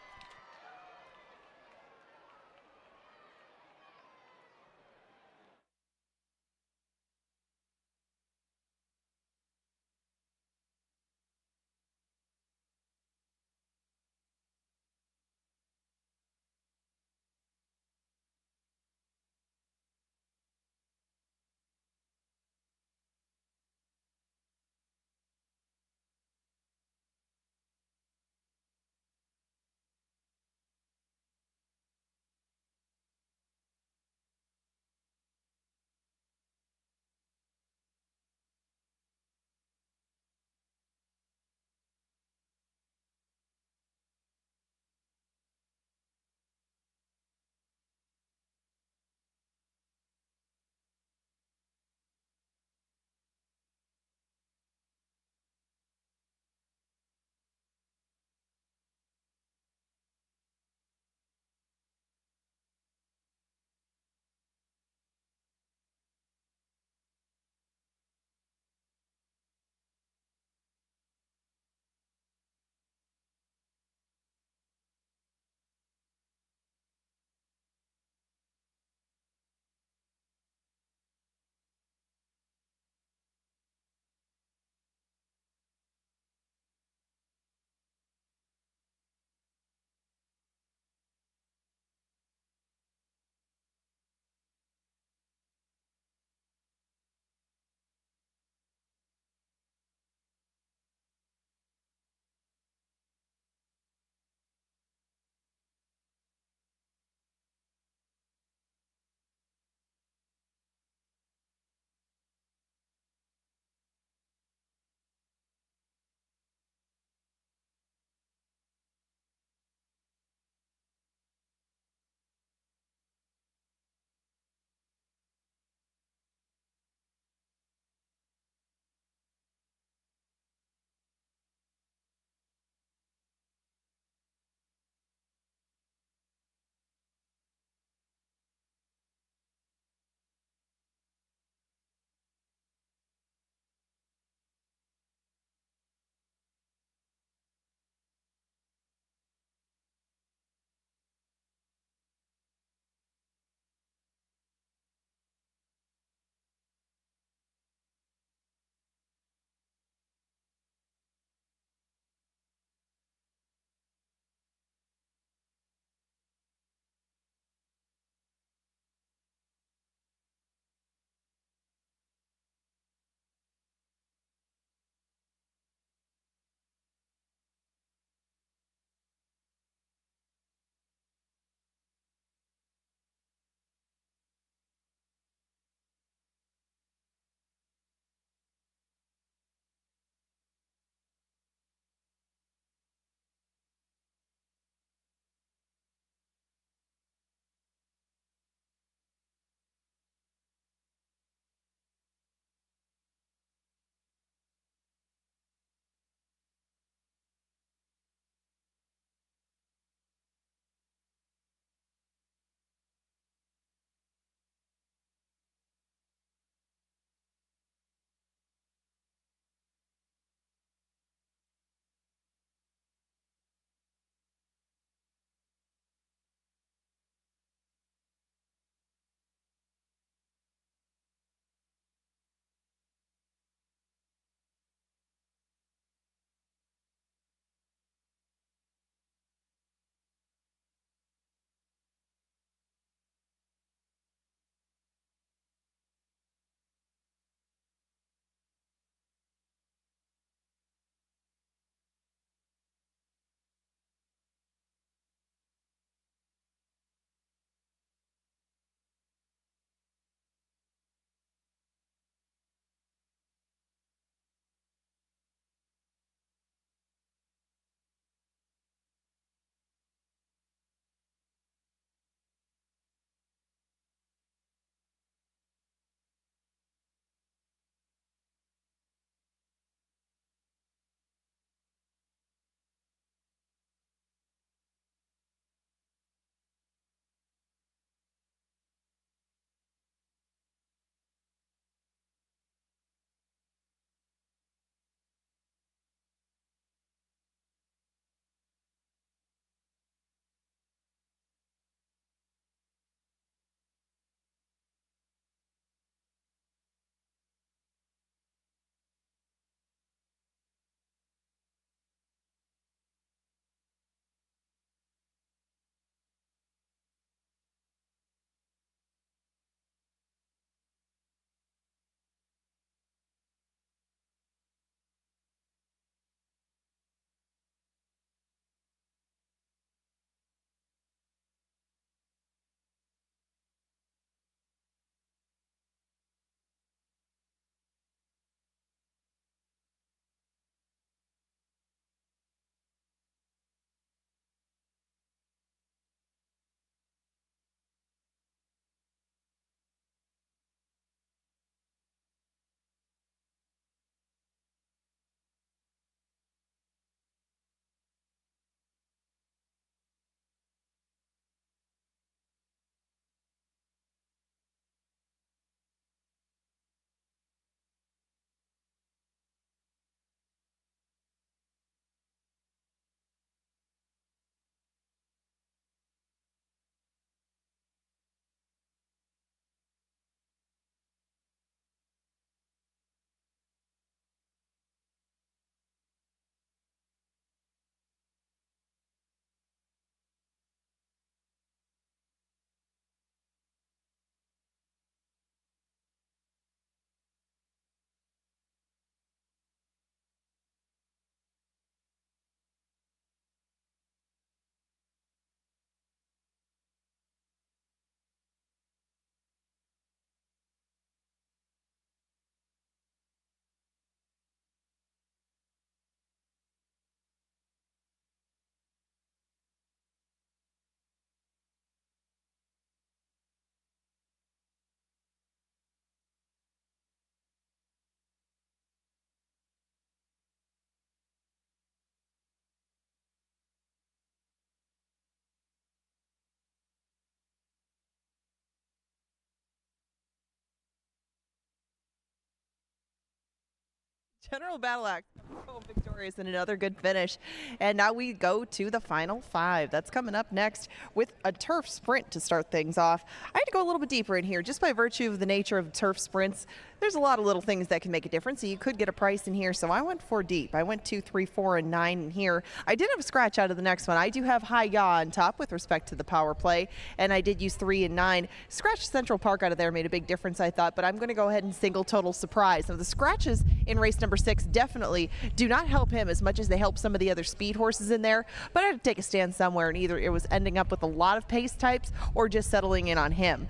Speaker 5: General Battle Axe home victorious in another good finish. And now we go to the final 5. That's coming up next with a turf sprint to start things off. I had to go a little bit deeper in here just by virtue of the nature of turf sprints. There's a lot of little things that can make a difference. So you could get a price in here. So I went 4 deep. I went 2, 3, 4, and 9 in here. I did have a scratch out of the next one. I do have high yaw on top with respect to the power play. And I did use 3 and 9. Scratch Central Park out of there made a big difference, I thought. But I'm going to go ahead and single total surprise. Now the scratches in race number 6 definitely do not help him as much as they help some of the other speed horses in there. But I had to take a stand somewhere, and either it was ending up with a lot of pace types or just settling in on him.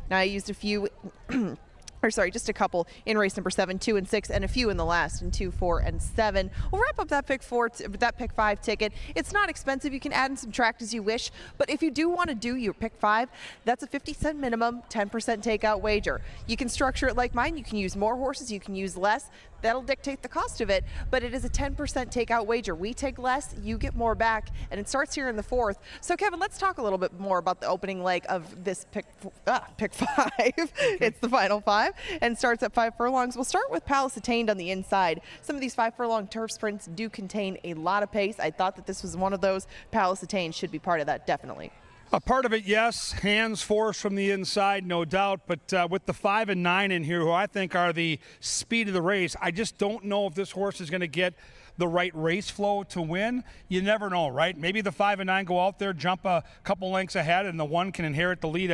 Speaker 5: Now I used a few just a couple in race number 7, 2 and 6, and a few in the last in 2, 4, and 7. We'll wrap up that pick 5 ticket. It's not expensive. You can add and subtract as you wish, but if you do want to do your pick 5, that's a 50-cent minimum, 10% takeout wager. You can structure it like mine. You can use more horses. You can use less. That'll dictate the cost of it, but it is a 10% takeout wager. We take less, you get more back, and it starts here in the 4th. So, Kevin, let's talk a little bit more about the opening leg of this pick 5. It's the final 5, and starts at 5 furlongs. We'll start with Palace Attained on the inside. Some of these 5 furlong turf sprints do contain a lot of pace. I thought that this was one of those. Palace Attained should be part of that, definitely.
Speaker 2: A part of it, yes. Hands force from the inside, no doubt. But with the 5 and 9 in here, who I think are the speed of the race, I just don't know if this horse is going to get the right race flow to win. You never know, right? Maybe the 5 and 9 go out there, jump a couple lengths ahead, and the 1 can inherit the lead.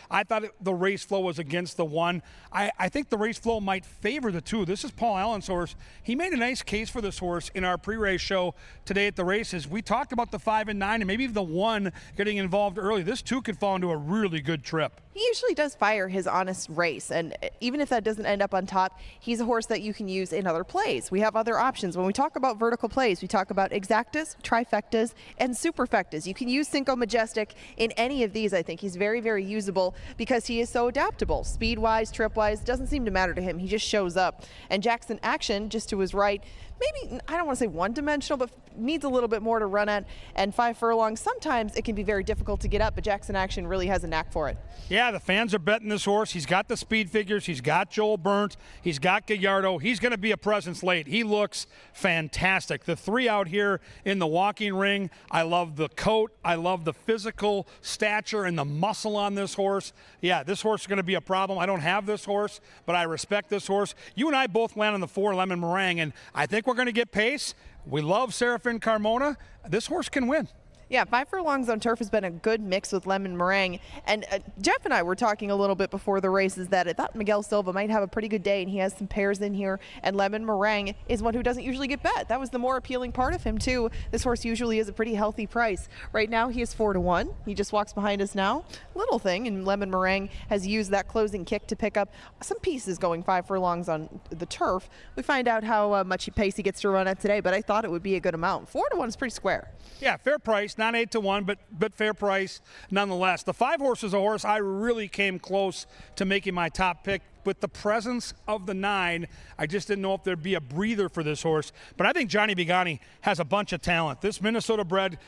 Speaker 2: I thought the race flow was against the 1. I think the race flow might favor the 2. This is Paul Allen's horse. He made a nice case for this horse in our pre-race show today at the races. We talked about the 5 and 9 and maybe the 1 getting involved early. This 2 could fall into a really good trip.
Speaker 5: He usually does fire his honest race, and even if that doesn't end up on top, he's a horse that you can use in other plays. We have other options. When we talk about vertical plays, we talk about exactas, trifectas, and superfectas. You can use Cinco Majestic in any of these. I think he's very, very usable because he is so adaptable. Speed-wise, trip-wise, doesn't seem to matter to him. He just shows up. And Jackson Action, just to his right, maybe, I don't want to say one-dimensional, but needs a little bit more to run at. And 5 furlongs, sometimes it can be very difficult to get up, but Jackson Action really has a knack for it.
Speaker 2: Yeah, the fans are betting this horse. He's got the speed figures. He's got Joel Burnt. He's got Gallardo. He's going to be a presence late. He looks fantastic. The 3 out here in the walking ring, I love the coat. I love the physical stature and the muscle on this horse. Yeah, this horse is going to be a problem. I don't have this horse, but I respect this horse. You and I both land on the 4 Lemon Meringue, and I think we're going to get pace. We love Serafin Carmona. This horse can win.
Speaker 5: Yeah, 5 furlongs on turf has been a good mix with Lemon Meringue. And Jeff and I were talking a little bit before the races that I thought Miguel Silva might have a pretty good day, and he has some pairs in here. And Lemon Meringue is one who doesn't usually get bet. That was the more appealing part of him, too. This horse usually is a pretty healthy price. Right now, he is 4-1. He just walks behind us now. Little thing, and Lemon Meringue has used that closing kick to pick up some pieces going 5 furlongs on the turf. We find out how much pace he gets to run at today, but I thought it would be a good amount. 4-1 is pretty square.
Speaker 2: Yeah, fair price, not 8-1, but fair price nonetheless. The 5 horse is a horse I really came close to making my top pick. With the presence of the 9, I just didn't know if there'd be a breather for this horse. But I think Johnny Bigani has a bunch of talent. This Minnesota bred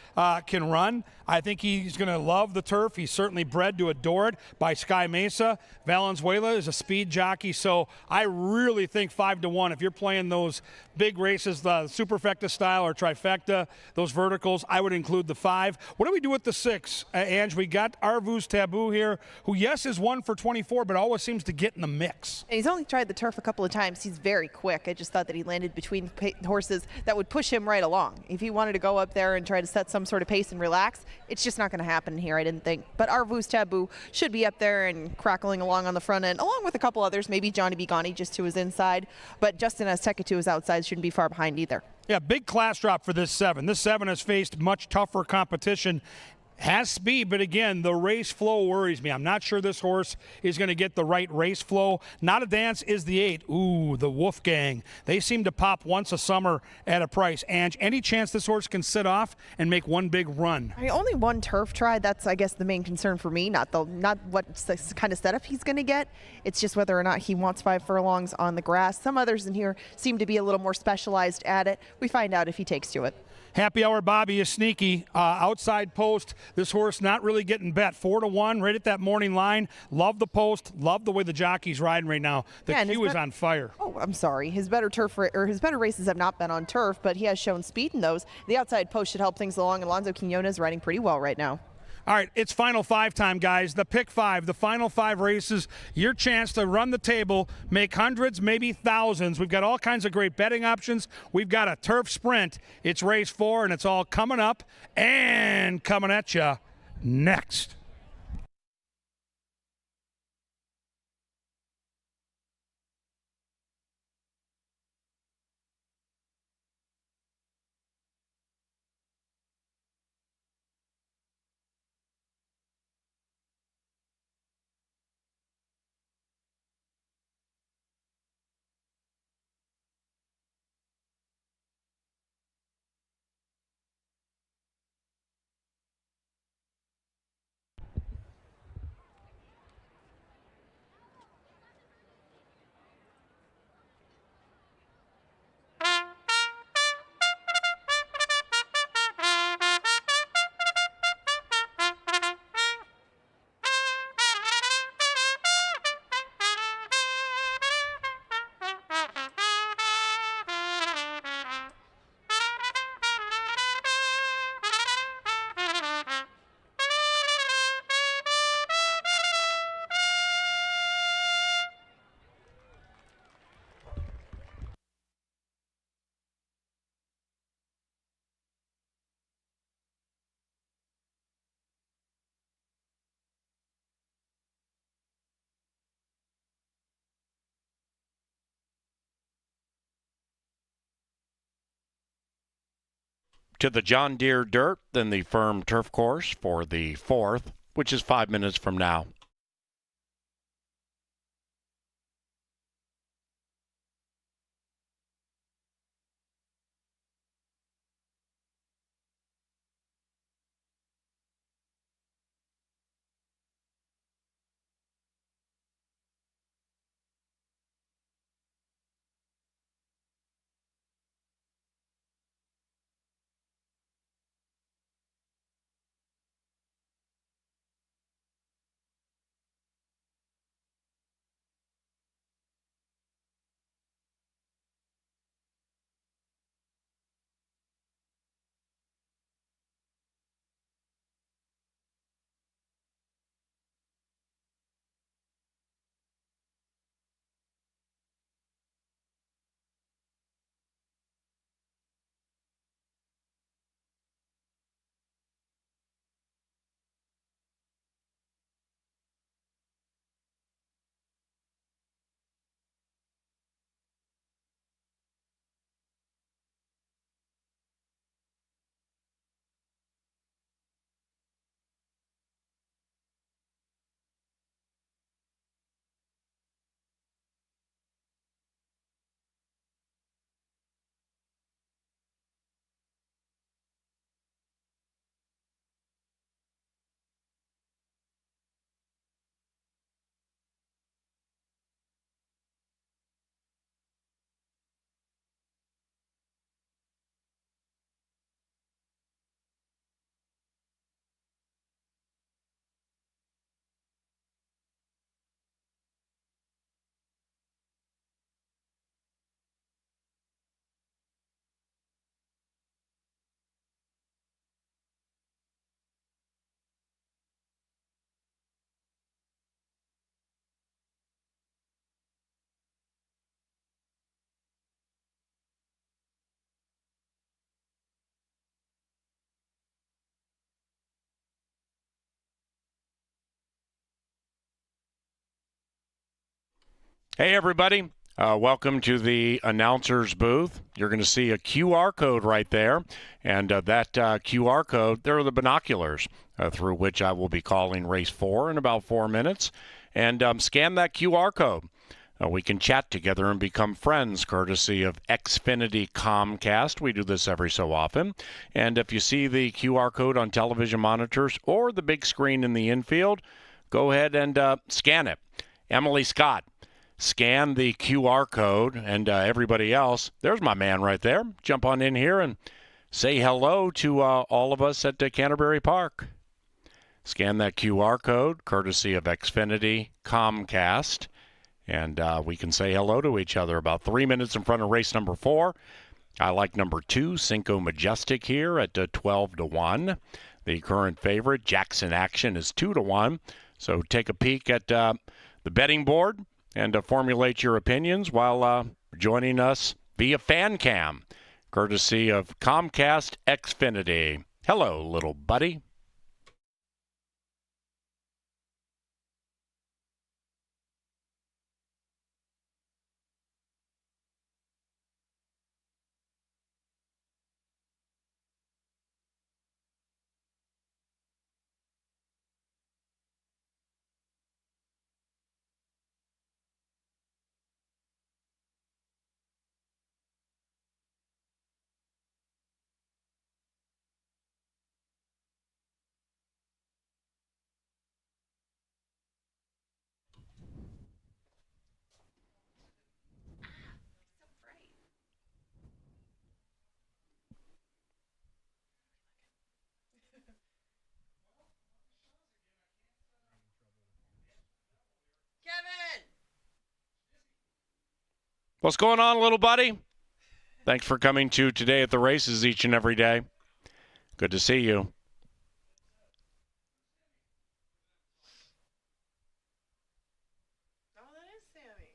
Speaker 2: can run. I think he's going to love the turf. He's certainly bred to adore it by Sky Mesa. Valenzuela is a speed jockey. So I really think 5-1. If you're playing those big races, the superfecta style or trifecta, those verticals, I would include the 5. What do we do with the 6, Ange? We got Arvuz Taboo here, who, yes, is 1 for 24, but always seems to get in the mix.
Speaker 5: And he's only tried the turf a couple of times. He's very quick. I just thought that he landed between horses that would push him right along. If he wanted to go up there and try to set some sort of pace and relax, it's just not going to happen here, I didn't think. But Arvuz Taboo should be up there and crackling along on the front end, along with a couple others, maybe Johnny Bigani just to his inside. But Justin Azteca to his outside shouldn't be far behind either.
Speaker 2: Yeah, big class drop for this 7. This 7 has faced much tougher competition. Has speed, but again, the race flow worries me. I'm not sure this horse is going to get the right race flow. Not a Dance is the 8. Ooh, the Wolfgang. They seem to pop once a summer at a price. Ange, any chance this horse can sit off and make one big run?
Speaker 5: Only one turf try. That's, I guess, the main concern for me. Not what kind of setup he's going to get. It's just whether or not he wants 5 furlongs on the grass. Some others in here seem to be a little more specialized at it. We find out if he takes to it.
Speaker 2: Happy Hour Bobby is sneaky. Outside post. This horse not really getting bet. 4-1, right at that morning line. Love the post. Love the way the jockey's riding right now. The queue is on fire.
Speaker 5: Oh, I'm sorry. His better his better races have not been on turf, but he has shown speed in those. The outside post should help things along. Alonzo Quinones is riding pretty well right now.
Speaker 2: All right, it's Final Five time, guys. The pick five, the final 5 races, your chance to run the table, make hundreds, maybe thousands. We've got all kinds of great betting options. We've got a turf sprint. It's race 4, and it's all coming up and coming at you next.
Speaker 1: To the John Deere Dirt, then the firm turf course for the 4th, which is 5 minutes from now. Hey, everybody. Welcome to the announcer's booth. You're going to see a QR code right there. And that QR code, there are the binoculars through which I will be calling race 4 in about 4 minutes. And scan that QR code. We can chat together and become friends, courtesy of Xfinity Comcast. We do this every so often. And if you see the QR code on television monitors or the big screen in the infield, go ahead and scan it. Emily Scott. Scan the QR code, and everybody else, there's my man right there. Jump on in here and say hello to all of us at Canterbury Park. Scan that QR code, courtesy of Xfinity Comcast, and we can say hello to each other. About 3 minutes in front of race number 4. I like number 2, Cinco Majestic, here at 12-1. The current favorite, Jackson Action, is 2-1. So take a peek at the betting board and formulate your opinions while joining us via fan cam, courtesy of Comcast Xfinity. Hello, little buddy. What's going on, little buddy? Thanks for coming to Today at the Races each and every day. Good to see you.
Speaker 5: Oh, that is Sammy.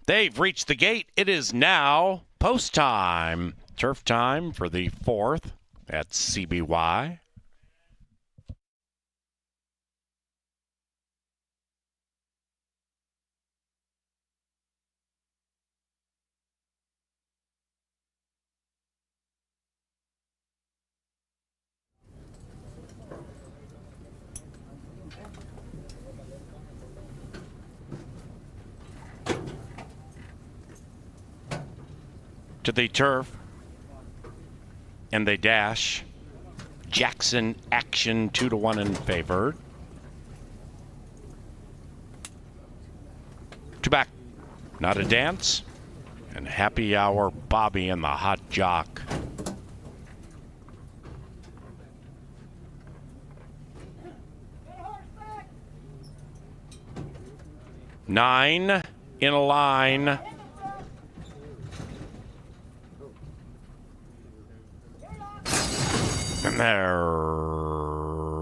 Speaker 1: They've reached the gate. It is now post time. Turf time for the 4th at CBY. To the turf, and they dash. Jackson Action 2-1 in favor. To back, Not a Dance, and Happy Hour Bobby and the Hot Jock 9 in a line. And they're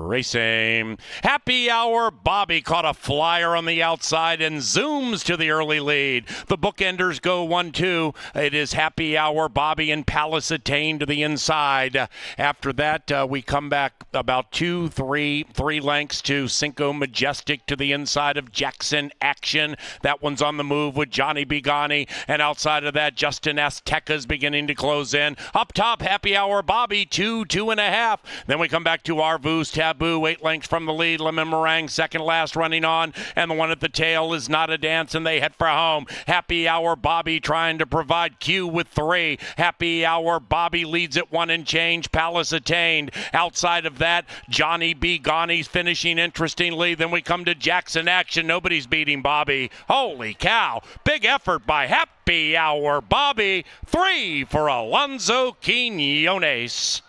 Speaker 1: racing. Happy Hour Bobby caught a flyer on the outside and zooms to the early lead. The bookenders go 1-2. It is Happy Hour Bobby and Palace Attain to the inside. After that, we come back about 3 lengths to Cinco Majestic to the inside of Jackson Action. That one's on the move with Johnny Bigani. And outside of that, Justin Azteca's beginning to close in. Up top, Happy Hour Bobby, 2.5. Then we come back to Arvus Taboo, 8 lengths from the lead. Lemon Meringue, second last running on. And the one at the tail is Not a Dance, and they head for home. Happy Hour Bobby trying to provide Q with 3. Happy Hour Bobby leads at 1 and change. Palace Attained. Outside of that, Johnny B. Gani's finishing interestingly. Then we come to Jackson Action. Nobody's beating Bobby. Holy cow. Big effort by Happy Hour Bobby. 3 for Alonzo Quinones.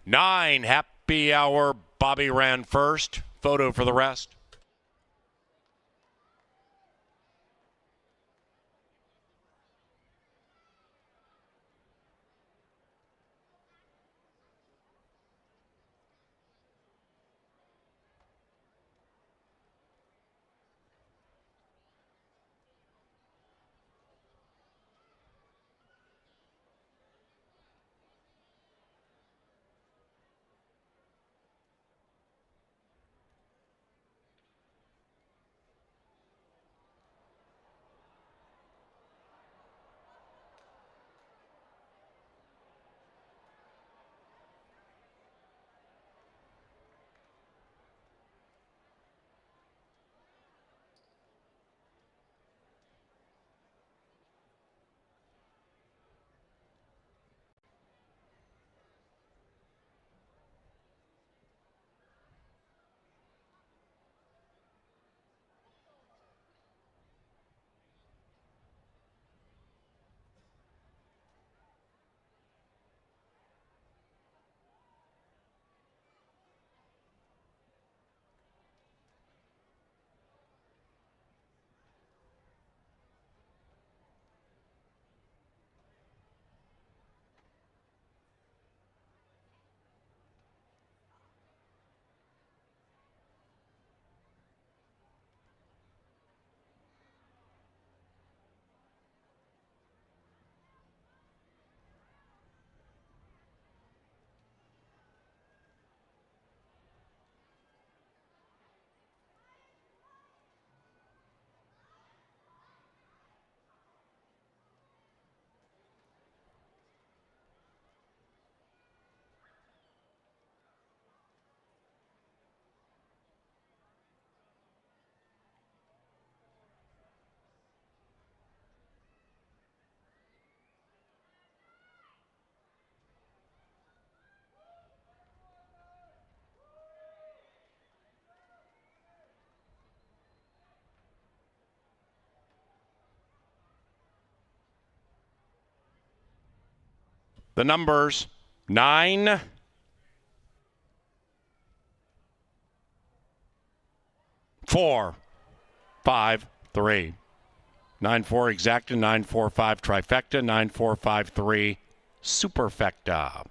Speaker 1: Nine, Happy Hour Bobby ran first. Photo for the rest. The numbers 9, 4, 5, 3. 9-4 exacta, 9-4-5 trifecta, 9-4-5-3 superfecta.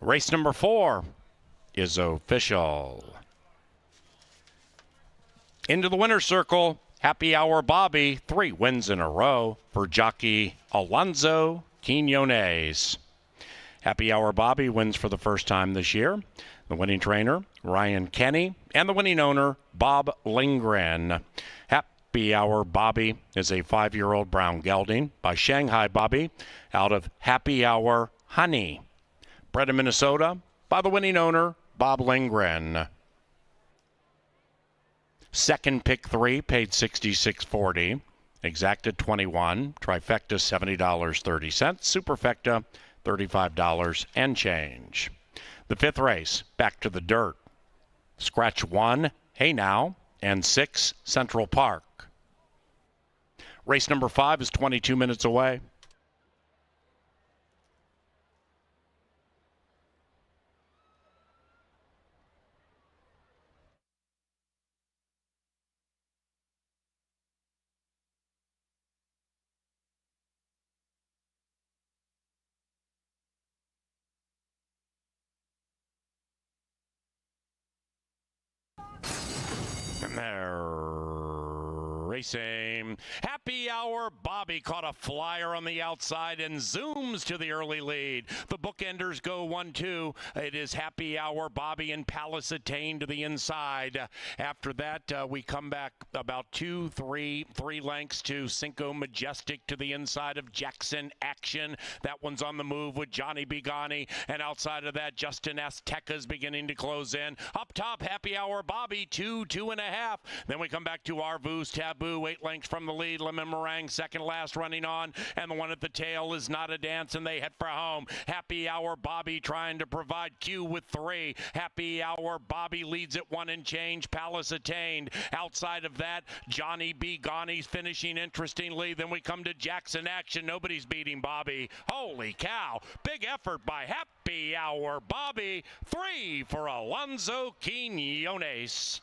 Speaker 1: Race number 4 is official. Into the winner's circle, Happy Hour Bobby, 3 wins in a row for jockey Alonzo Quinones. Happy Hour Bobby wins for the first time this year. The winning trainer, Ryan Kenny, and the winning owner, Bob Lindgren. Happy Hour Bobby is a 5-year-old brown gelding by Shanghai Bobby out of Happy Hour Honey. Bred in Minnesota by the winning owner, Bob Lindgren. Second pick 3 paid $66.40. Exacted $21. Trifecta $70.30. Superfecta $35 and change. The 5th race, back to the dirt. Scratch 1, Hey Now, and 6, Central Park. Race number 5 is 22 minutes away. And they're racing. Happy Hour Bobby caught a flyer on the outside and zooms to the early lead. The bookenders go 1-2. It is Happy Hour Bobby and Palace Attain to the inside. After that, we come back about 3 lengths to Cinco Majestic to the inside of Jackson Action. That one's on the move with Johnny Bigani. And outside of that, Justin Azteca's beginning to close in. Up top, Happy Hour Bobby, 2.5. Then we come back to Arvus Taboo, 8 lengths from the lead. Lemon Meringue, second last running on. And the one at the tail is Not a Dance, and they head for home. Happy Hour Bobby trying to provide Q with 3. Happy Hour Bobby leads at 1 and change. Palace Attained. Outside of that, Johnny B. Gani's finishing interestingly. Then we come to Jackson Action. Nobody's beating Bobby. Holy cow. Big effort by Happy Hour Bobby. 3 for Alonzo Quinones.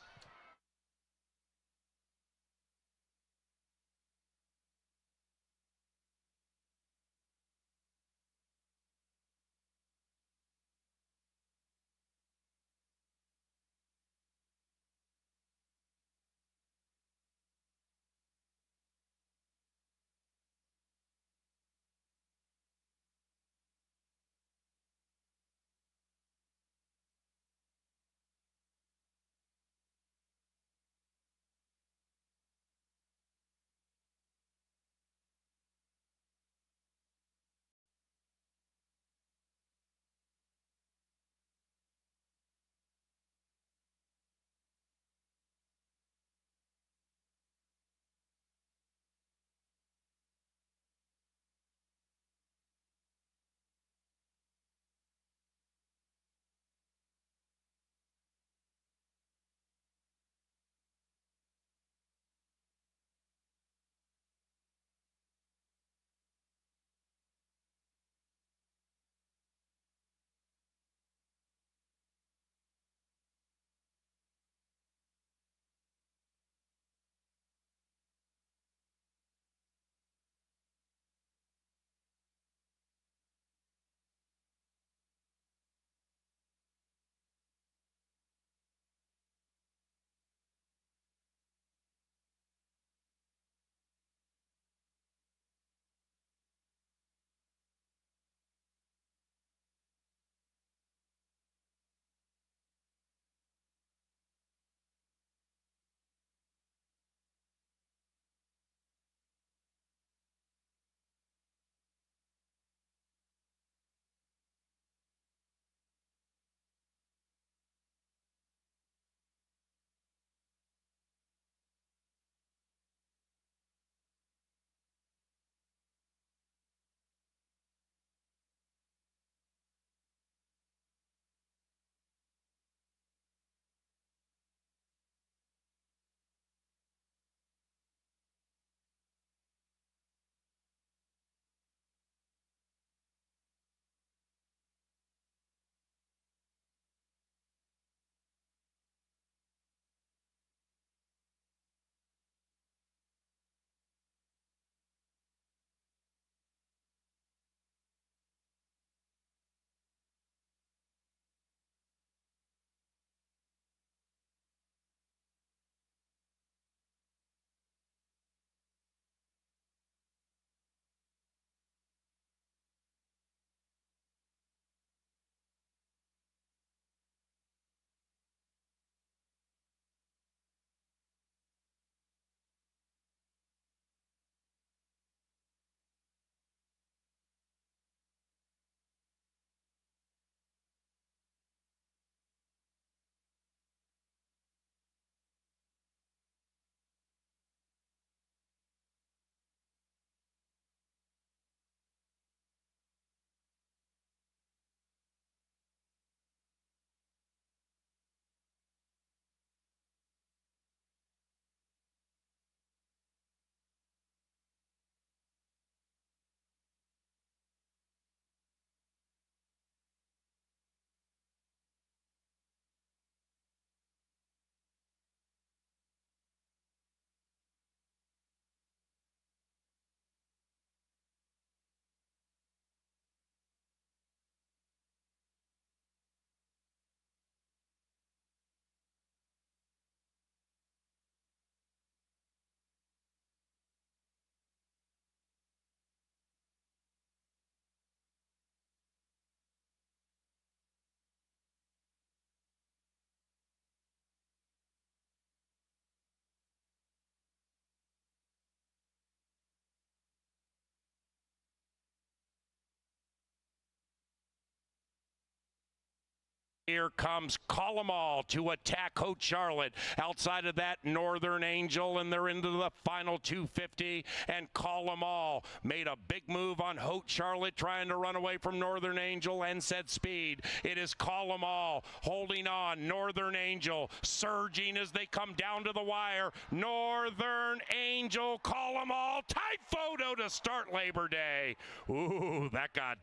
Speaker 1: Here comes Call 'em All to attack Haute Charlotte. Outside of that, Northern Angel, and they're into the final 250. And Call 'em All made a big move on Haute Charlotte, trying to run away from Northern Angel and set speed. It is Call 'em All holding on. Northern Angel surging as they come down to the wire. Northern Angel, Call 'em All, tight photo to start Labor Day. Ooh, that got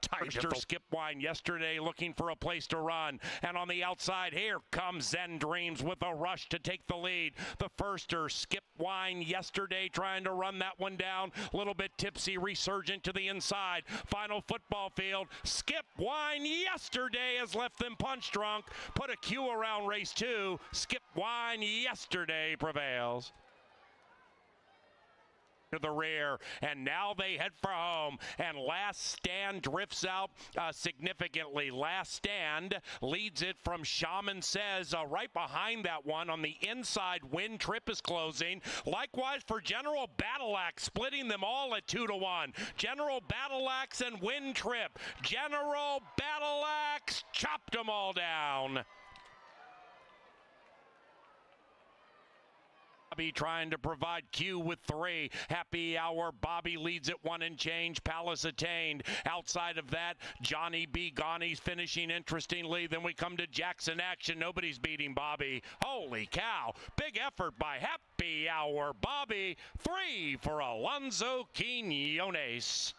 Speaker 1: tight. Skip Wine yesterday looking for a place to run. And on the outside, here comes Zen Dreams with a rush to take the lead. The firster, Skip Wine yesterday, trying to run that one down. A little bit tipsy, resurgent to the inside. Final football field. Skip Wine yesterday has left them punch drunk. Put a Q around race 2. Skip Wine yesterday prevails. To the rear, and now they head for home, and Last Stand drifts out significantly. Last Stand leads it from Shaman Says right behind that one on the inside. Wind Trip is closing. Likewise for General Battle Axe, splitting them all at 2-1. General Battle Axe and Wind Trip. General Battle Axe chopped them all down. Bobby trying to provide Q with 3. Happy Hour. Bobby leads at 1 and change. Palace attained. Outside of that, Johnny B. Ghani's finishing interestingly. Then we come to Jackson Action. Nobody's beating Bobby. Holy cow. Big effort by Happy Hour. Bobby. 3 for Alonzo Quinones.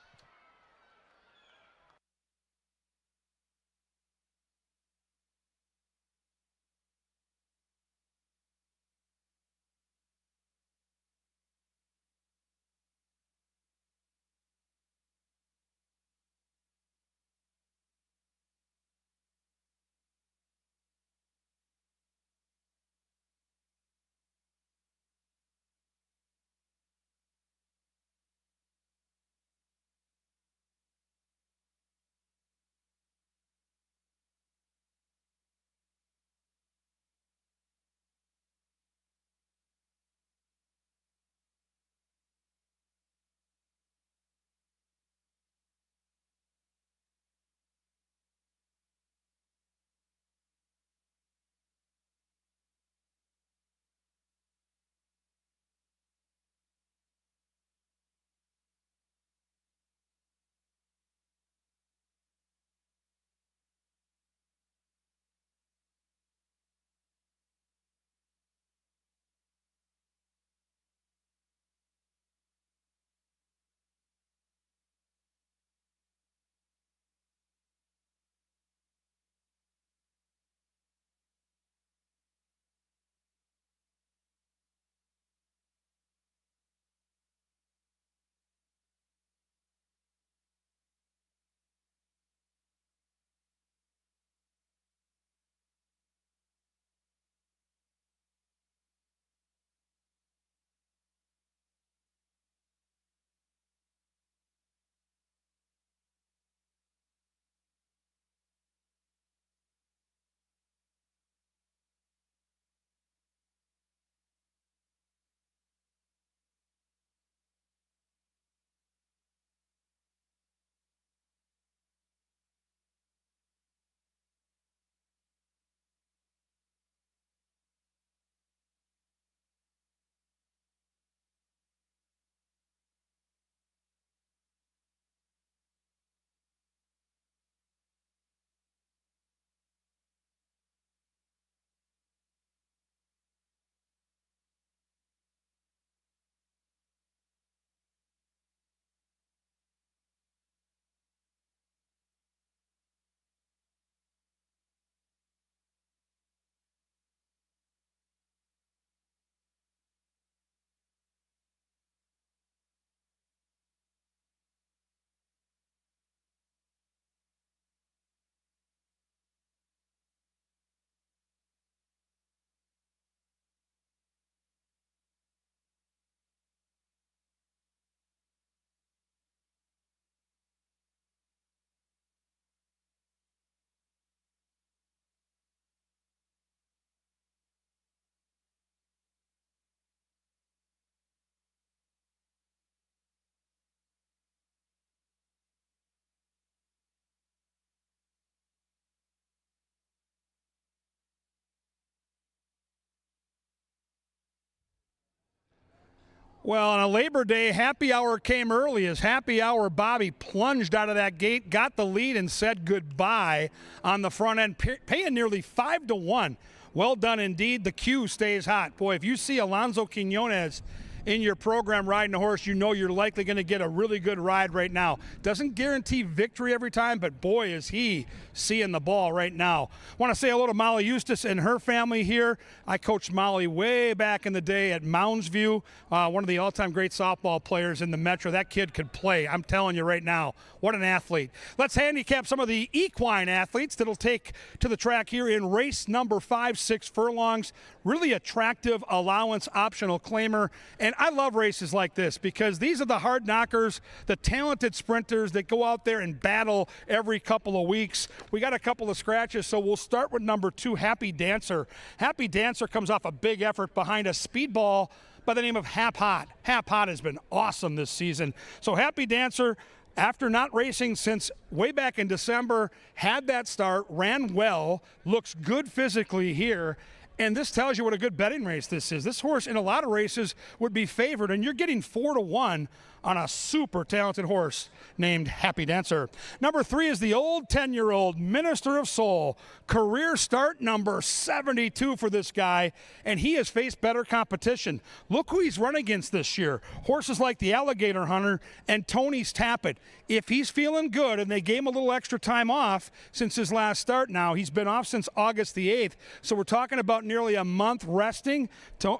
Speaker 2: Well, on a Labor Day, happy hour came early as happy hour Bobby plunged out of that gate, got the lead, and said goodbye on the front end, paying nearly 5-1. Well done indeed. The queue stays hot. Boy, if you see Alonso Quinones in your program riding a horse, you know you're likely going to get a really good ride right now. Doesn't guarantee victory every time, but boy, is he seeing the ball right now. Want to say hello to Molly Eustace and her family here. I coached Molly way back in the day at Mounds View, one of the all-time great softball players in the Metro. That kid could play. I'm telling you right now, what an athlete. Let's handicap some of the equine athletes that'll take to the track here in race number 5, 6 furlongs. Really attractive allowance optional claimer. And I love races like this because these are the hard knockers, the talented sprinters that go out there and battle every couple of weeks. We got a couple of scratches, so we'll start with number 2, Happy Dancer. Happy Dancer comes off a big effort behind a speedball by the name of Hap Hot. Hap Hot has been awesome this season. So Happy Dancer, after not racing since way back in December, had that start, ran well, looks good physically here. And this tells you what a good betting race this is. This horse in a lot of races would be favored, and you're getting 4-1 on a super talented horse named Happy Dancer. Number 3 is the old 10-year-old Minister of Soul. Career start number 72 for this guy, and he has faced better competition. Look who he's run against this year. Horses like the Alligator Hunter and Tony's Tappet. If he's feeling good, and they gave him a little extra time off since his last start now, he's been off since August the 8th, so we're talking about nearly a month resting.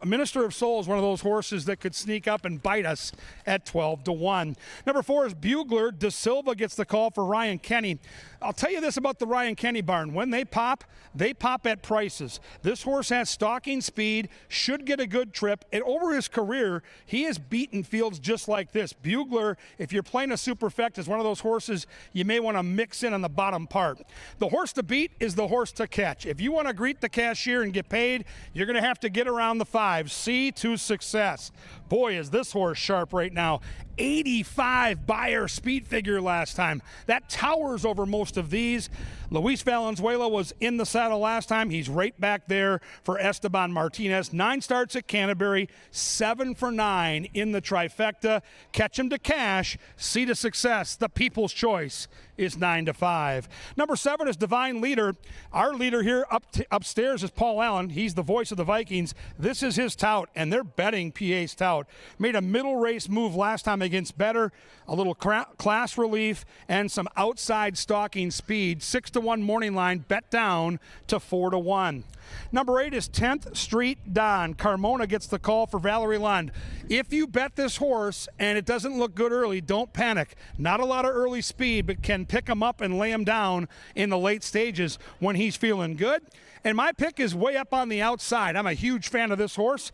Speaker 2: Minister of Soul is one of those horses that could sneak up and bite us at 12-1. Number 4 is Bugler. De Silva gets the call for Ryan Kenny. I'll tell you this about the Ryan Kenny barn. When they pop at prices. This horse has stalking speed, should get a good trip, and over his career, he has beaten fields just like this. Bugler, if you're playing a superfect, is one of those horses you may want to mix in on the bottom part. The horse to beat is the horse to catch. If you want to greet the cashier and get paid, you're going to have to get around the 5. C to Success. Boy, is this horse sharp right now. 85 Bayer speed figure last time. That towers over most of these. Luis Valenzuela was in the saddle last time. He's right back there for Esteban Martinez. 9 starts at Canterbury, 7 for 9 in the trifecta. Catch him to cash, C to Success. The people's choice is 9-5. Number 7 is Divine Leader. Our leader here upstairs is Paul Allen. He's the voice of the Vikings. This is his tout, and they're betting PA's tout. Made a middle race move last time against Better, a little class relief, and some outside stalking speed. 6-1 morning line, bet down to 4-1. Number 8 is 10th Street Don. Carmona gets the call for Valerie Lund. If you bet this horse and it doesn't look good early, don't panic. Not a lot of early speed, but can pick him up and lay him down in the late stages when he's feeling good. And my pick is way up on the outside. I'm a huge fan of this horse.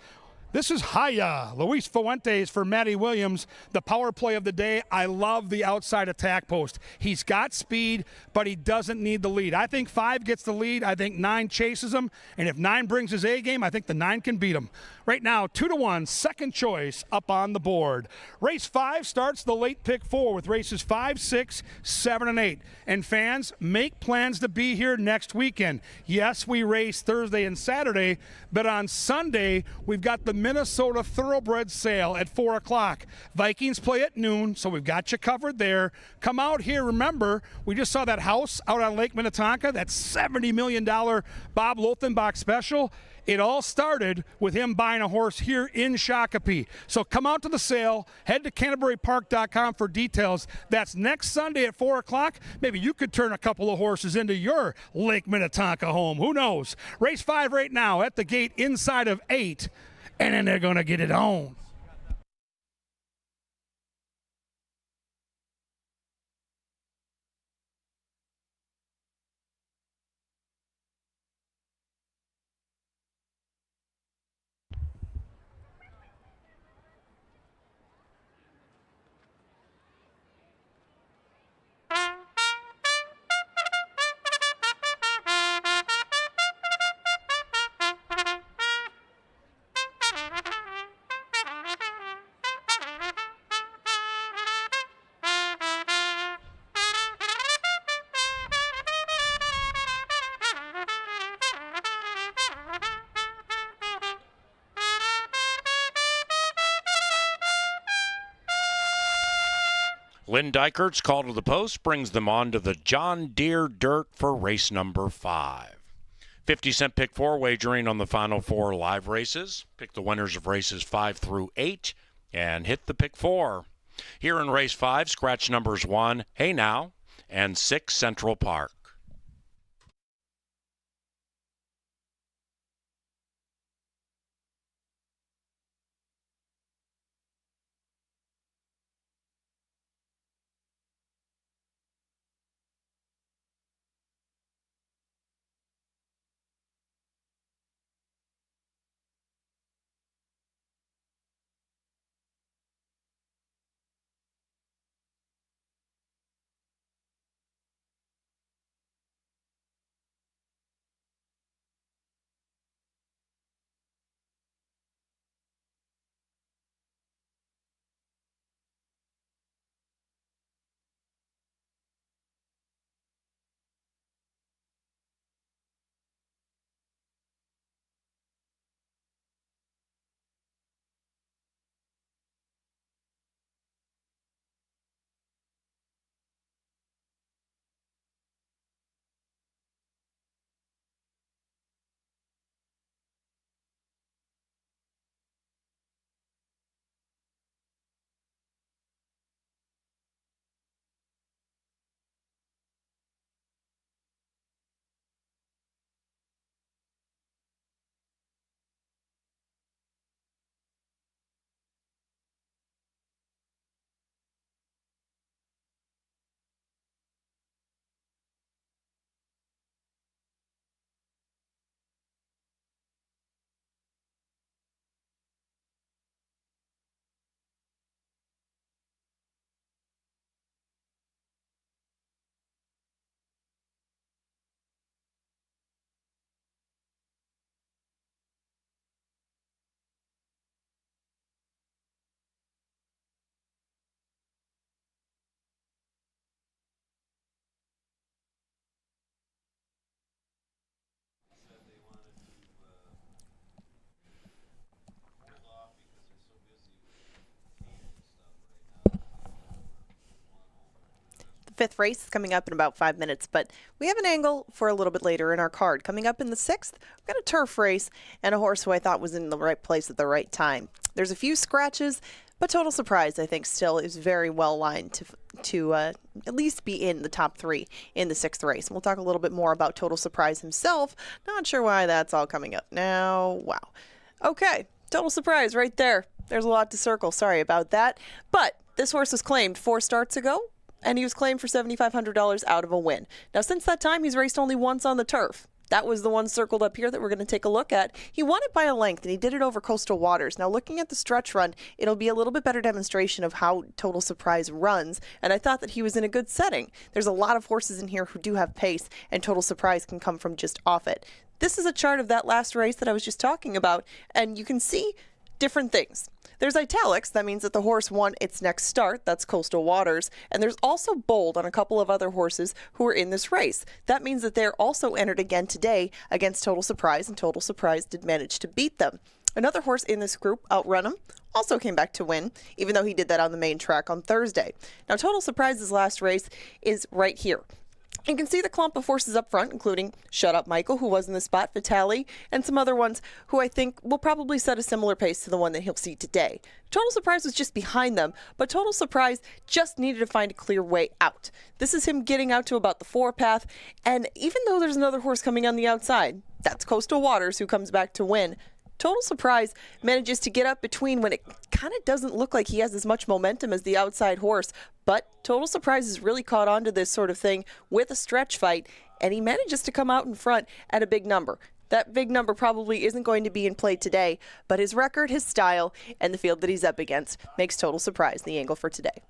Speaker 2: This is Haya. Luis Fuentes for Matty Williams, the power play of the day. I love the outside attack post. He's got speed, but he doesn't need the lead. I think 5 gets the lead. I think 9 chases him. And if 9 brings his A game, I think the 9 can beat him. Right now, 2-1, second choice up on the board. Race 5 starts the late pick 4 with races 5, 6, 7, and 8. And fans, make plans to be here next weekend. Yes, we race Thursday and Saturday, but on Sunday, we've got the Minnesota Thoroughbred Sale at 4 o'clock. Vikings play at noon, so we've got you covered there. Come out here. Remember, we just saw that house out on Lake Minnetonka, that $70 million Bob Lothenbach special. It all started with him buying a horse here in Shakopee. So come out to the sale. Head to CanterburyPark.com for details. That's next Sunday at 4 o'clock. Maybe you could turn a couple of horses into your Lake Minnetonka home. Who knows? Race 5 right now at the gate inside of 8. And then they're going to get it on.
Speaker 1: Lynn Dykkert's call to the post brings them on to the John Deere dirt for race number 5. 50-cent pick 4 wagering on the final 4 live races. Pick the winners of races 5 through 8 and hit the pick 4. Here in race 5, scratch numbers 1, Hey Now, and 6, Central Park.
Speaker 5: Fifth race is coming up in about 5 minutes, but we have an angle for a little bit later in our card. Coming up in the 6th, we've got a turf race and a horse who I thought was in the right place at the right time. There's a few scratches, but Total Surprise, I think, still is very well lined to at least be in the top 3 in the 6th race. And we'll talk a little bit more about Total Surprise himself. Not sure why that's all coming up now. Wow. Okay, Total Surprise right there. There's a lot to circle. Sorry about that. But this horse was claimed 4 starts ago, and he was claimed for $7,500 out of a win. Now, since that time, he's raced only once on the turf. That was the one circled up here that we're going to take a look at. He won it by a length, and he did it over Coastal Waters. Now, looking at the stretch run, it'll be a little bit better demonstration of how Total Surprise runs, and I thought that he was in a good setting. There's a lot of horses in here who do have pace, and Total Surprise can come from just off it. This is a chart of that last race that I was just talking about, and you can see different things. There's italics. That means that the horse won its next start. That's Coastal Waters. And there's also bold on a couple of other horses who are in this race. That means that they're also entered again today against Total Surprise, and Total Surprise did manage to beat them. Another horse in this group, Outrun 'em, also came back to win, even though he did that on the main track on Thursday. Now, Total Surprise's last race is right here. You can see the clump of horses up front, including Shut Up Michael, who was in the spot, Vitali, and some other ones who I think will probably set a similar pace to the one that he'll see today. Total Surprise was just behind them, but Total Surprise just needed to find a clear way out. This is him getting out to about the 4 path, and even though there's another horse coming on the outside, that's Coastal Waters, who comes back to win. Total Surprise manages to get up between when it kind of doesn't look like he has as much momentum as the outside horse, but Total Surprise has really caught on to this sort of thing with a stretch fight, and he manages to come out in front at a big number. That big number probably isn't going to be in play today, but his record, his style, and the field that he's up against makes Total Surprise the angle for today.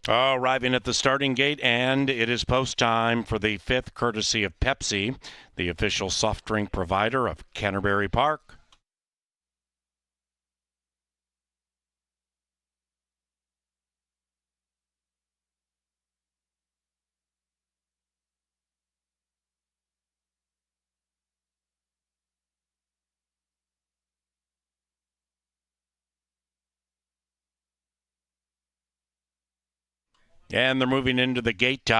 Speaker 1: Arriving at the starting gate, and it is post time for the 5th, courtesy of Pepsi, the official soft drink provider of Canterbury Park. And they're moving into the gate.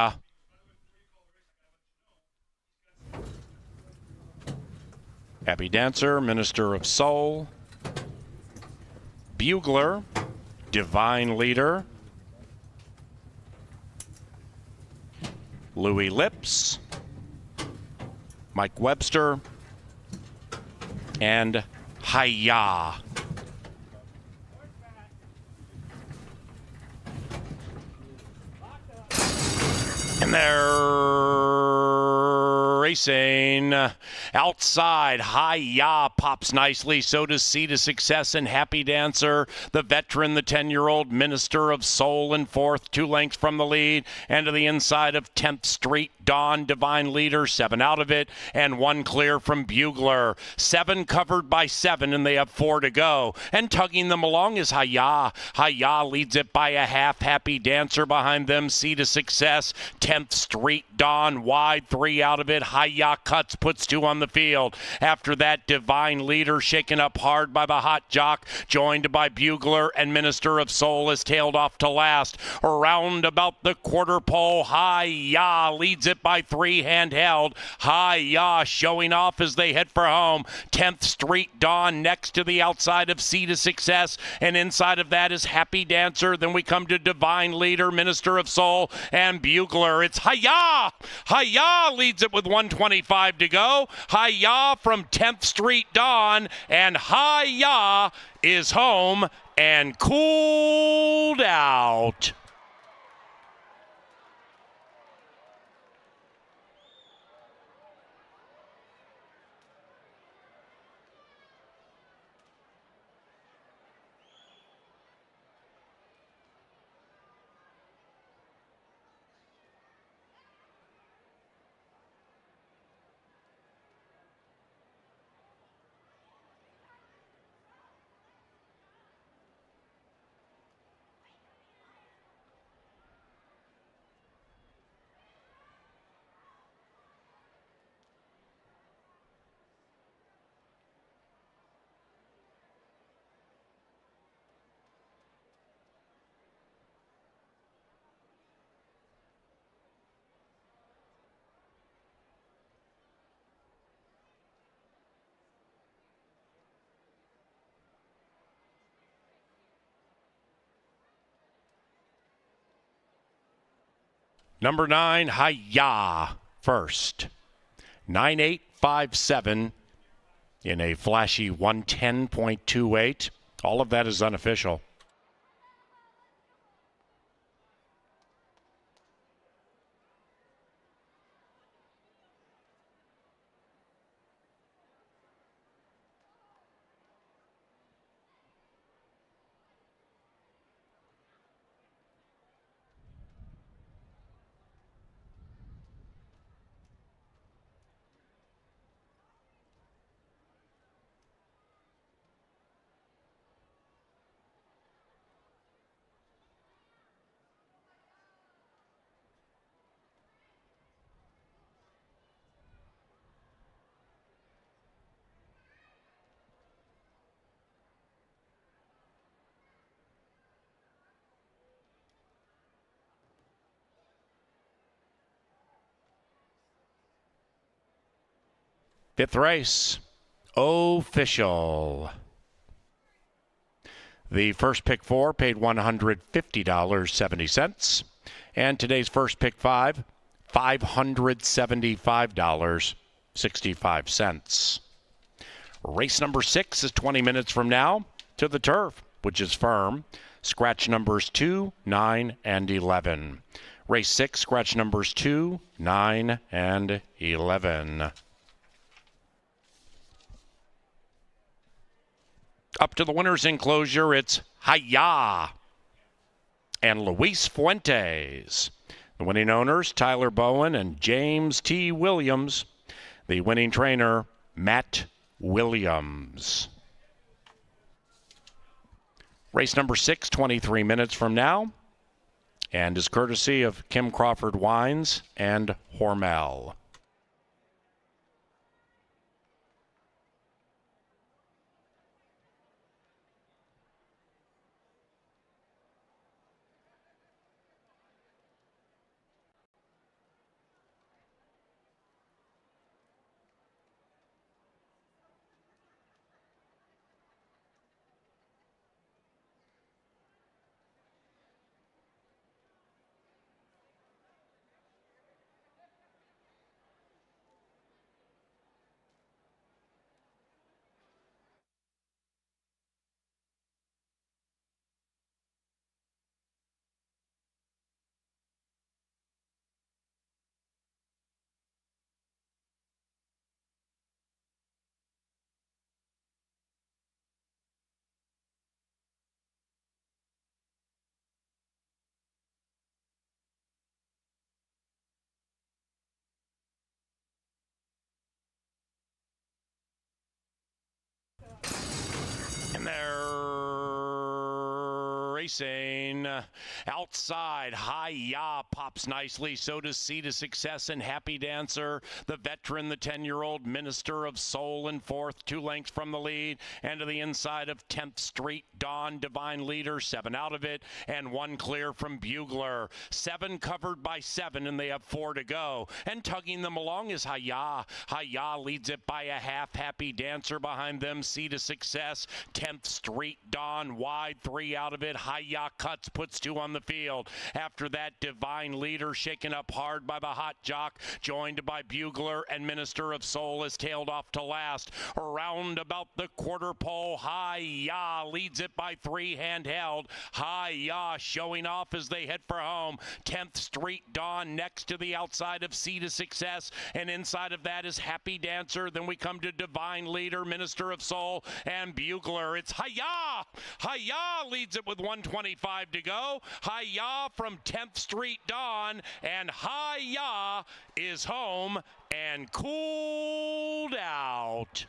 Speaker 1: Happy Dancer, Minister of Soul, Bugler, Divine Leader, Louis Lips, Mike Webster, and Hi-Ya. And they're racing outside. Hi-Ya pops nicely. So does C to Success and Happy Dancer. The veteran, the 10-year-old Minister of Soul in 4th, 2 lengths from the lead. And to the inside of 10th Street, Dawn, Divine Leader, 7 out of it. And 1 clear from Bugler. 7 covered by 7, and they have 4 to go. And tugging them along is Hi-Ya. Hi-Ya leads it by a half. Happy Dancer behind them. C to Success. 10th Street, Dawn, wide, 3 out of it. Hi-Ya cuts, puts 2 on the field. After that, Divine Leader shaken up hard by the hot jock, joined by Bugler, and Minister of Soul is tailed off to last. Around about the quarter pole, Hi-Ya leads it by 3, handheld. Hi-Ya showing off as they head for home. 10th Street, Dawn next to the outside of C to Success, and inside of that is Happy Dancer. Then we come to Divine Leader, Minister of Soul, and Bugler. It's Hi-Ya! Hi-Ya leads it with 1:25 to go. Hi-Ya from 10th Street, Dawn, and Hi-Ya is home and cooled out. Number 9, Hi-Ya first. 9.857 in a flashy 110.28. All of that is unofficial. Fifth race, official. The first pick 4 paid $150.70. And today's first pick 5, $575.65. Race number 6 is 20 minutes from now to the turf, which is firm. Scratch numbers 2, 9, and 11. Race 6, scratch numbers 2, 9, and 11. Up to the winner's enclosure, it's Hi-Ya. and Luis Fuentes. The winning owners, Tyler Bowen and James T. Williams. The winning trainer, Matt Williams. Race number 6, 23 minutes from now, and is courtesy of Kim Crawford Wines and Hormel. And they're racing outside. Hi-Ya pops nicely. So does C to Success and Happy Dancer. The veteran, the 10-year-old Minister of Soul in fourth, 2 lengths from the lead. And to the inside of 10th Street, Dawn, Divine Leader, 7 out of it, and 1 clear from Bugler. 7 covered by 7, and they have 4 to go. And tugging them along is Hi-Ya. Hi-Ya leads it by a half. Happy Dancer behind them. C to Success. 10th Street, Dawn wide, 3 out of it. Hi-Ya cuts, puts 2 on the field. After that, Divine Leader shaken up hard by the hot jock, joined by Bugler, and Minister of Soul is tailed off to last. Around about the quarter pole, Hi-Ya leads it by 3 handheld. Hi-Ya showing off as they head for home. 10th Street, Dawn next to the outside of C to Success, and inside of that is Happy Dancer. Then we come to Divine Leader, Minister of Soul, and Bugler. It's Hi-Ya! Hi-Ya leads it with 125 to go. Hi-Ya from 10th Street, Dawn, and Hi-Ya is home and cooled out.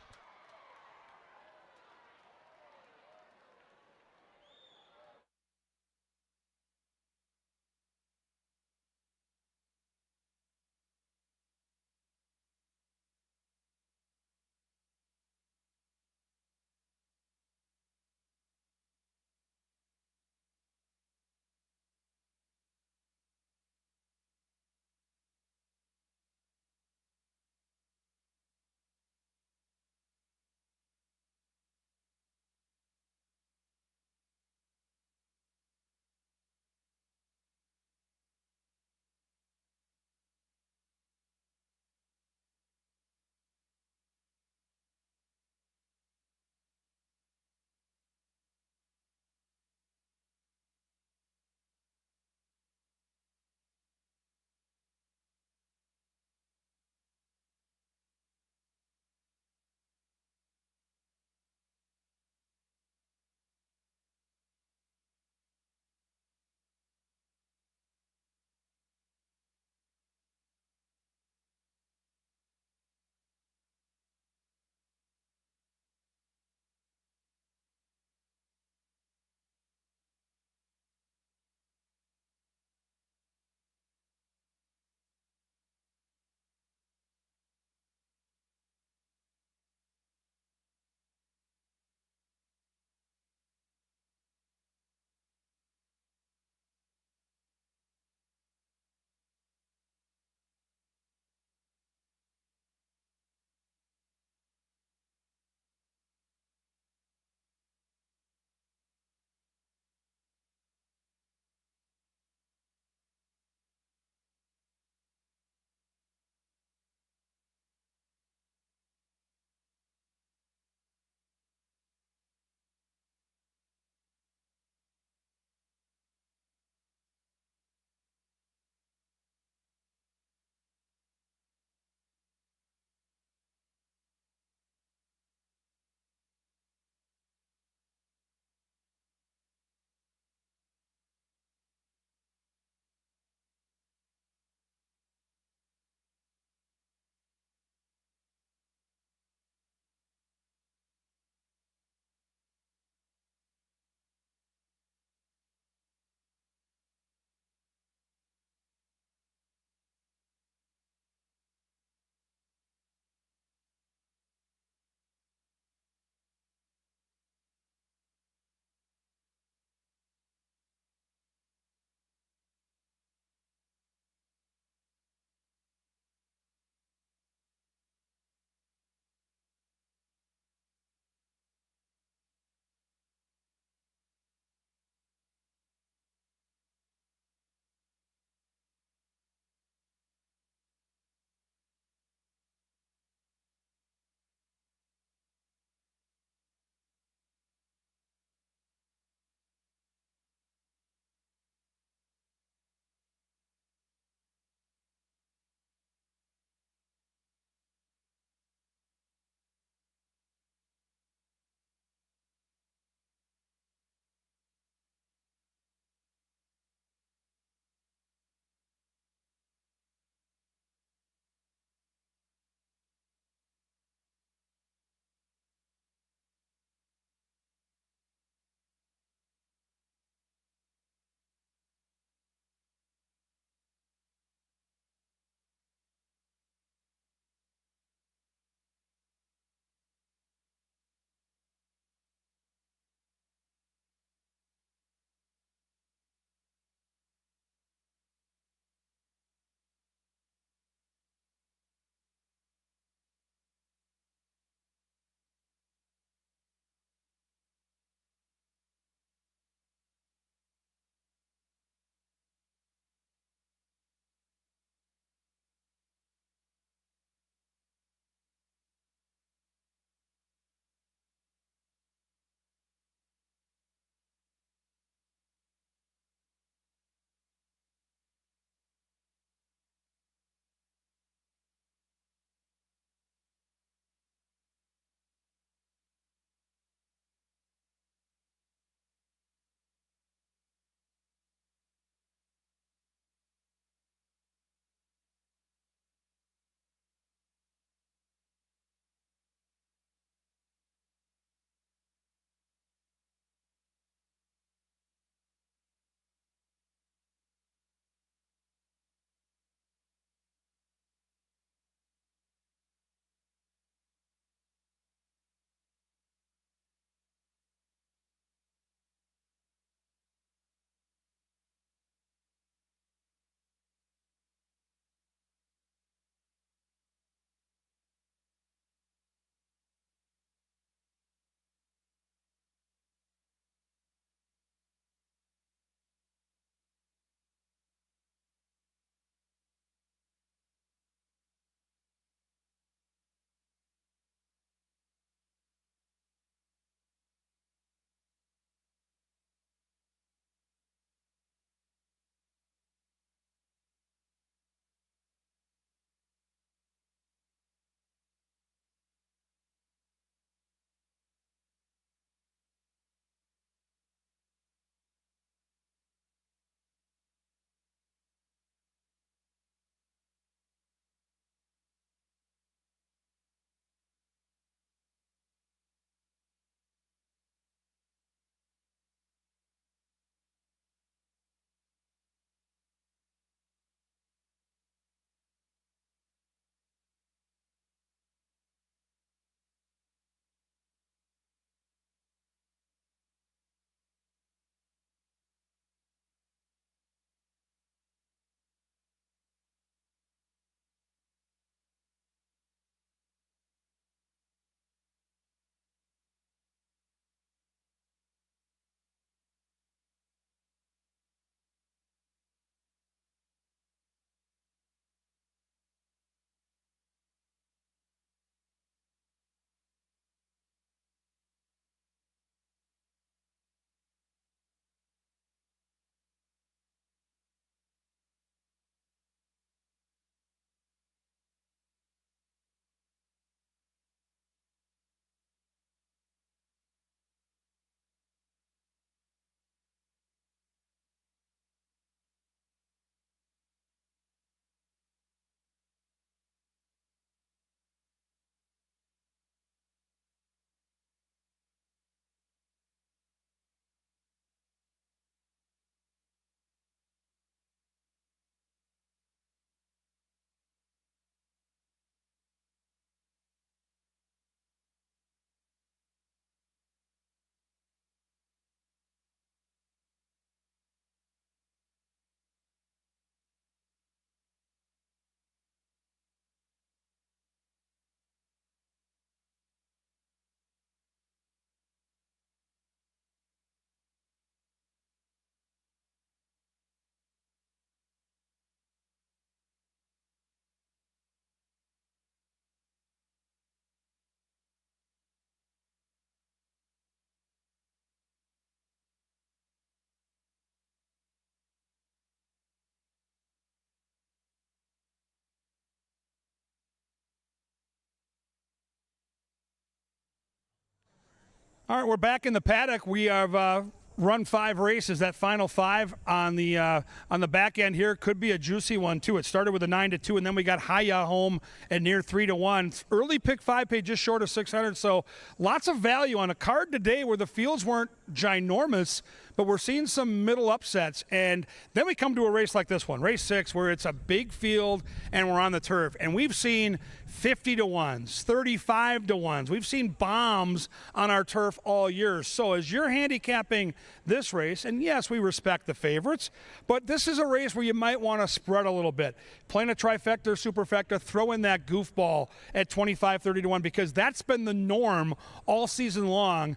Speaker 2: All right, we're back in the paddock. We have run 5 races. That final 5 on the back end here could be a juicy one too. It started with a 9-2, and then we got Haya home at near 3-1. Early pick 5 paid just short of 600. So lots of value on a card today where the fields weren't ginormous, but we're seeing some middle upsets. And then we come to a race like this one, race 6, where it's a big field and we're on the turf. And we've seen 50-1s, 35-1s. We've seen bombs on our turf all year. So as you're handicapping this race, and yes, we respect the favorites, but this is a race where you might want to spread a little bit. Playing a trifecta or superfecta, throw in that goofball at 25-30-1, because that's been the norm all season long.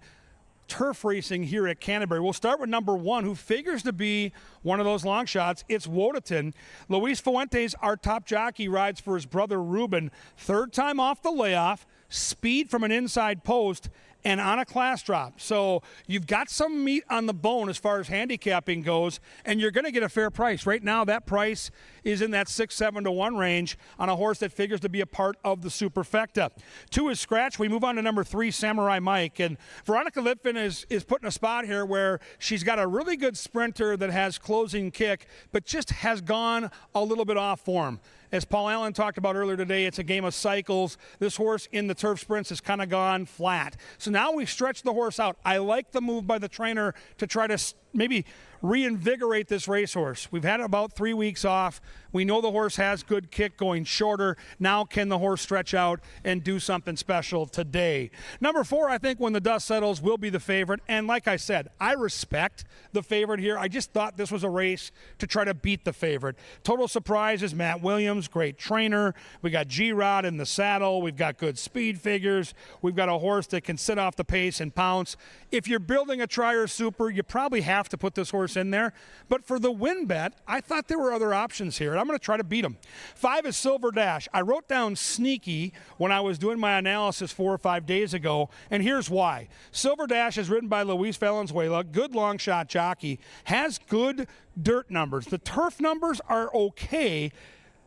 Speaker 2: Turf racing here at Canterbury. We'll start with number 1, who figures to be one of those long shots. It's Wodaton. Luis Fuentes, our top jockey, rides for his brother Ruben. 3rd time off the layoff, speed from an inside post, and on a class drop. So you've got some meat on the bone as far as handicapping goes, and you're going to get a fair price. Right now, that price is in that 6-7-1 range on a horse that figures to be a part of the superfecta. 2 is Scratch. We move on to number 3, Samurai Mike. And Veronica Litvin is put in a spot here where she's got a really good sprinter that has closing kick, but just has gone a little bit off form. As Paul Allen talked about earlier today, it's a game of cycles. This horse in the turf sprints has kind of gone flat. So now we stretch the horse out. I like the move by the trainer to try to maybe reinvigorate this racehorse. We've had about 3 weeks off. We know the horse has good kick going shorter. Now can the horse stretch out and do something special today? Number 4, I think when the dust settles, will be the favorite. And like I said, I respect the favorite here. I just thought this was a race to try to beat the favorite. Total surprise is Matt Williams, great trainer. We got G-Rod in the saddle. We've got good speed figures. We've got a horse that can sit off the pace and pounce. If you're building a Trier Super, you probably have to put this horse in there. But for the win bet, I thought there were other options here, and I'm going to try to beat them. 5 is Silver Dash. I wrote down Sneaky when I was doing my analysis 4 or 5 days ago, and here's why. Silver Dash is ridden by Luis Valenzuela, good long shot jockey, has good dirt numbers. The turf numbers are okay.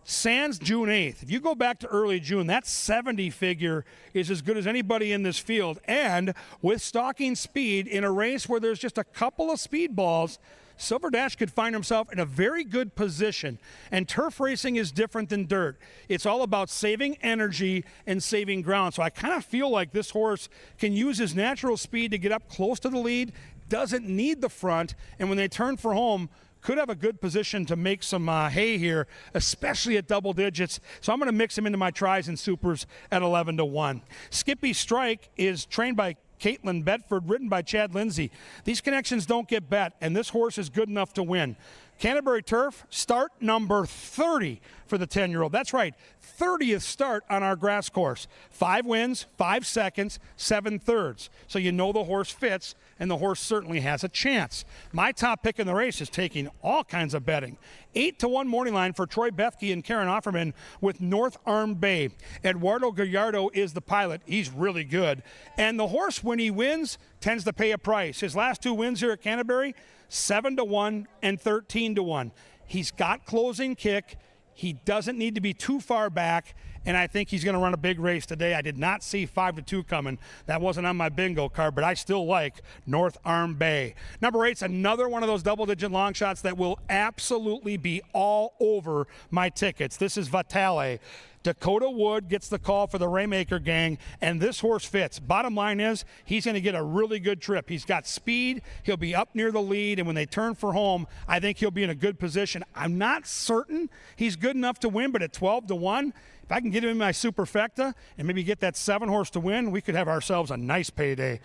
Speaker 2: Sans June 8th. If you go back to early June, that 70 figure is as good as anybody in this field. And with stalking speed in a race where there's just a couple of speed balls, Silver Dash could find himself in a very good position. And turf racing is different than dirt. It's all about saving energy and saving ground. So I kind of feel like this horse can use his natural speed to get up close to the lead, doesn't need the front, and when they turn for home, could have a good position to make some hay here, especially at double digits. So I'm going to mix him into my tries and supers at 11-1. Skippy Strike is trained by Caitlin Bedford, ridden by Chad Lindsay. These connections don't get bet, and this horse is good enough to win. Canterbury Turf, start number 30 for the 10-year-old. That's right, 30th start on our grass course. 5 wins, 5 seconds, 7 thirds. So you know the horse fits, and the horse certainly has a chance. My top pick in the race is taking all kinds of betting. 8-1 morning line for Troy Bethke and Karen Offerman with North Arm Bay. Eduardo Gallardo is the pilot. He's really good. And the horse, when he wins, tends to pay a price. His last 2 wins here at Canterbury, 7-1 and 13-1. He's got closing kick. He doesn't need to be too far back, and I think he's going to run a big race today. I did not see 5-2 coming. That wasn't on my bingo card, but I still like North Arm Bay. Number 8's another one of those double-digit long shots that will absolutely be all over my tickets. This is Vitale. Dakota Wood gets the call for the Raymaker gang, and this horse fits. Bottom line is he's going to get a really good trip. He's got speed. He'll be up near the lead, and when they turn for home, I think he'll be in a good position. I'm not certain he's good enough to win, but at 12-1, if I can get him in my superfecta and maybe get that 7 horse to win, we could have ourselves a nice payday.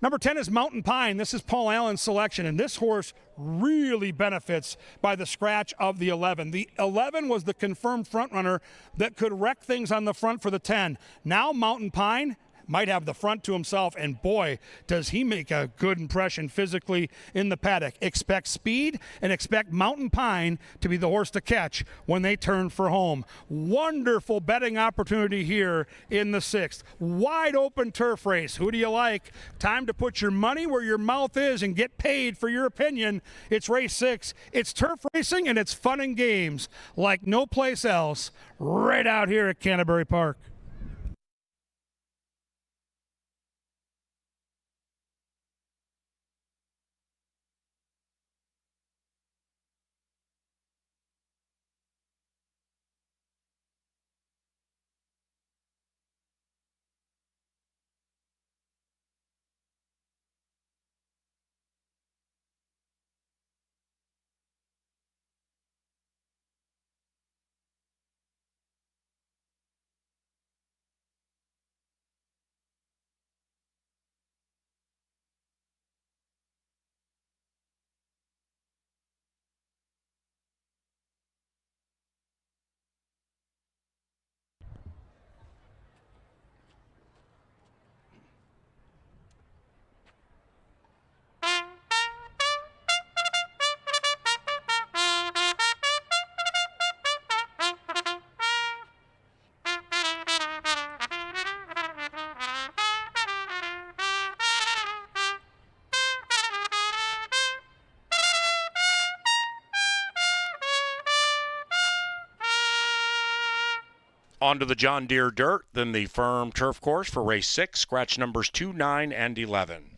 Speaker 2: Number 10 is Mountain Pine. This is Paul Allen's selection, and this horse really benefits by the scratch of the 11. The 11 was the confirmed front runner that could wreck things on the front for the 10. Now Mountain Pine might have the front to himself, and boy, does he make a good impression physically in the paddock. Expect speed and expect Mountain Pine to be the horse to catch when they turn for home. Wonderful betting opportunity here in the 6th. Wide open turf race. Who do you like? Time to put your money where your mouth is and get paid for your opinion. It's race 6. It's turf racing, and it's fun and games like no place else right out here at Canterbury Park.
Speaker 1: Onto the John Deere dirt, then the firm turf course for race 6, scratch numbers 2, 9, and 11.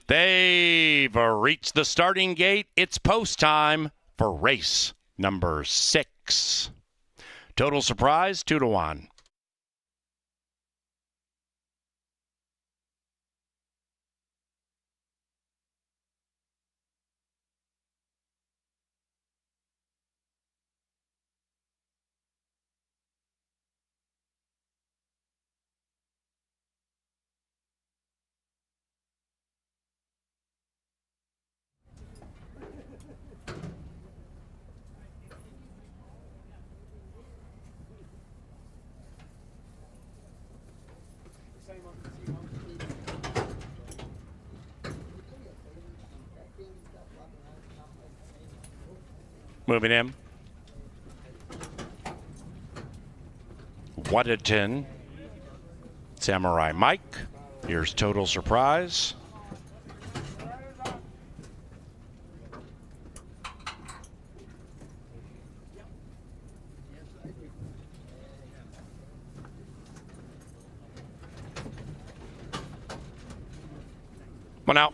Speaker 1: They've reached the starting gate. It's post time for race number 6. Total surprise, 2-1. Moving in. Wadatin. Samurai Mike. Here's Total Surprise. One out.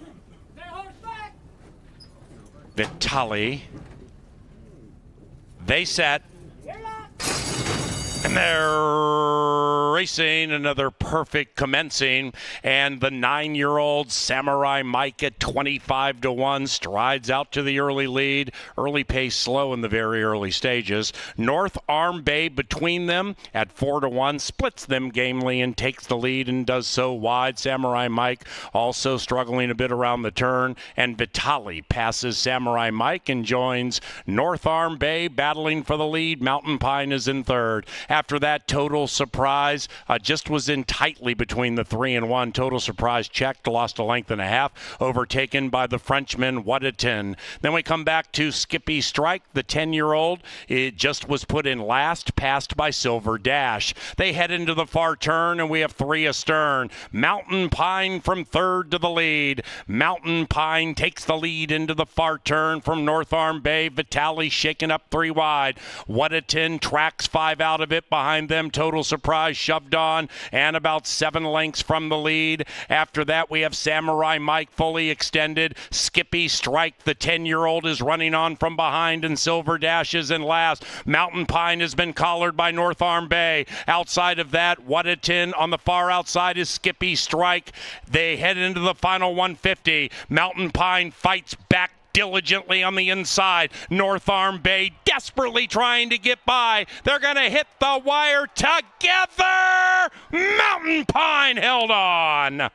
Speaker 1: Vitali. They set. And they're racing, another perfect commencing, and the 9-year-old Samurai Mike at 25-1 strides out to the early lead. Early pace slow in the very early stages. North Arm Bay between them at 4-1 splits them gamely and takes the lead and does so wide. Samurai Mike also struggling a bit around the turn, and Vitali passes Samurai Mike and joins North Arm Bay battling for the lead. Mountain Pine is in third. After that, Total Surprise just was in tightly between the 3 and 1. Total Surprise checked, lost a length and a half, overtaken by the Frenchman Wadatin. Then we come back to Skippy Strike, the 10-year-old. It just was put in last, passed by Silver Dash. They head into the far turn, and we have 3 astern. Mountain Pine from third to the lead. Mountain Pine takes the lead into the far turn from North Arm Bay. Vitali shaken up 3 wide. Wadatin tracks 5 out of it. Behind them, Total Surprise shoved on and about 7 lengths from the lead. After that, we have Samurai Mike fully extended. Skippy Strike, the 10-year-old, is running on from behind, and Silver Dash is in last. Mountain Pine has been collared by North Arm Bay. Outside of that, Wadatin on the far outside is Skippy Strike. They head into the final 150. Mountain Pine fights back diligently on the inside. North Arm Bay desperately trying to get by. They're going to hit the wire together. Mountain Pine held on.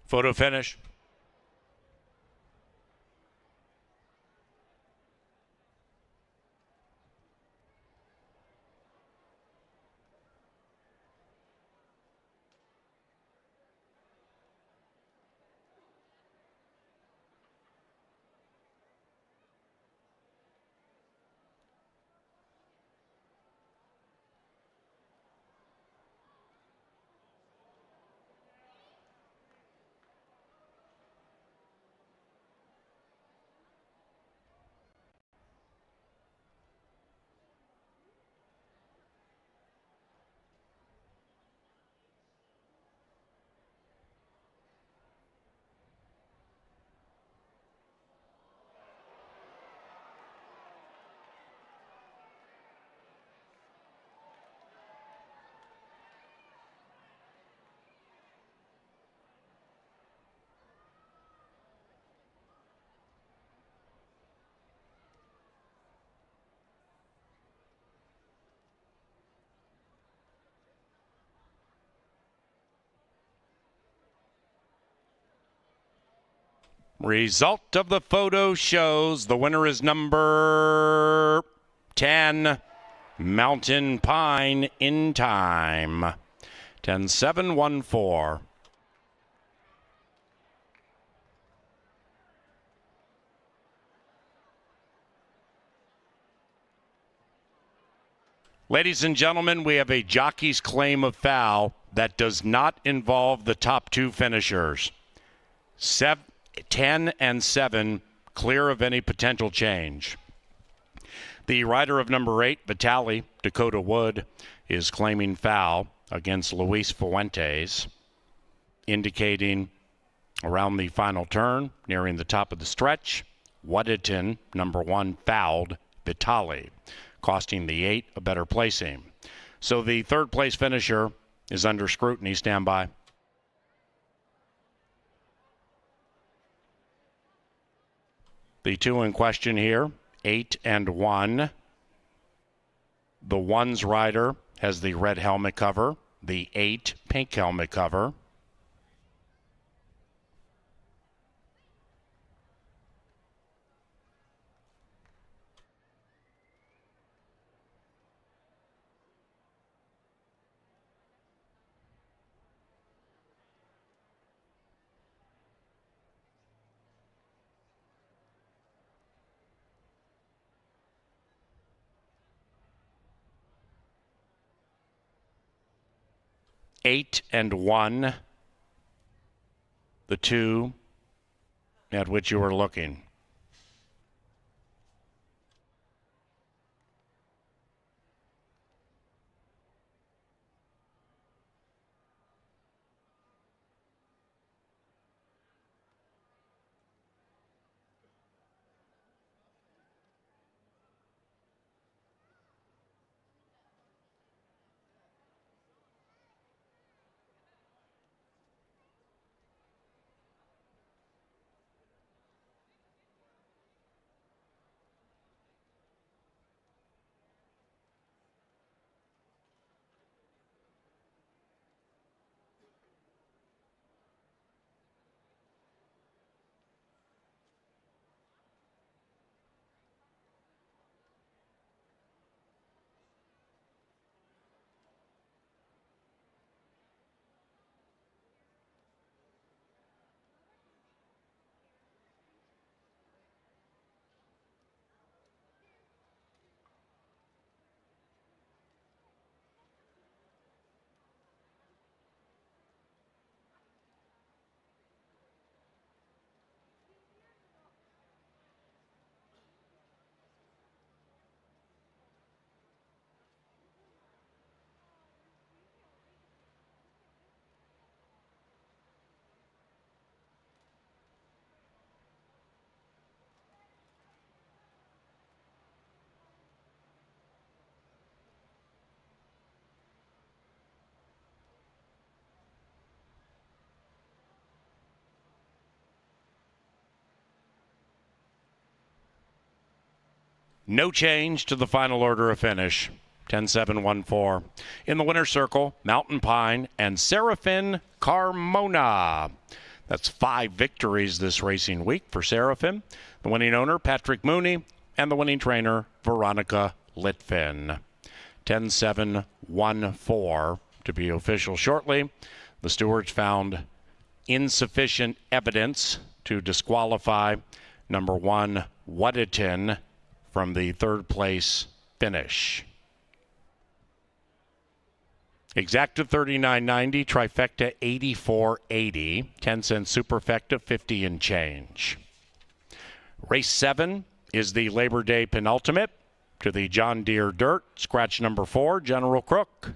Speaker 1: Photo finish. Result of the photo shows the winner is number 10, Mountain Pine in time. 10-7-1-4. Ladies and gentlemen, we have a jockey's claim of foul that does not involve the top two finishers. 10 and 7, clear of any potential change. The rider of number 8, Vitali, Dakota Wood, is claiming foul against Luis Fuentes, indicating around the final turn, nearing the top of the stretch, Waditin, number 1, fouled Vitali, costing the 8 a better placing. So the third place finisher is under scrutiny. Stand by. The two in question here, 8 and 1. The 1's rider has the red helmet cover, the 8 pink helmet cover. Eight and 1, the two at which you were looking. No change to the final order of finish. 10-7-1-4. In the winner's circle, Mountain Pine and Serafin Carmona. That's 5 victories this racing week for Serafin. The winning owner, Patrick Mooney, and the winning trainer, Veronica Litfin. 10-7-1-4 to be official shortly. The stewards found insufficient evidence to disqualify number 1, Waditin, from the third place finish. Exacta $39.90, trifecta $84.80, 10-cent superfecta 50 and change. Race 7 is the Labor Day penultimate to the John Deere Dirt, scratch number 4, General Crook.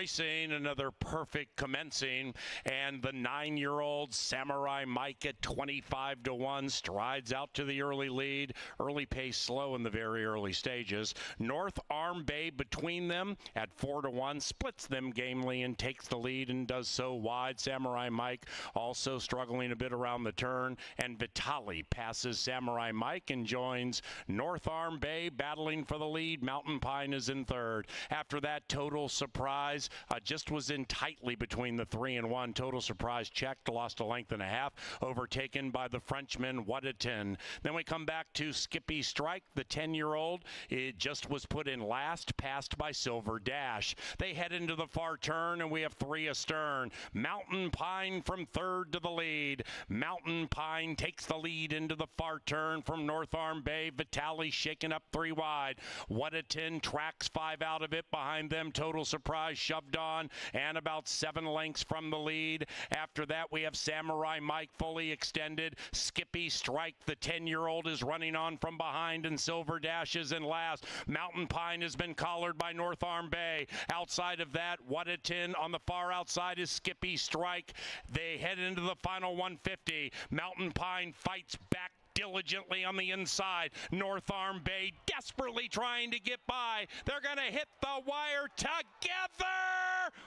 Speaker 1: Racing, another perfect commencing, and the 9-year-old Samurai Mike at 25-1 strides out to the early lead. Early pace slow in the very early stages. North Arm Bay between them at 4-1 splits them gamely and takes the lead and does so wide. Samurai Mike also struggling a bit around the turn, and Vitali passes Samurai Mike and joins North Arm Bay battling for the lead. Mountain Pine is in third. After that, Total Surprise just was in tightly between the 3 and 1. Total Surprise checked, lost a length and a half, overtaken by the Frenchman Wadatin. Then we come back to Skippy Strike, the 10-year-old. It just was put in last, passed by Silver Dash. They head into the far turn, and we have 3 astern. Mountain Pine from third to the lead. Mountain Pine takes the lead into the far turn from North Arm Bay. Vitali shaken up 3 wide. Wadatin tracks 5 out of it. Behind them, Total Surprise shoved on and about 7 lengths from the lead. After that, we have Samurai Mike fully extended. Skippy Strike, the 10-year-old, is running on from behind, and Silver Dash is in last. Mountain Pine has been collared by North Arm Bay. Outside of that, Wadatin on the far outside is Skippy Strike. They head into the final 150. Mountain Pine fights back diligently on the inside. North Arm Bay desperately trying to get by. They're going to hit the wire together.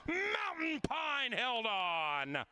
Speaker 1: Mountain Pine held on.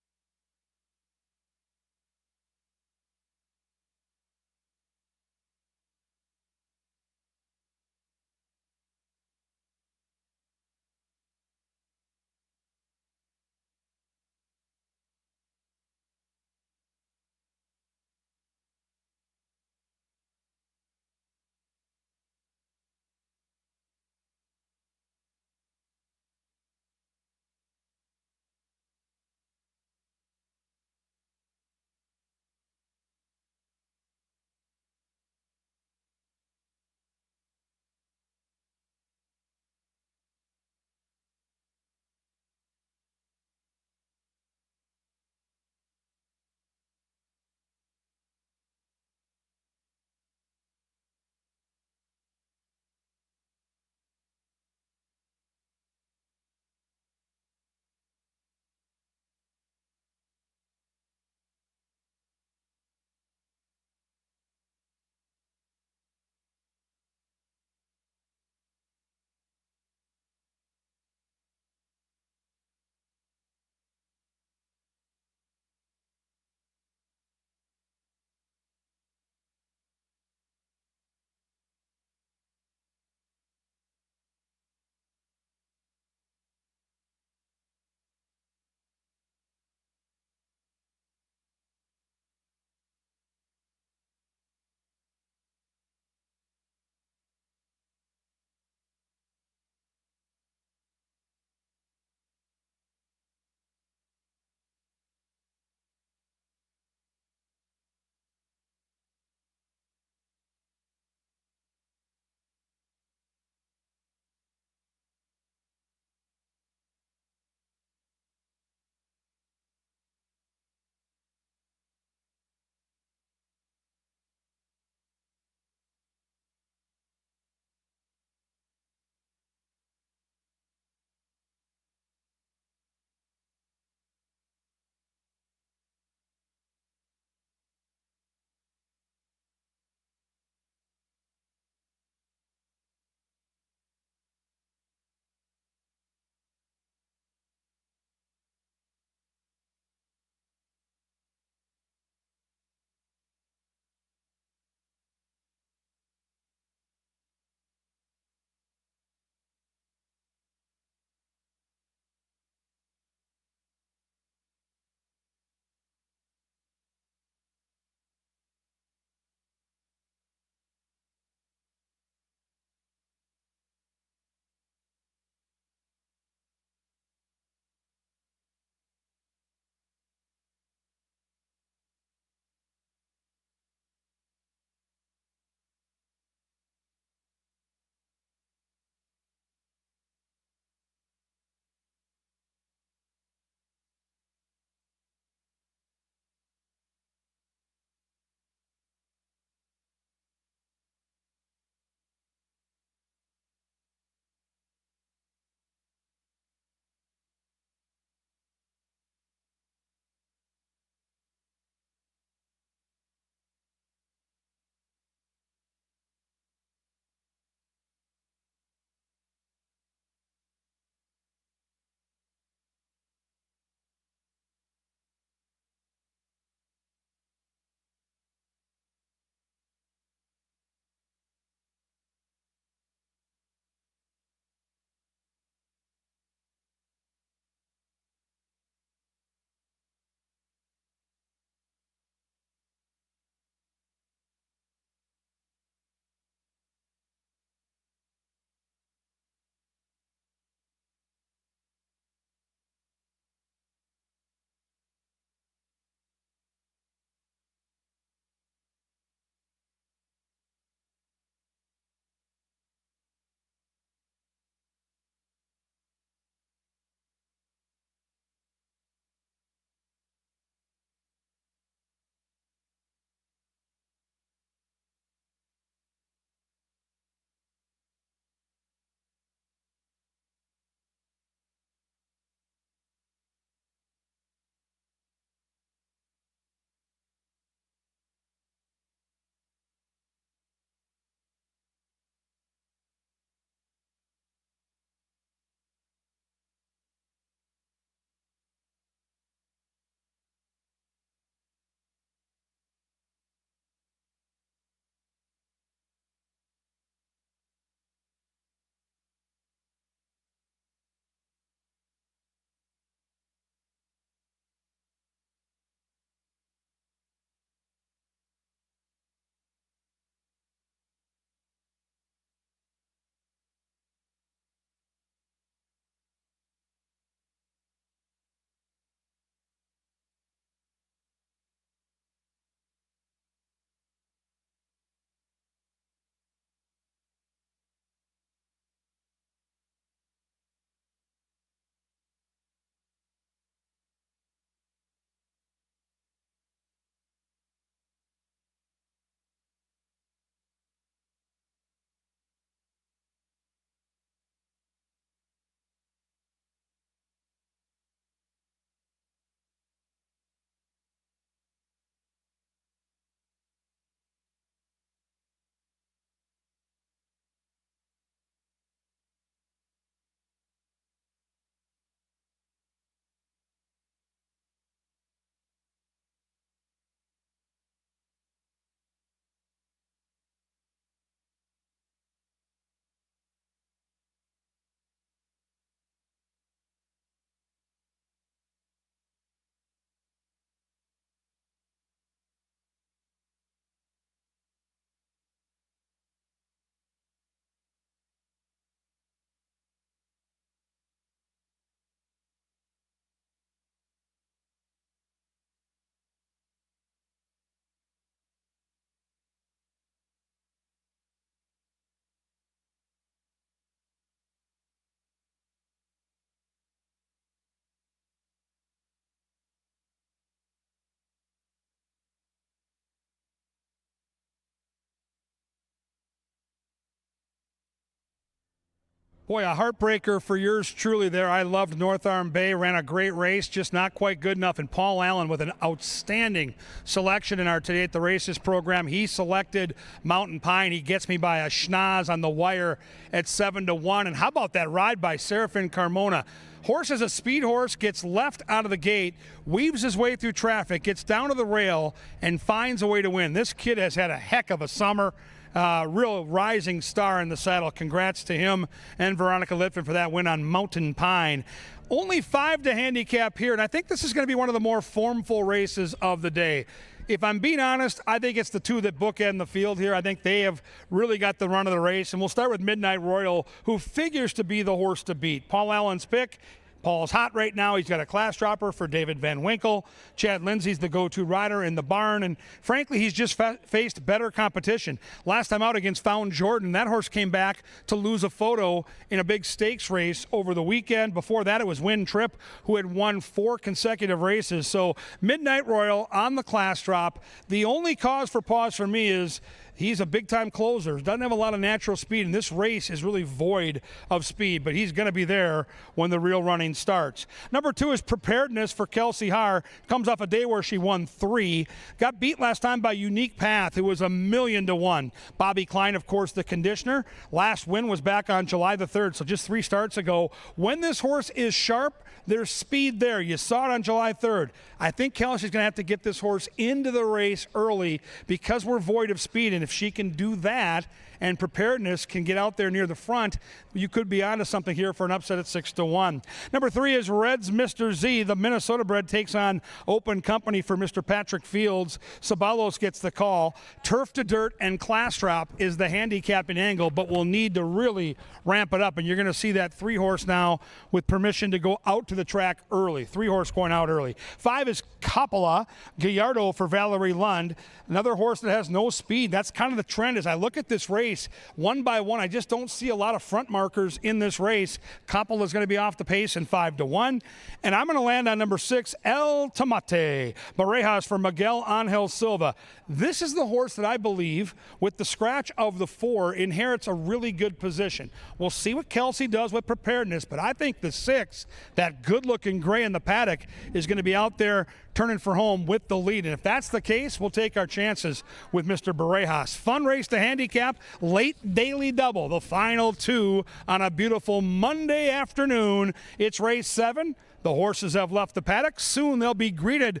Speaker 2: Boy, a heartbreaker for yours truly there. I loved North Arm Bay, ran a great race, just not quite good enough. And Paul Allen with an outstanding selection in our Today at the Races program. He selected Mountain Pine. He gets me by a schnoz on the wire at 7-1. And how about that ride by Serafin Carmona? Horse is a speed horse, gets left out of the gate, weaves his way through traffic, gets down to the rail, and finds a way to win. This kid has had a heck of a summer. Real rising star in the saddle. Congrats to him and Veronica Litfin for that win on Mountain Pine. Only 5 to handicap here, and I think this is going to be one of the more formful races of the day. If I'm being honest, I think it's the 2 that bookend the field here. I think they have really got the run of the race, and we'll start with Midnight Royal, who figures to be the horse to beat. Paul Allen's pick. Paul's hot right now. He's got a class dropper for David Van Winkle. Chad Lindsay's the go-to rider in the barn, and frankly, he's just faced better competition. Last time out against Found Jordan, that horse came back to lose a photo in a big stakes race over the weekend. Before that, it was Win Tripp, who had won 4 consecutive races. So Midnight Royal on the class drop. The only cause for pause for me is he's a big-time closer. Doesn't have a lot of natural speed, and this race is really void of speed, but he's going to be there when the real running starts. Number 2 is Preparedness for Kelsey Haar. Comes off a day where she won 3. Got beat last time by Unique Path, who was 1,000,000-1. Bobby Klein, of course, the conditioner. Last win was back on July the 3rd, so just 3 starts ago. When this horse is sharp, there's speed there. You saw it on July 3rd. I think Kelsey's going to have to get this horse into the race early because we're void of speed, and if she can do that and Preparedness can get out there near the front, you could be onto something here for an upset at 6-1. Number 3 is Red's Mr. Z. The Minnesota bred takes on Open Company for Mr. Patrick Fields. Sabalos gets the call. Turf to Dirt and Class Drop is the handicapping angle, but we'll need to really ramp it up, and you're going to see that 3-horse now with permission to go out to the track early. 3-horse going out early. 5 is Coppola, Gallardo for Valerie Lund. Another horse that has no speed. That's kind of the trend as I look at this race. One by one, I just don't see a lot of front markers in this race. Coppola is going to be off the pace in 5-1. And I'm going to land on number 6, El Tomate. Barejas for Miguel Angel Silva. This is the horse that I believe, with the scratch of the 4, inherits a really good position. We'll see what Kelsey does with Preparedness, but I think the 6, that good-looking gray in the paddock, is going to be out there turning for home with the lead. And if that's the case, we'll take our chances with Mr. Barejas. Fun race to handicap, late daily double, the final 2 on a beautiful Monday afternoon. It's race 7. The horses have left the paddock. Soon they'll be greeted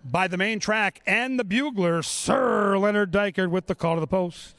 Speaker 2: by the main track and the bugler, Sir Leonard Dykert, with the call to the post.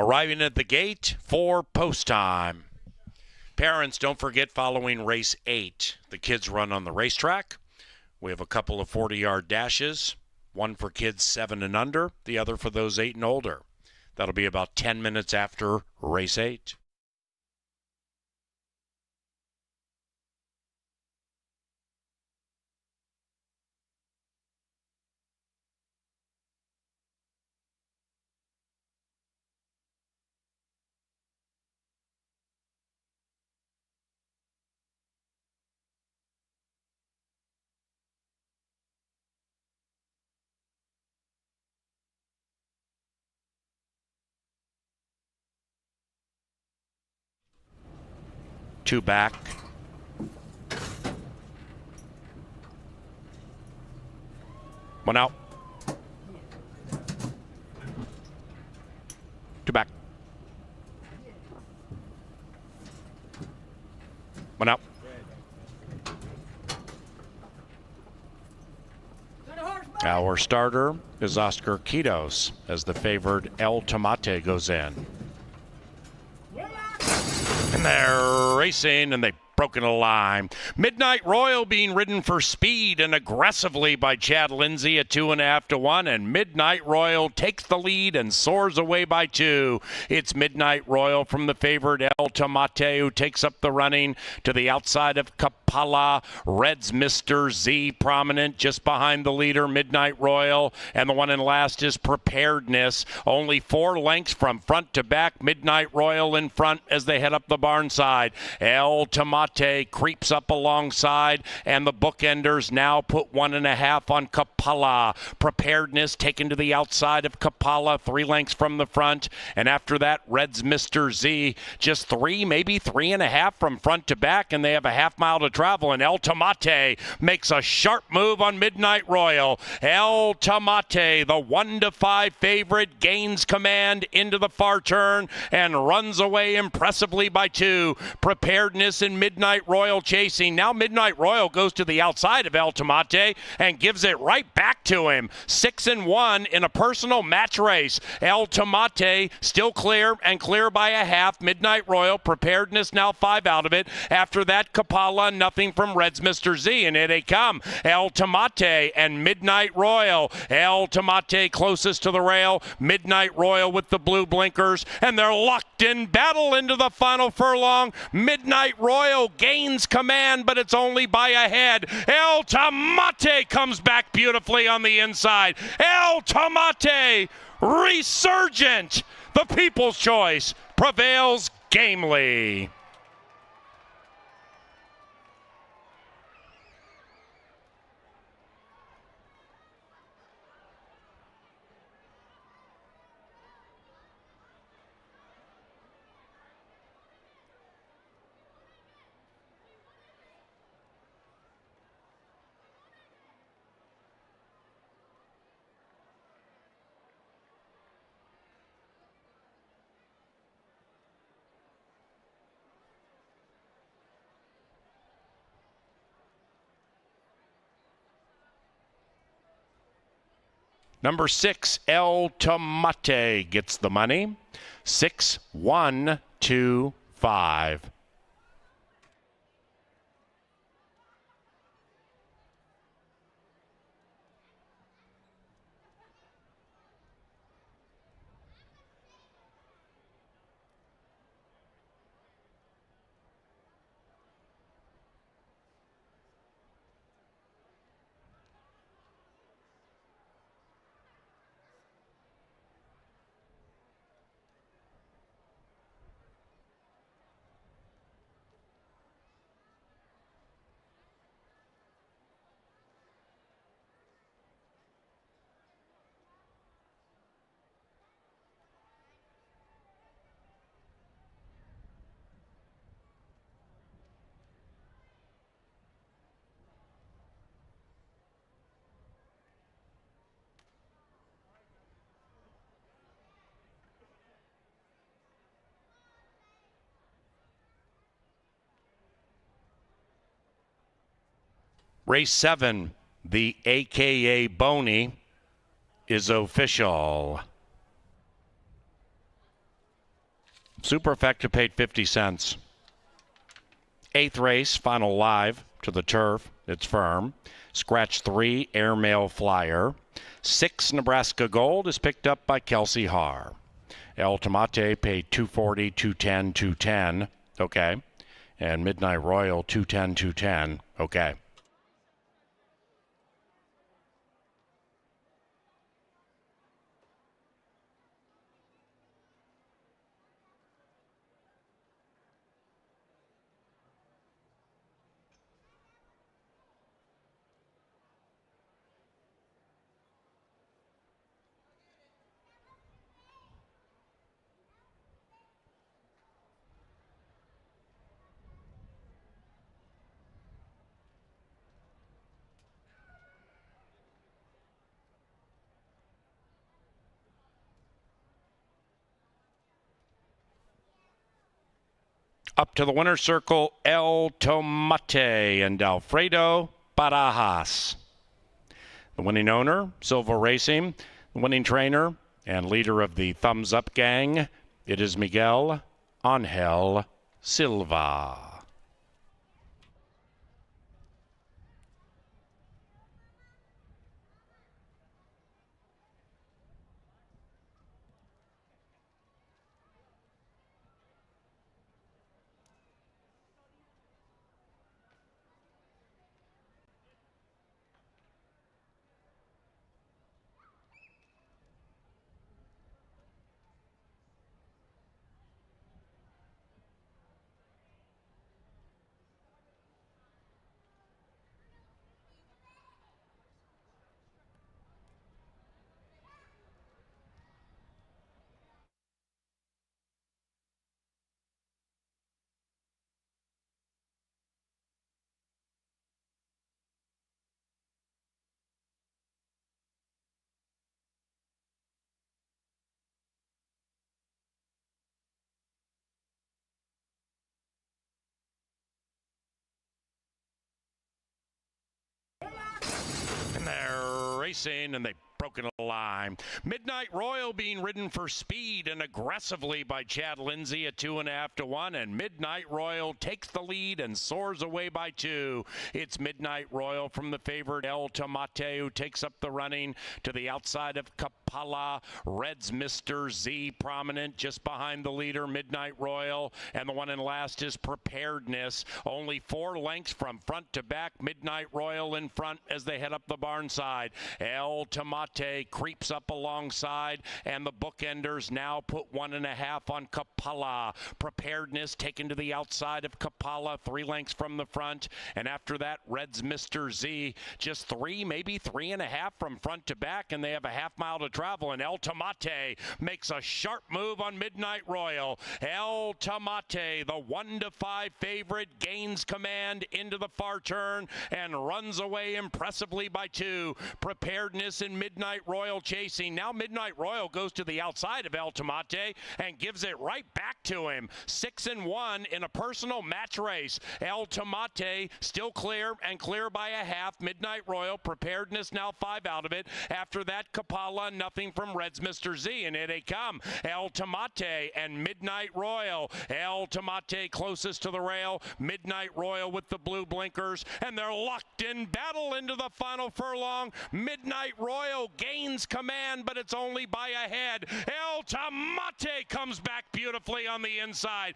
Speaker 1: Arriving at the gate for post time. Parents, don't forget following race 8. The kids run on the racetrack. We have a couple of 40-yard dashes, one for kids 7 and under, the other for those 8 and older. That'll be about 10 minutes after race 8. Two back. One out. Two back. One out. Our starter is Oscar Quitos as the favored El Tomate goes in. And they're racing, and they've broken a line. Midnight Royal being ridden for speed and aggressively by Chad Lindsay at 2.5 to 1, and Midnight Royal takes the lead and soars away by 2. It's Midnight Royal from the favorite El Tomate, who takes up the running to the outside of Kapala. Red's Mr. Z prominent just behind the leader, Midnight Royal, and the one in last is Preparedness. Only 4 lengths from front to back. Midnight Royal in front as they head up the barn side. El Tomate creeps up alongside, and the bookenders now put 1.5 on Kapala. Preparedness taken to the outside of Kapala, 3 lengths from the front, and after that, Red's Mr. Z, just 3, maybe 3.5 from front to back, and they have a half mile to travel, and El Tomate makes a sharp move on Midnight Royal. El Tomate, the 1-5 favorite, gains command into the far turn and runs away impressively by 2. Preparedness and Midnight Royal chasing. Now Midnight Royal goes to the outside of El Tomate and gives it right back to him. 6 and 1 in a personal match race. El Tomate still clear and clear by a half. Midnight Royal, Preparedness now 5 out of it. After that, Kapala, nothing from Red's Mr. Z, and here they come. El Tomate and Midnight Royal. El Tomate closest to the rail. Midnight Royal with the blue blinkers, and they're locked in battle into the final furlong. Midnight Royal gains command, but it's only by a head. El Tomate comes back beautifully on the inside. El Tomate, resurgent. The people's choice prevails gamely. Number 6, El Tomate gets the money. 6, 1, 2, 5. Race 7, the AKA Boney, is official. Superfecta paid 50 cents. 8th race, final live to the turf. It's firm. Scratch 3, Airmail Flyer. 6, Nebraska Gold is picked up by Kelsey Haar. El Tomate paid 240, 210, 210. Okay. And Midnight Royal 210, 210. Okay. Up to the winner's circle, El Tomate and Alfredo Barajas. The winning owner, Silva Racing. The winning trainer and leader of the Thumbs Up Gang, it is Miguel Angel Silva. And they're racing, and they've broken a line. Midnight Royal being ridden for speed and aggressively by Chad Lindsay at 2.5 to 1, and Midnight Royal takes the lead and soars away by 2. It's Midnight Royal from the favorite El Tomate, who takes up the running to the outside of Kapala. Red's Mr. Z prominent just behind the leader, Midnight Royal, and the one in last is Preparedness. Only 4 lengths from front to back. Midnight Royal in front as they head up the barn side. El Tomate creeps up alongside, and the bookenders now put 1.5 on Kapala. Preparedness taken to the outside of Kapala, 3 lengths from the front, and after that, Red's Mr. Z, just 3, maybe 3.5 from front to back, and they have a half-mile to travel, and El Tomate makes a sharp move on Midnight Royal. El Tomate, the 1-5 favorite, gains command into the far turn and runs away impressively by 2. Preparedness in Midnight Royal chasing. Now Midnight Royal goes to the outside of El Tomate and gives it right back to him. 6-1 in a personal match race. El Tomate still clear and clear by a half. Midnight Royal, Preparedness now 5 out of it. After that, Kapala, nothing from Red's Mr. Z, and here they come. El Tomate and Midnight Royal. El Tomate closest to the rail. Midnight Royal with the blue blinkers, and they're locked in battle into the final furlong. Midnight Royal gains command, but it's only by a head. El Tomate comes back beautifully on the inside.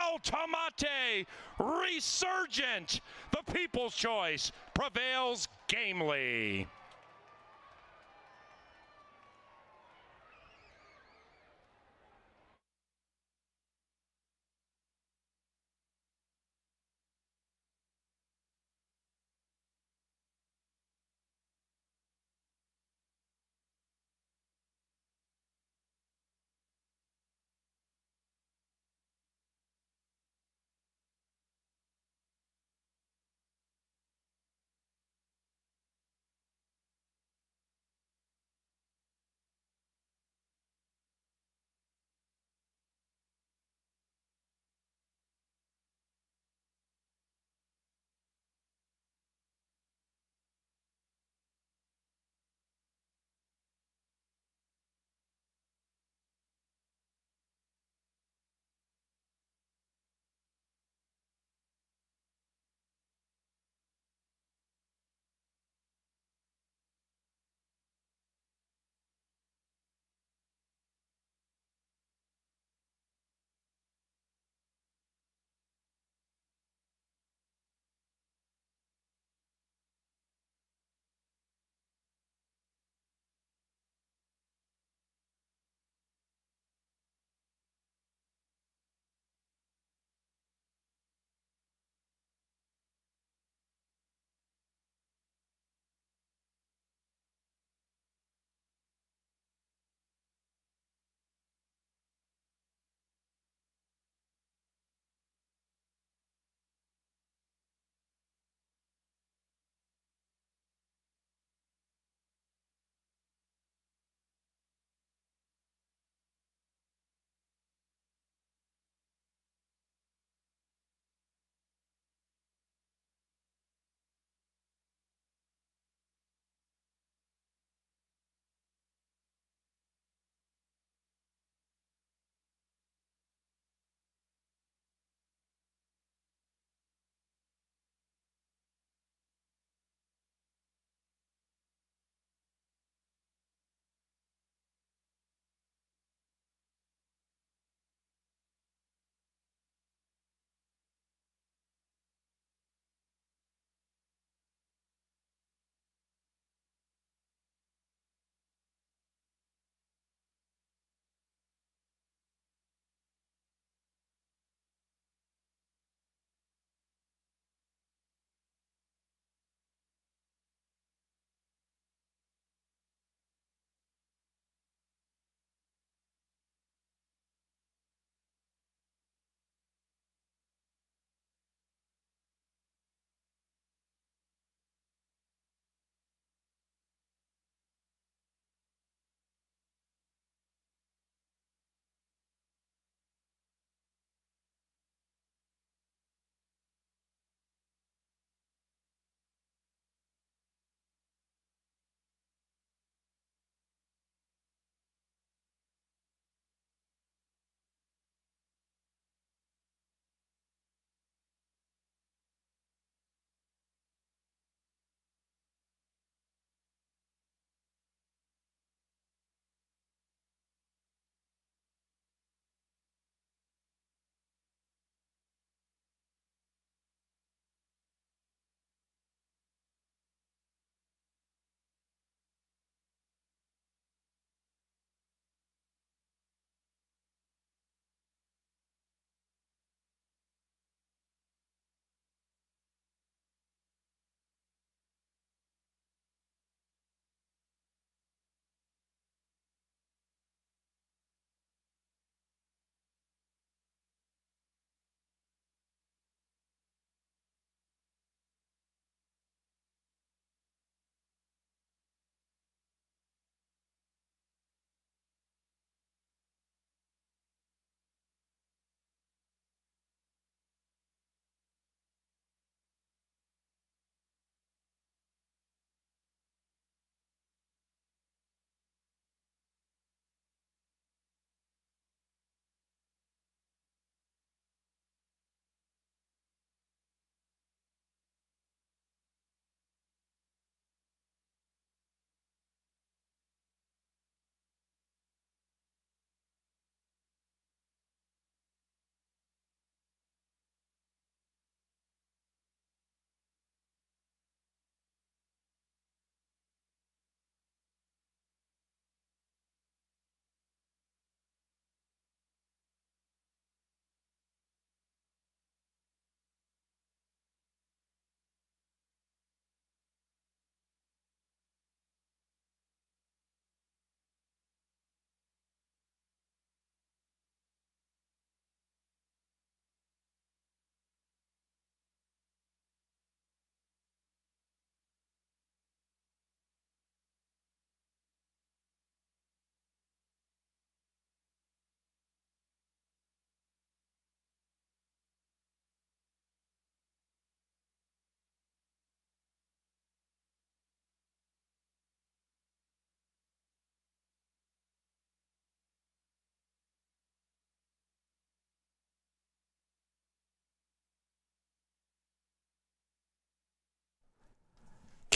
Speaker 1: El Tomate, resurgent. The people's choice prevails gamely.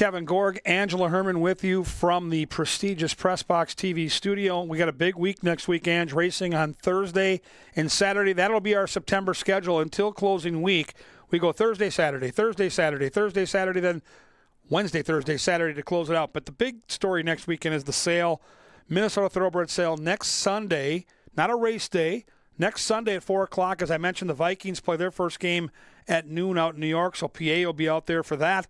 Speaker 2: Kevin Gorg, Angela Herman with you from the prestigious Pressbox TV studio. We got a big week next week, Ange, racing on Thursday and Saturday. That'll be our September schedule until closing week. We go Thursday, Saturday, Thursday, Saturday, Thursday, Saturday, then Wednesday, Thursday, Saturday to close it out. But the big story next weekend is the sale, Minnesota Thoroughbred sale next Sunday, not a race day, next Sunday at 4 o'clock. As I mentioned, the Vikings play their first game at noon out in New York, so PA will be out there for that.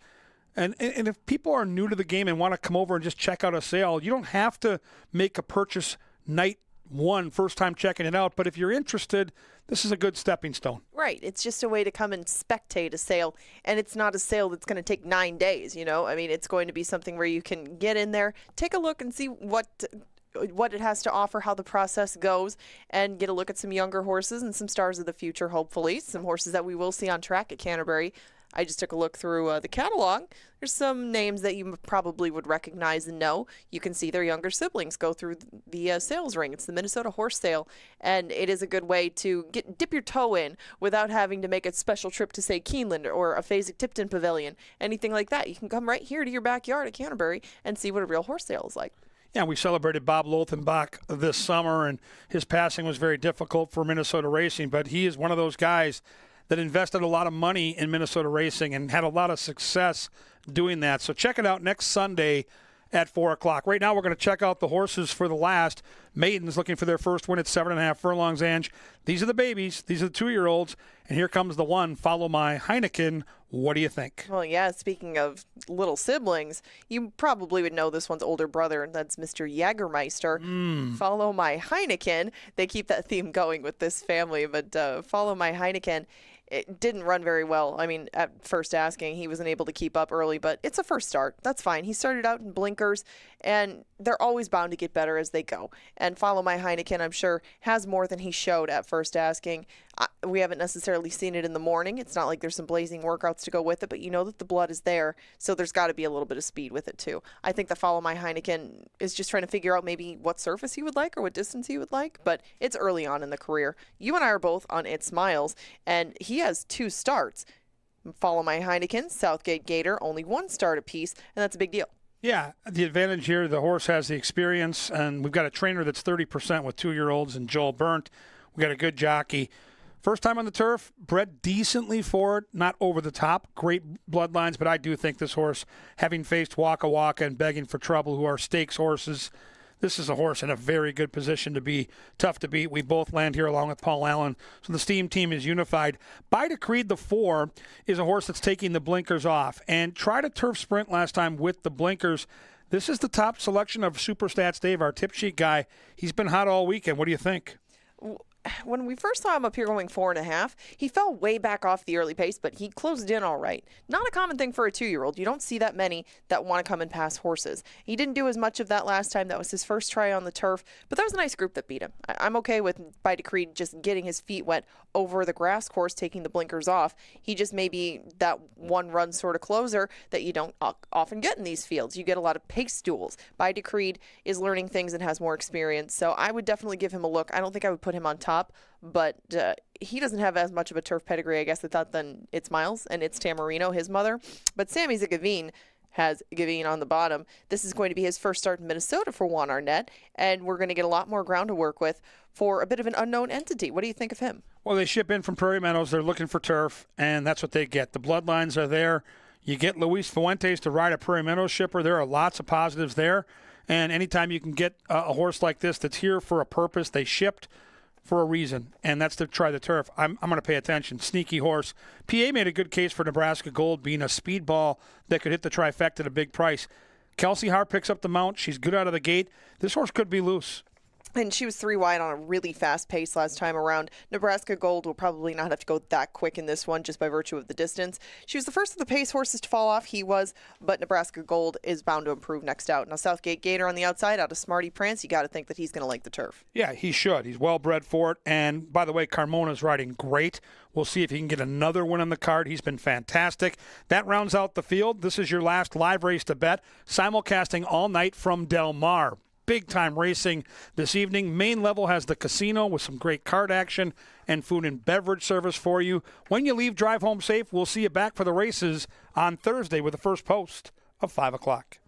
Speaker 2: And if people are new to the game and want to come over and just check out a sale, you don't have to make a purchase night one, first time checking it out. But if you're interested, this is a good stepping stone.
Speaker 5: Right. It's just a way to come and spectate a sale. And it's not a sale that's going to take 9 days, you know. I mean, it's going to be something where you can get in there, take a look and see what it has to offer, how the process goes, and get a look at some younger horses and some stars of the future, hopefully. Some horses that we will see on track at Canterbury. I just took a look through the catalog. There's some names that you probably would recognize and know. You can see their younger siblings go through the sales ring. It's the Minnesota Horse Sale, and it is a good way to dip your toe in without having to make a special trip to, say, Keeneland or a Fasig-Tipton Pavilion, anything like that. You can come right here to your backyard at Canterbury and see what a real horse sale is like.
Speaker 2: Yeah, we celebrated Bob Lothenbach this summer, and his passing was very difficult for Minnesota racing, but he is one of those guys that invested a lot of money in Minnesota racing and had a lot of success doing that. So check it out next Sunday at 4 o'clock. Right now we're going to check out the horses for the last. Maidens looking for their first win at 7.5 furlongs, Ange. These are the babies. These are the 2-year-olds. And here comes the one, Follow My Heineken. What do you think?
Speaker 5: Well, yeah, speaking of little siblings, you probably would know this one's older brother, and that's Mr. Jägermeister. Follow My Heineken. They keep that theme going with this family, but Follow My Heineken, it didn't run very well. I mean, at first asking, he wasn't able to keep up early, but it's a first start. That's fine. He started out in blinkers, and they're always bound to get better as they go. And Follow My Heineken, I'm sure, has more than he showed at first asking. We haven't necessarily seen it in the morning. It's not like there's some blazing workouts to go with it, but you know that the blood is there, so there's got to be a little bit of speed with it too. I think the Follow My Heineken is just trying to figure out maybe what surface he would like or what distance he would like, but it's early on in the career. You and I are both on It Smiles, and he has 2 starts. Follow My Heineken, Southgate Gator, only 1 start apiece, and that's a big deal.
Speaker 2: Yeah, the advantage here, the horse has the experience, and we've got a trainer that's 30% with 2-year-olds and Joel Burnt. We've got a good jockey. First time on the turf, bred decently for it, not over the top, great bloodlines, but I do think this horse, having faced Waka Waka and Begging for Trouble, who are stakes horses, this is a horse in a very good position to be tough to beat. We both land here along with Paul Allen, so the Steam team is unified. Bida Creed, the 4, is a horse that's taking the blinkers off, and tried a turf sprint last time with the blinkers. This is the top selection of Superstats Dave, our tip sheet guy. He's been hot all weekend. What do you think?
Speaker 5: When we first saw him up here going 4.5, he fell way back off the early pace, but he closed in all right. Not a common thing for a 2-year-old. You don't see that many that want to come and pass horses. He didn't do as much of that last time. That was his first try on the turf, but that was a nice group that beat him. I'm okay with Bida Creed just getting his feet wet over the grass course, taking the blinkers off. He just may be that one-run sort of closer that you don't often get in these fields. You get a lot of pace duels. Bida Creed is learning things and has more experience, so I would definitely give him a look. I don't think I would put him on top, but he doesn't have as much of a turf pedigree, I guess, than It's Miles and It's Tamarino, his mother. But Sammy Zagavine has Gavine on the bottom. This is going to be his first start in Minnesota for Juan Arnett, and we're going to get a lot more ground to work with for a bit of an unknown entity. What do you think of him?
Speaker 2: Well, they ship in from Prairie Meadows. They're looking for turf, and that's what they get. The bloodlines are there. You get Luis Fuentes to ride a Prairie Meadows shipper. There are lots of positives there. And anytime you can get a horse like this that's here for a purpose, they shipped for a reason, and that's to try the turf. I'm going to pay attention. Sneaky horse. PA made a good case for Nebraska Gold being a speedball that could hit the trifecta at a big price. Kelsey Hart picks up the mount. She's good out of the gate. This horse could be loose.
Speaker 5: And she was 3 wide on a really fast pace last time around. Nebraska Gold will probably not have to go that quick in this one just by virtue of the distance. She was the first of the pace horses to fall off. He was, but Nebraska Gold is bound to improve next out. Now, Southgate Gator on the outside, out of Smarty Prance. You got to think that he's going to like the turf.
Speaker 2: Yeah, he should. He's well bred for it. And by the way, Carmona's riding great. We'll see if he can get another win on the card. He's been fantastic. That rounds out the field. This is your last live race to bet. Simulcasting all night from Del Mar. Big-time racing this evening. Main level has the casino with some great card action and food and beverage service for you. When you leave, drive home safe. We'll see you back for the races on Thursday with the first post of 5 o'clock.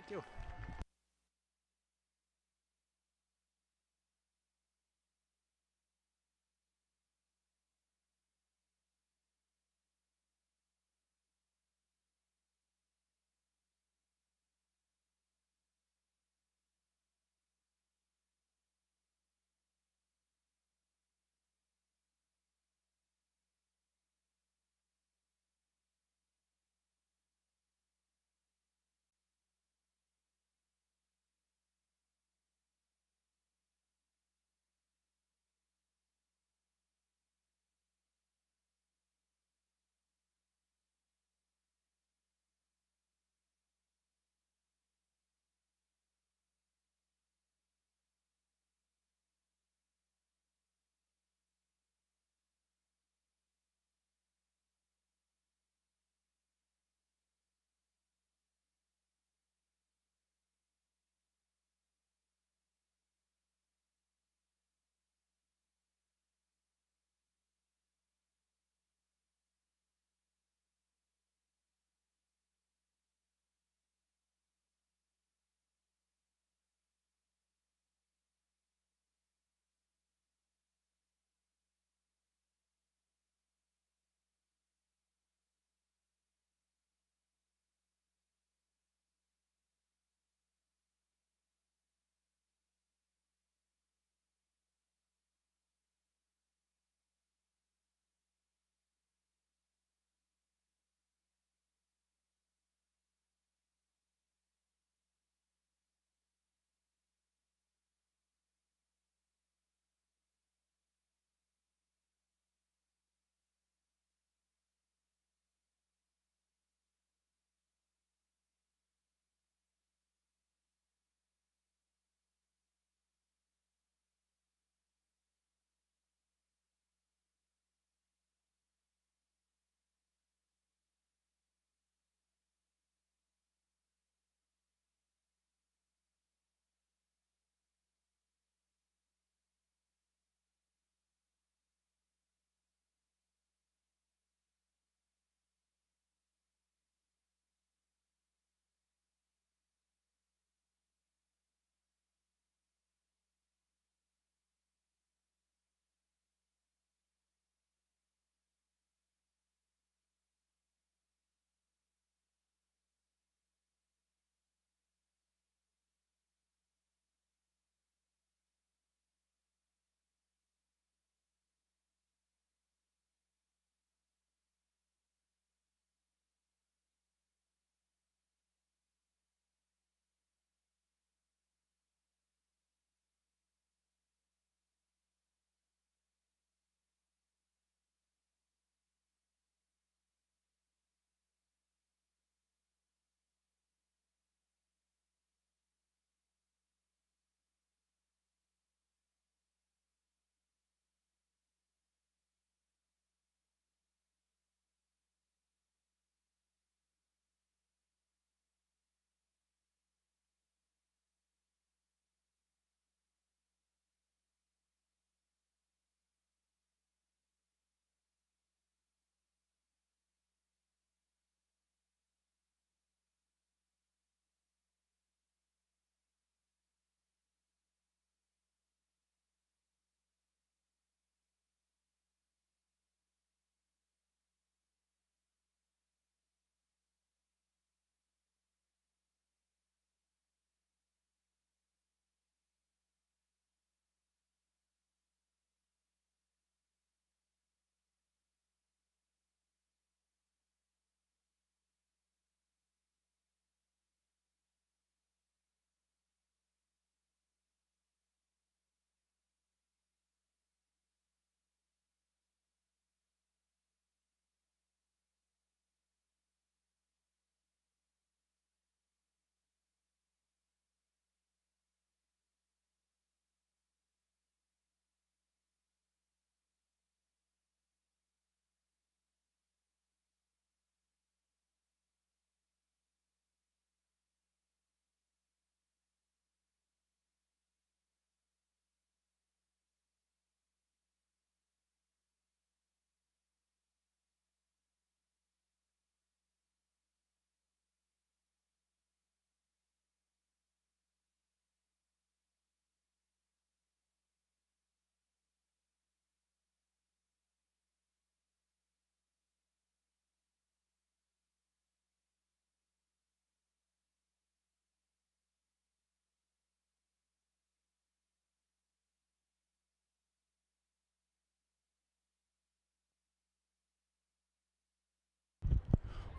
Speaker 2: Thank you.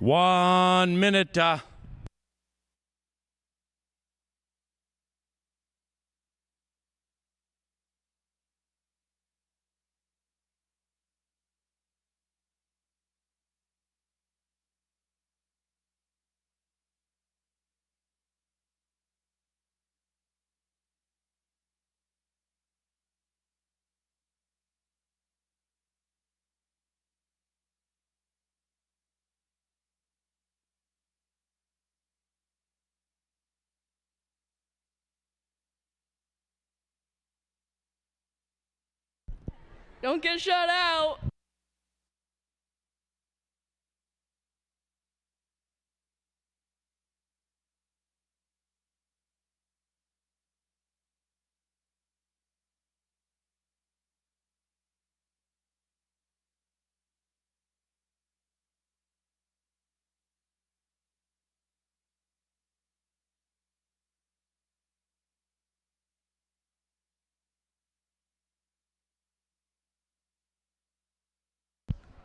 Speaker 1: 1 minute.
Speaker 3: Don't get shut out.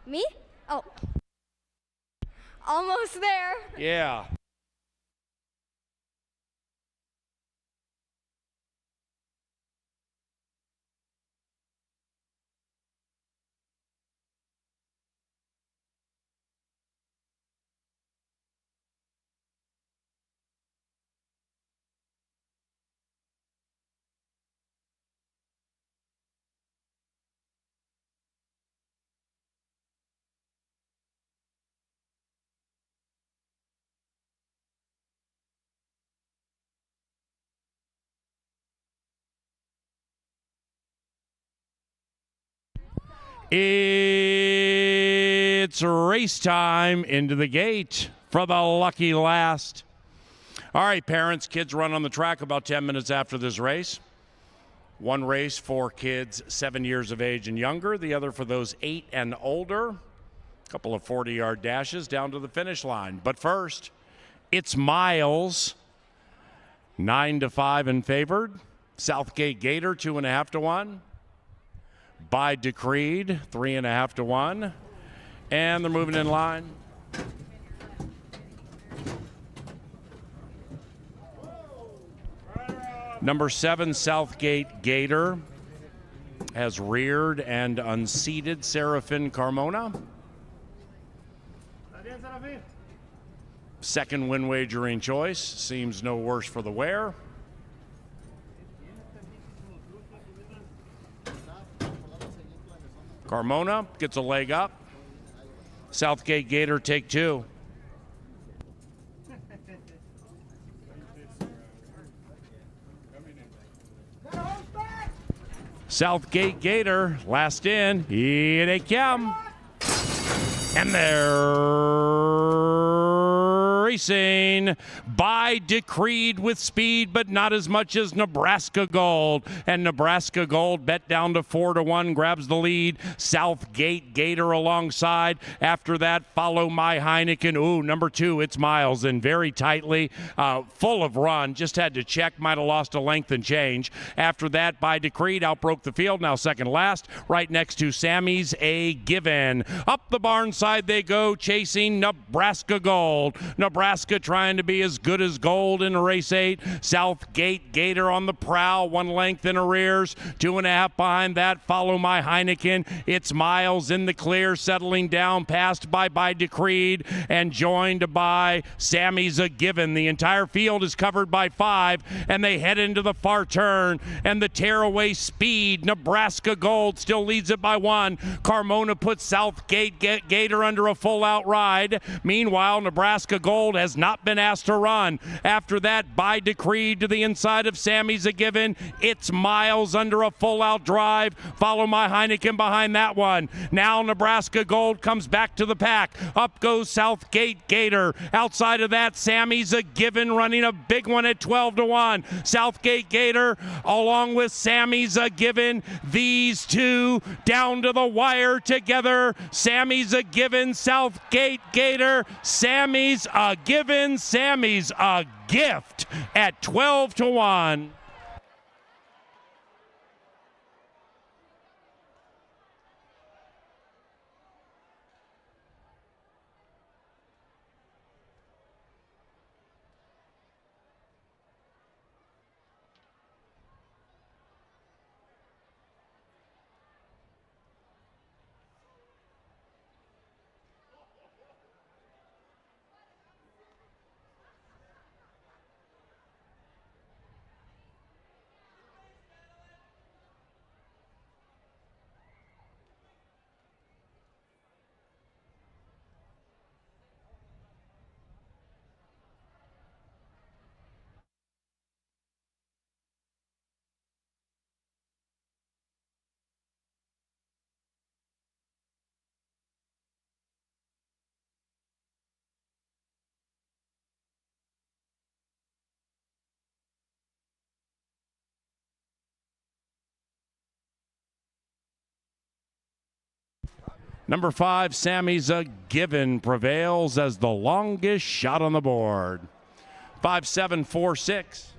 Speaker 6: Me? Oh. Almost there.
Speaker 1: Yeah. It's race time into the gate for the lucky last. All right, parents, kids run on the track about 10 minutes after this race. One race for kids 7 years of age and younger, the other for those 8 and older. A couple of 40-yard dashes down to the finish line. But first, it's Miles, 9-5 and favored. Southgate Gator, 2.5 to 1. By Decreed, 3.5 to 1. And they're moving in line. Number 7, Southgate Gator, has reared and unseated Serafin Carmona. Second win wagering choice, seems no worse for the wear. Carmona gets a leg up. Southgate Gator take 2. Southgate Gator, last in. Here they come. And they're racing. By Decreed with speed, but not as much as Nebraska Gold. And Nebraska Gold bet down to 4 to 1, grabs the lead. Southgate Gator alongside. After that, Follow My Heineken. Ooh, number 2, it's Miles in very tightly. Full of run. Just had to check. Might have lost a length and change. After that, By Decreed outbroke the field. Now second last. Right next to Sammy's A Given. Up the barn side they go, chasing Nebraska Gold. Nebraska trying to be as good as gold in race 8. Southgate Gator on the prowl, 1 length in arrears. 2.5 behind that, Follow My Heineken. It's Miles in the clear, settling down, passed by Decreed, and joined by Sammy's A Given. The entire field is covered by 5, and they head into the far turn, and the tearaway speed. Nebraska Gold still leads it by 1. Carmona puts Southgate Gator under a full-out ride. Meanwhile, Nebraska Gold has not been asked to run. After that, By Decreed to the inside of Sammy's A Given. It's Miles under a full-out drive. Follow My Heineken behind that one. Now Nebraska Gold comes back to the pack. Up goes Southgate Gator. Outside of that, Sammy's A Given running a big one at 12 to 1. Southgate Gator along with Sammy's A Given. These two down to the wire together. Sammy's A Given, Southgate Gator. Sammy's A Given, Sammy's A Gift at 12 to 1. Number 5, Sammy's a Given, prevails as the longest shot on the board. 5746.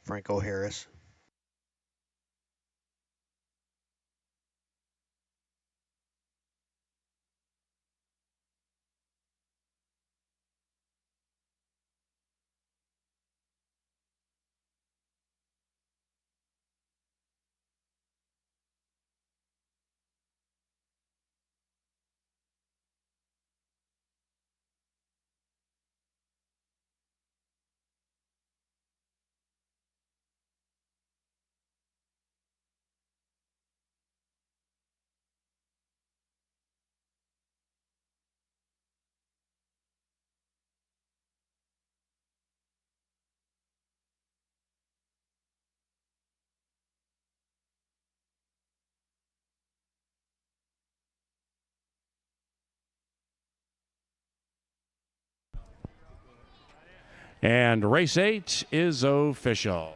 Speaker 7: Franco Harris.
Speaker 1: And race 8 is official.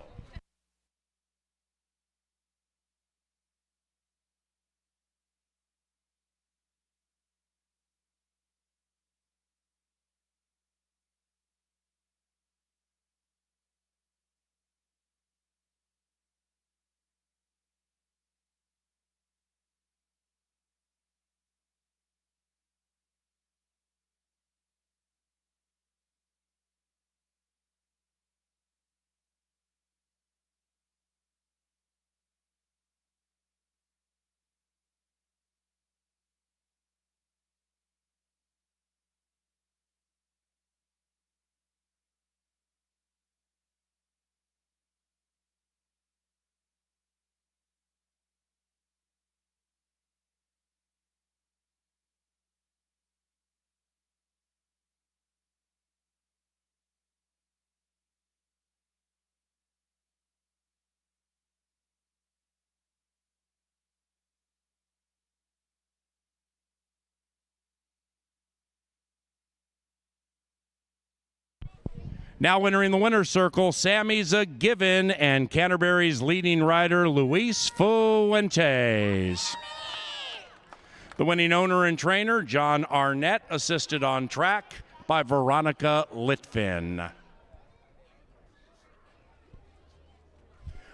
Speaker 1: Now entering the winner's circle, Sammy's a Given and Canterbury's leading rider, Luis Fuentes. The winning owner and trainer, John Arnett, assisted on track by Veronica Litvin.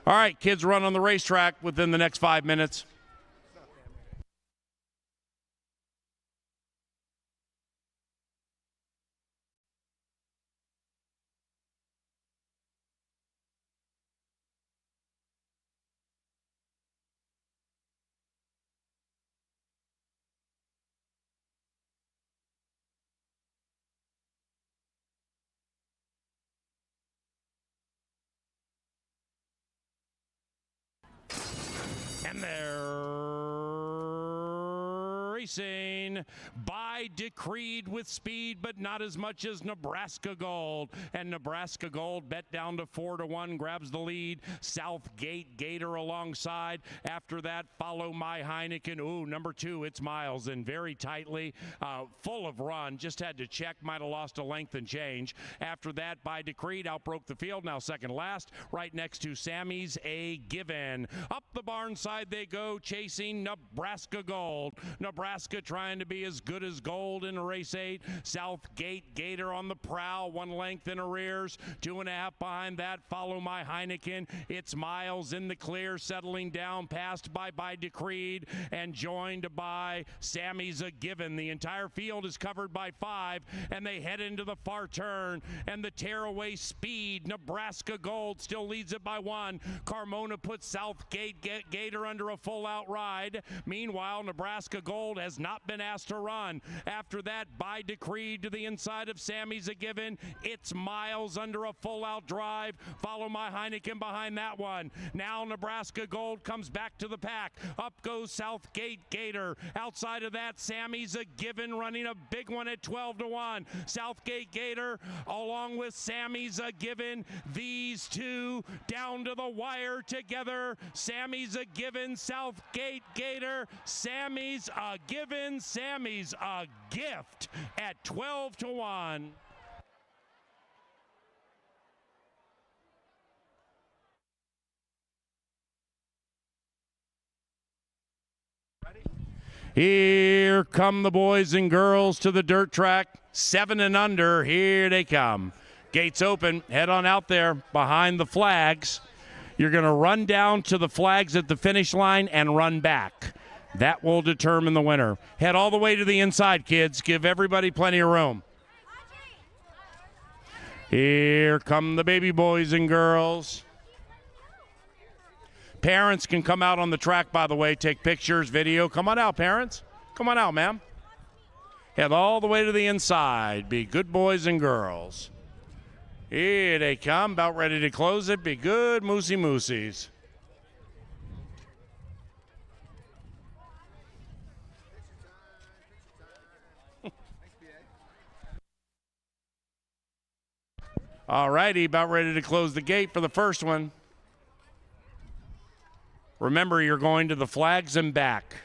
Speaker 1: All right, kids run on the racetrack within the next 5 minutes. And they're racing by by Decreed with speed, but not as much as Nebraska Gold. And Nebraska Gold bet down to 4-1, grabs the lead. Southgate Gator alongside. After that, Follow My Heineken. Ooh, number 2, it's Miles in very tightly, full of run. Just had to check, might have lost a length and change. After that, by Decreed, outbroke the field, now second last, right next to Sammy's A Given. Up the barn side they go, chasing Nebraska Gold. Nebraska trying to be as good as gold in race 8. Southgate Gator on the prowl, 1 length in arrears, 2.5 behind that. Follow My Heineken. It's Miles in the clear, settling down, passed by Decreed, and joined by Sammy's A Given. The entire field is covered by 5, and they head into the far turn, and the tearaway speed. Nebraska Gold still leads it by 1. Carmona puts Southgate Gator under a full-out ride. Meanwhile, Nebraska Gold has not been asked to run. After that, by Decreed to the inside of Sammy's A Given. It's Miles under a full-out drive. Follow My Heineken behind that one. Now Nebraska Gold comes back to the pack. Up goes Southgate Gator. Outside of that, Sammy's A Given running a big one at 12-1. Southgate Gator along with Sammy's A Given. These two down to the wire together. Sammy's A Given, Southgate Gator. Sammy's A Given, Sammy's A Gift at 12-1. Here come the boys and girls to the dirt track. 7 and under, here they come. Gates open, head on out there behind the flags. You're going to run down to the flags at the finish line and run back. That will determine the winner. Head all the way to the inside, kids. Give everybody plenty of room. Here come the baby boys and girls. Parents can come out on the track, by the way, take pictures, video. Come on out, parents. Come on out, ma'am. Head all the way to the inside. Be good boys and girls. Here they come, about ready to close it. Be good moosey-moosies. All righty, about ready to close the gate for the first one. Remember, you're going to the flags and back.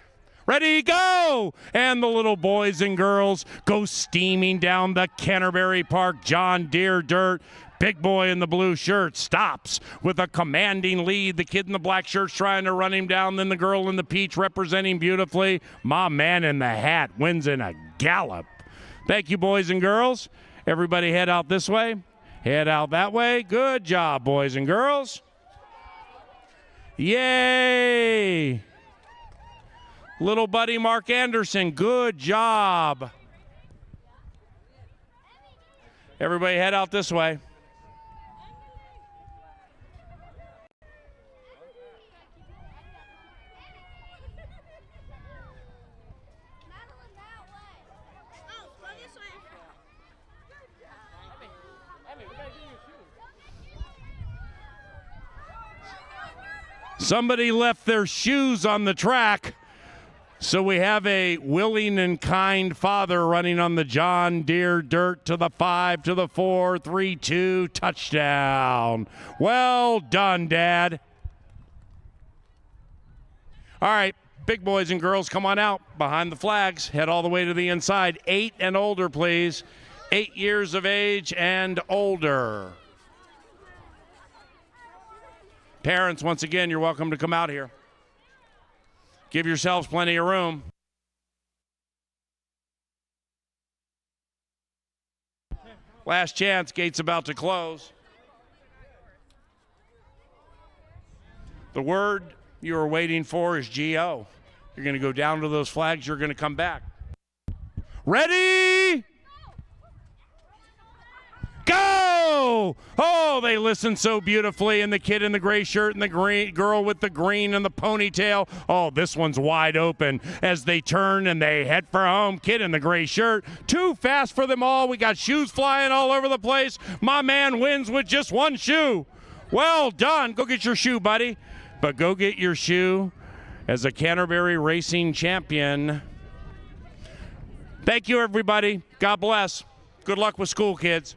Speaker 1: Ready, go! And the little boys and girls go steaming down the Canterbury Park John Deere dirt. Big boy in the blue shirt stops with a commanding lead. The kid in the black shirt's trying to run him down. Then the girl in the peach representing beautifully. My man in the hat wins in a gallop. Thank you, boys and girls. Everybody head out this way. Head out that way. Good job, boys and girls. Yay! Little buddy Mark Anderson, good job. Everybody head out this way. Somebody left their shoes on the track, so we have a willing and kind father running on the John Deere dirt to the 5, to the 4, 3-2, touchdown. Well done, Dad. All right, big boys and girls, come on out behind the flags. Head all the way to the inside. 8 and older, please. 8 years of age and older. Parents, once again, you're welcome to come out here. Give yourselves plenty of room. Last chance, gate's about to close. The word you are waiting for is G-O. You're going to go down to those flags, you're going to come back. Ready? Go! Oh, they listen so beautifully, and the kid in the gray shirt and the green girl with the green and the ponytail. Oh, this one's wide open as they turn and they head for home. Kid in the gray shirt, too fast for them all. We got shoes flying all over the place. My man wins with just one shoe. Well done. Go get your shoe, buddy. But go get your shoe as a Canterbury Racing champion. Thank you, everybody. God bless. Good luck with school, kids.